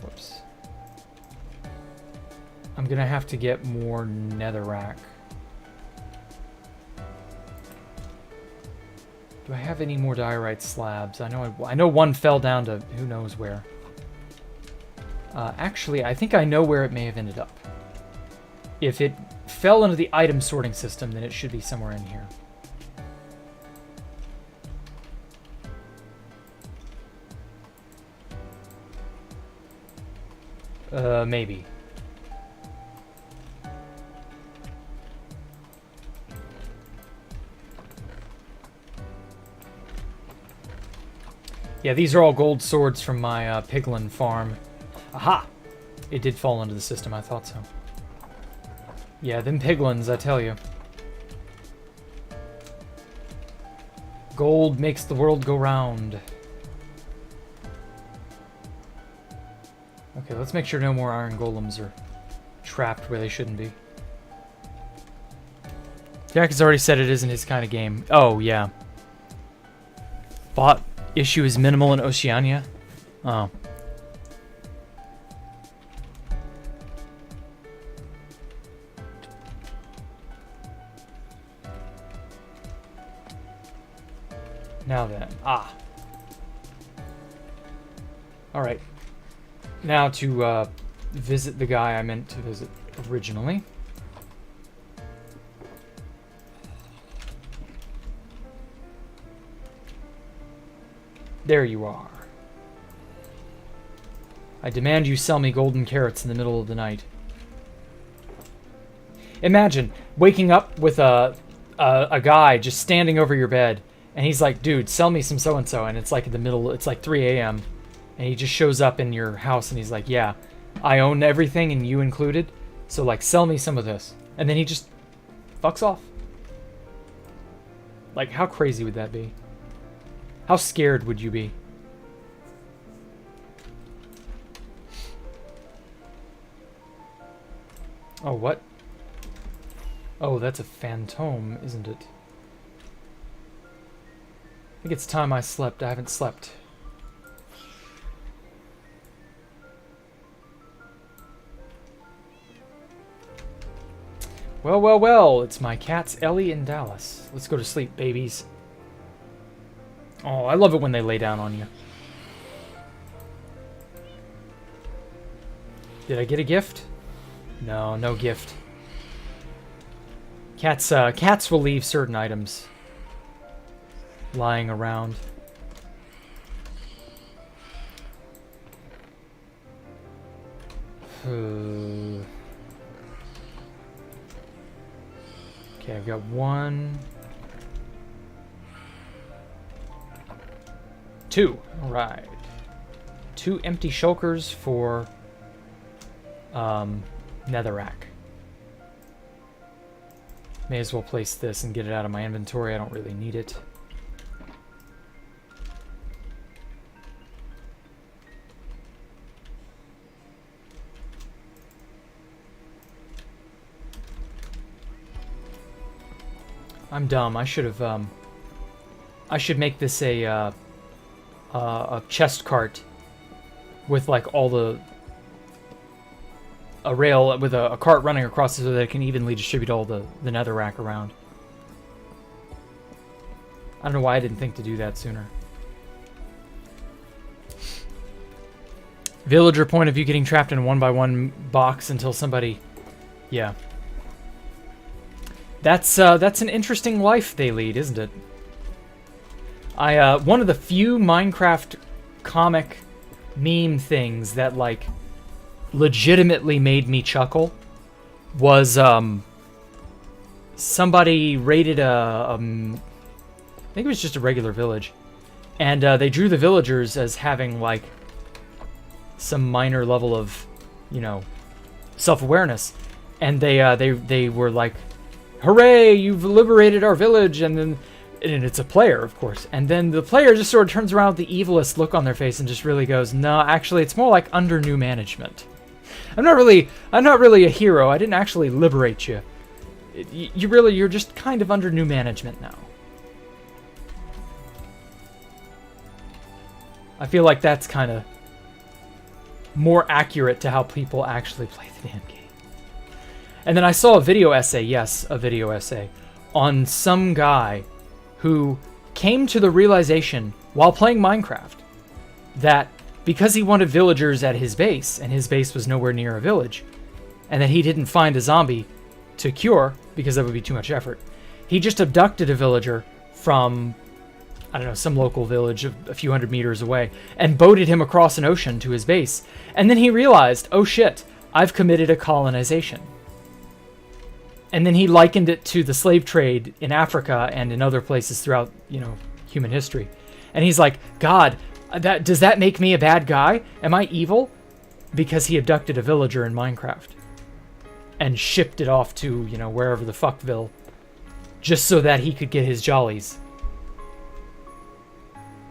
whoops. I'm gonna have to get more netherrack. Do I have any more diorite slabs? I know one fell down to who knows where. Actually, I think I know where it may have ended up. If it fell into the item sorting system, then it should be somewhere in here. Maybe. Yeah, these are all gold swords from my piglin farm. Aha! It did fall into the system, I thought so. Yeah, them piglins, I tell you. Gold makes the world go round. Okay, let's make sure no more iron golems are trapped where they shouldn't be. Jack has already said it isn't his kind of game. Oh, yeah. Bot issue is minimal in Oceania? Oh. Now then. Ah. Alright. Now to visit the guy I meant to visit originally. There you are. I demand you sell me golden carrots in the middle of the night. Imagine waking up with a guy just standing over your bed, and he's like, dude, sell me some so-and-so, and it's like in the middle, it's like 3 a.m., and he just shows up in your house, and he's like, yeah, I own everything, and you included, so, like, sell me some of this. And then he just fucks off. Like, how crazy would that be? How scared would you be? Oh, what? Oh, that's a phantom, isn't it? I think it's time I slept. I haven't slept. Well, well, well. It's my cats, Ellie and Dallas. Let's go to sleep, babies. Oh, I love it when they lay down on you. Did I get a gift? No, no gift. Cats will leave certain items lying around. Okay, I've got 1, 2. All right. 2 empty shulkers for netherrack. May as well place this and get it out of my inventory. I don't really need it. I'm dumb. I should have I should make this a chest cart with like all a rail with a cart running across it so that it can evenly distribute all the netherrack around. I don't know why I didn't think to do that sooner. Villager point of view getting trapped in a 1x1 box until somebody... Yeah. That's an interesting life they lead, isn't it? One of the few Minecraft comic meme things that, like, legitimately made me chuckle was, somebody raided I think it was just a regular village, and they drew the villagers as having, like, some minor level of, you know, self-awareness, and they were like, hooray, you've liberated our village, and it's a player, of course, and then the player just sort of turns around with the evilest look on their face and just really goes, no, actually, it's more like under new management. I'm not really a hero. I didn't actually liberate you. You're just kind of under new management now. I feel like that's kind of more accurate to how people actually play the damn game. And then I saw a video essay, yes, a video essay, on some guy who came to the realization while playing Minecraft that because he wanted villagers at his base, and his base was nowhere near a village, and that he didn't find a zombie to cure, because that would be too much effort, he just abducted a villager from, I don't know, some local village a few hundred meters away, and boated him across an ocean to his base. And then he realized, oh shit, I've committed a colonization. And then he likened it to the slave trade in Africa and in other places throughout, you know, human history. And he's like, God, does that make me a bad guy? Am I evil? Because he abducted a villager in Minecraft and shipped it off to, you know, wherever the fuckville, just so that he could get his jollies.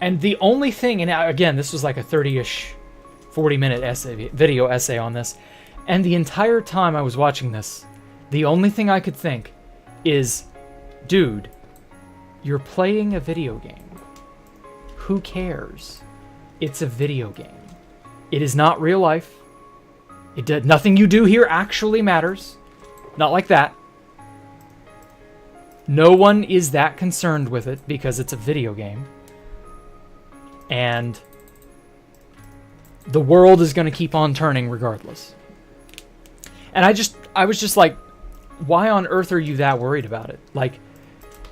And the only thing, and again, this was like a 30-ish, 40-minute video essay on this, and the entire time I was watching this, the only thing I could think is, dude, you're playing a video game. Who cares? It's a video game. It is not real life. Nothing you do here actually matters. Not like that. No one is that concerned with it because it's a video game. And the world is going to keep on turning regardless. And I was just like, why on earth are you that worried about it? Like,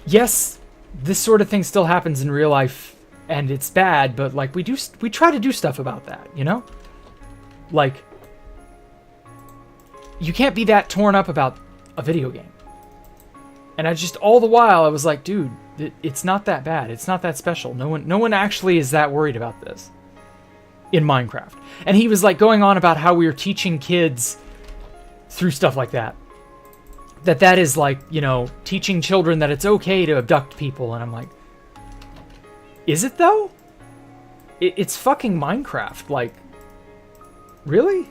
yes, this sort of thing still happens in real life and it's bad, but like we try to do stuff about that, you know? Like, you can't be that torn up about a video game. And I just, all the while, I was like, dude, it's not that bad. It's not that special. No one actually is that worried about this in Minecraft. And he was like going on about how we were teaching kids through stuff like that. That is like, you know, teaching children that it's okay to abduct people. And I'm like, is it though? It's fucking Minecraft. Like, really?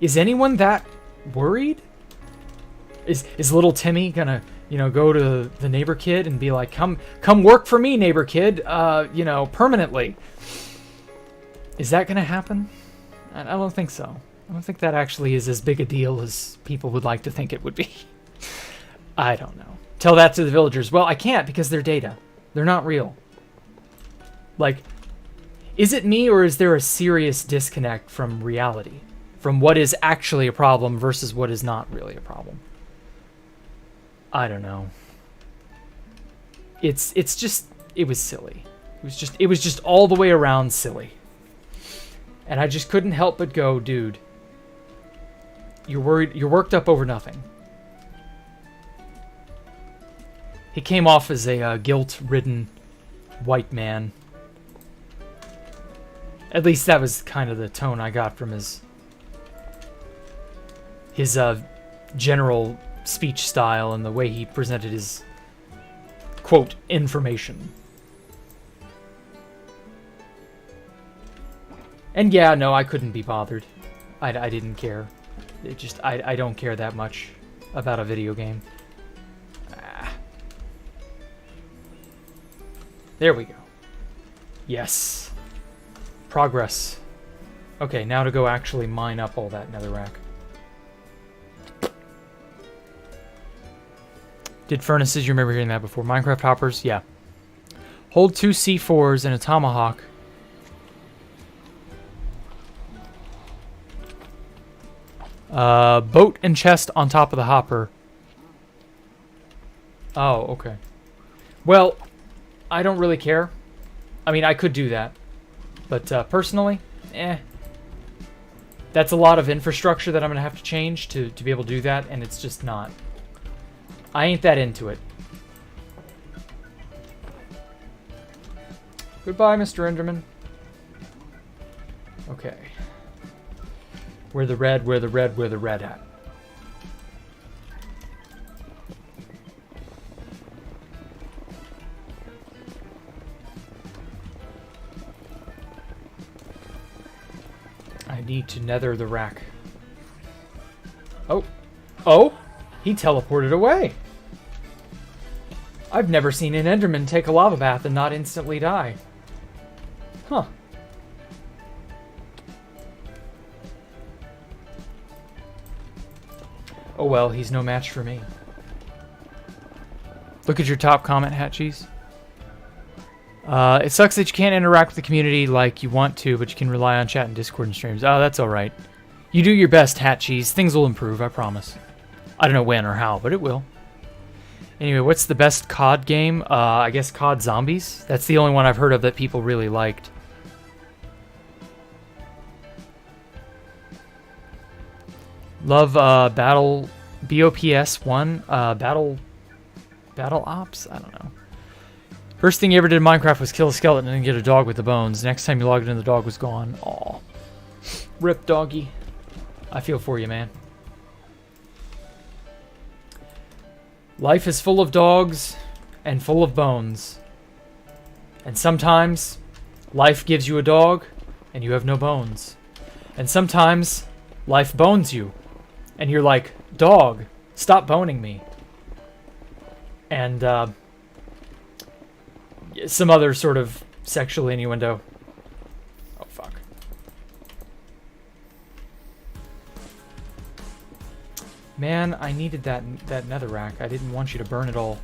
Is anyone that worried? Is little Timmy gonna, you know, go to the neighbor kid and be like, come work for me, neighbor kid, you know, permanently? Is that gonna happen? I don't think so. I don't think that actually is as big a deal as people would like to think it would be. I don't know. Tell that to the villagers. Well, I can't because they're data. They're not real. Like, is it me or is there a serious disconnect from reality? From what is actually a problem versus what is not really a problem? I don't know. It's just, it was silly. It was just all the way around silly. And I just couldn't help but go, dude, you're worried, you're worked up over nothing. He came off as a guilt-ridden white man. At least that was kind of the tone I got from his general speech style and the way he presented his, quote, information. And yeah, no, I couldn't be bothered. I didn't care. It just, I don't care that much about a video game. There we go. Yes. Progress. Okay, now to go actually mine up all that netherrack. Did furnaces, you remember hearing that before. Minecraft hoppers, yeah. Hold 2 C4s and a tomahawk. Boat and chest on top of the hopper. Oh, okay. Well, I don't really care. I mean, I could do that. But personally, that's a lot of infrastructure that I'm going to have to change to be able to do that, and it's just not. I ain't that into it. Goodbye, Mr. Enderman. Okay. Where the red at? I need to nether the rack. Oh. Oh! He teleported away! I've never seen an Enderman take a lava bath and not instantly die. Huh. Oh well, he's no match for me. Look at your top comment, Hatchies. It sucks that you can't interact with the community like you want to, but you can rely on chat and Discord and streams. Oh, that's alright. You do your best, Hatchies. Things will improve, I promise. I don't know when or how, but it will. Anyway, what's the best COD game? I guess COD Zombies? That's the only one I've heard of that people really liked. Love Battle BOPS 1. Battle Ops? I don't know. First thing you ever did in Minecraft was kill a skeleton and get a dog with the bones. Next time you logged in, the dog was gone. Aw. Rip, doggy. I feel for you, man. Life is full of dogs and full of bones. And sometimes life gives you a dog and you have no bones. And sometimes life bones you and you're like, dog, stop boning me. And some other sort of sexual innuendo. Oh, fuck. Man, I needed that netherrack. I didn't want you to burn it all.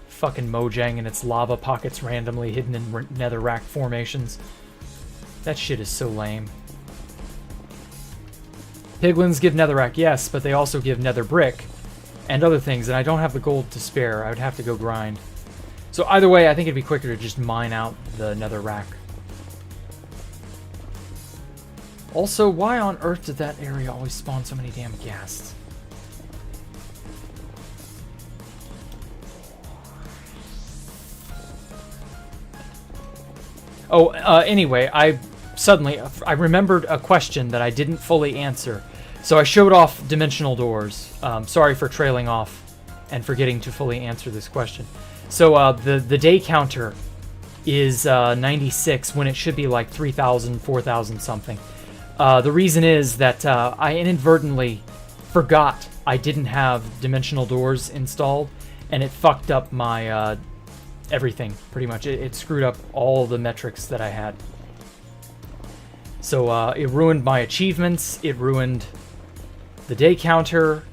Fucking Mojang and its lava pockets randomly hidden in netherrack formations. That shit is so lame. Piglins give netherrack, yes, but they also give nether brick and other things, and I don't have the gold to spare. I would have to go grind. So either way, I think it'd be quicker to just mine out the netherrack. Also, why on earth did that area always spawn so many damn ghasts? Oh, anyway, I remembered a question that I didn't fully answer. So I showed off dimensional doors. Sorry for trailing off and forgetting to fully answer this question. So the day counter is 96 when it should be like 3,000, 4,000 something. The reason is that I inadvertently forgot I didn't have dimensional doors installed, and it fucked up my everything, pretty much. It screwed up all the metrics that I had. So it ruined my achievements, it ruined the day counter.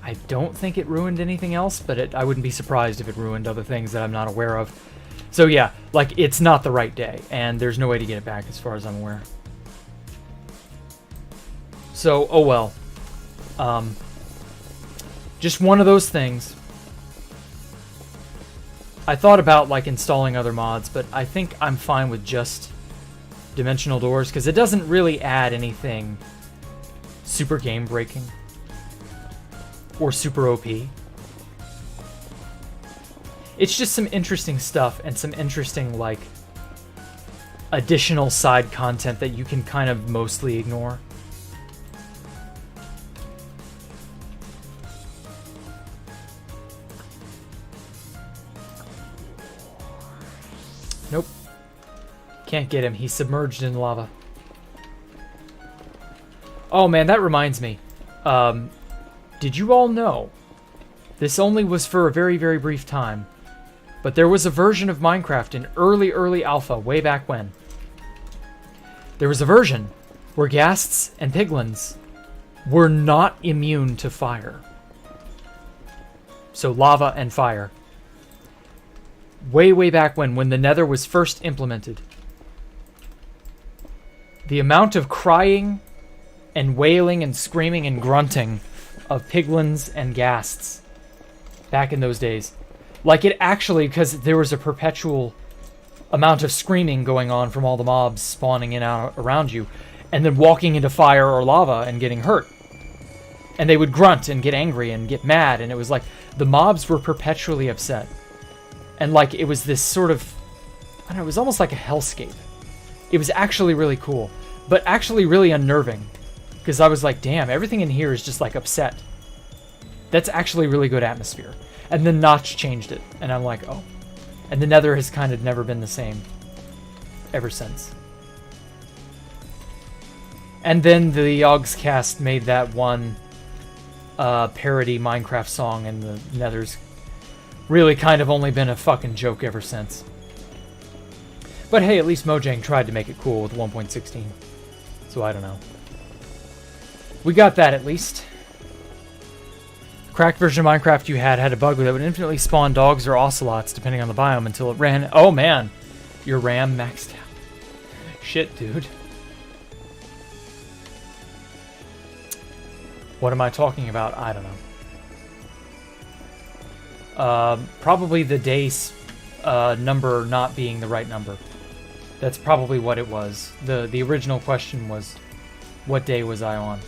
I don't think it ruined anything else, but I wouldn't be surprised if it ruined other things that I'm not aware of. So yeah, like, it's not the right day, and there's no way to get it back as far as I'm aware. So, oh well. Just one of those things. I thought about, like, installing other mods, but I think I'm fine with just dimensional doors, because it doesn't really add anything super game breaking or super OP. It's just some interesting stuff and some interesting, like, additional side content that you can kind of mostly ignore. Nope. Can't get him. He's submerged in lava. Oh man, that reminds me. Did you all know? This only was for a very, very brief time. But there was a version of Minecraft in early alpha, way back when. There was a version where ghasts and piglins were not immune to fire. So lava and fire. Way back when the Nether was first implemented. The amount of crying and wailing and screaming and grunting of piglins and ghasts back in those days. Like, it actually, because there was a perpetual amount of screaming going on from all the mobs spawning in out around you, and then walking into fire or lava and getting hurt. And they would grunt and get angry and get mad, and it was like the mobs were perpetually upset. And like it was this sort of, I don't know, it was almost like a hellscape. It was actually really cool, but actually really unnerving, because I was like, damn, everything in here is just like upset. That's actually really good atmosphere. And then Notch changed it, and I'm like, oh. And the Nether has kind of never been the same ever since. And then the Yogscast made that one parody Minecraft song, and the Nether's really kind of only been a fucking joke ever since. But hey, at least Mojang tried to make it cool with 1.16. So I don't know. We got that at least. Cracked version of Minecraft you had a bug that would infinitely spawn dogs or ocelots depending on the biome until it ran. Oh man, your RAM maxed out. Shit, dude. What am I talking about? I don't know. Probably the day's number not being the right number. That's probably what it was. The original question was, what day was I on?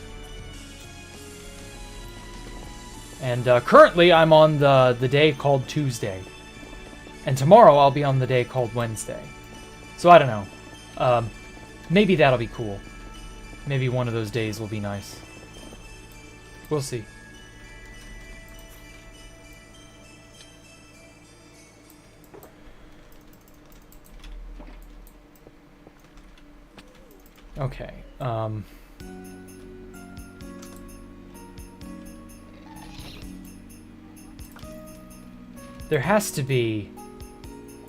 And currently I'm on the day called Tuesday. And tomorrow I'll be on the day called Wednesday. So I don't know. Maybe that'll be cool. Maybe one of those days will be nice. We'll see. Okay. There has to be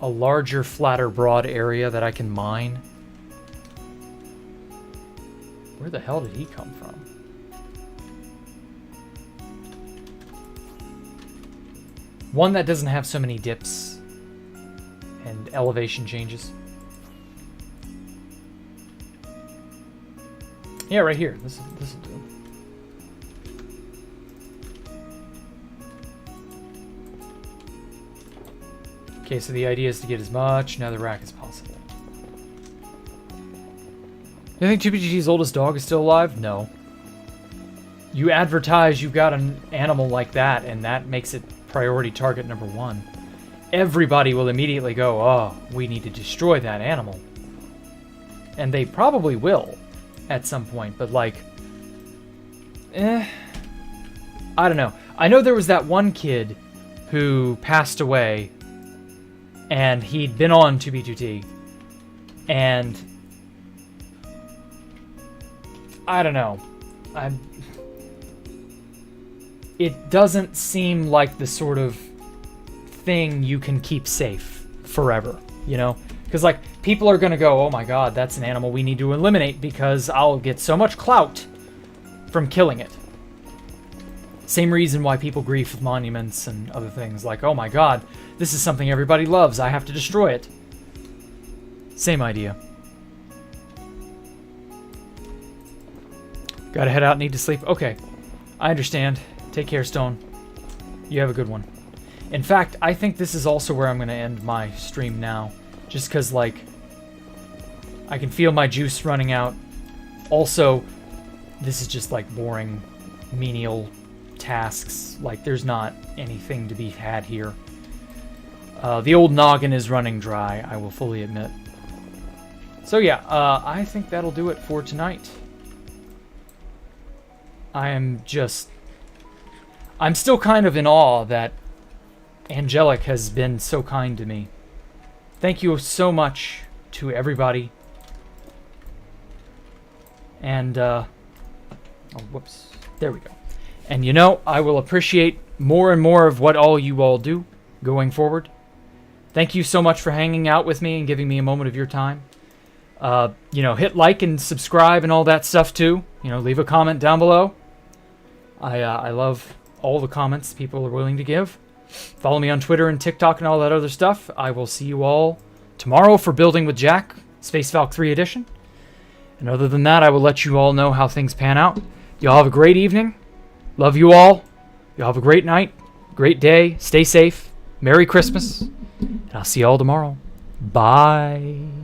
a larger, flatter, broad area that I can mine. Where the hell did he come from? One that doesn't have so many dips and elevation changes. Yeah, right here. This will do. Okay, so the idea is to get as much netherrack as possible. You think 2PGT's oldest dog is still alive? No. You advertise you've got an animal like that, and that makes it priority target number 1. Everybody will immediately go, oh, we need to destroy that animal. And they probably will at some point, but like, I don't know. I know there was that one kid who passed away, and he'd been on 2B2T, and I don't know. It doesn't seem like the sort of thing you can keep safe forever, you know? Because, like, people are going to go, oh my god, that's an animal we need to eliminate because I'll get so much clout from killing it. Same reason why people grief with monuments and other things. Like, oh my god, this is something everybody loves. I have to destroy it. Same idea. Gotta head out, need to sleep. Okay, I understand. Take care, Stone. You have a good one. In fact, I think this is also where I'm going to end my stream now. Just because, like, I can feel my juice running out. Also, this is just, like, boring, menial tasks. Like, there's not anything to be had here. The old noggin is running dry, I will fully admit. So, yeah, I think that'll do it for tonight. I'm still kind of in awe that Angelic has been so kind to me. Thank you so much to everybody. And, oh, whoops. There we go. And you know, I will appreciate more and more of what all you all do going forward. Thank you so much for hanging out with me and giving me a moment of your time. You know, hit like and subscribe and all that stuff too. You know, leave a comment down below. I love all the comments people are willing to give. Follow me on Twitter and TikTok and all that other stuff. I will see you all tomorrow for Building with Jack, Space Valk 3 edition. And other than that, I will let you all know how things pan out. Y'all have a great evening. Love you all. Y'all have a great night. great day. Stay safe. Merry Christmas. And I'll see you all tomorrow. Bye.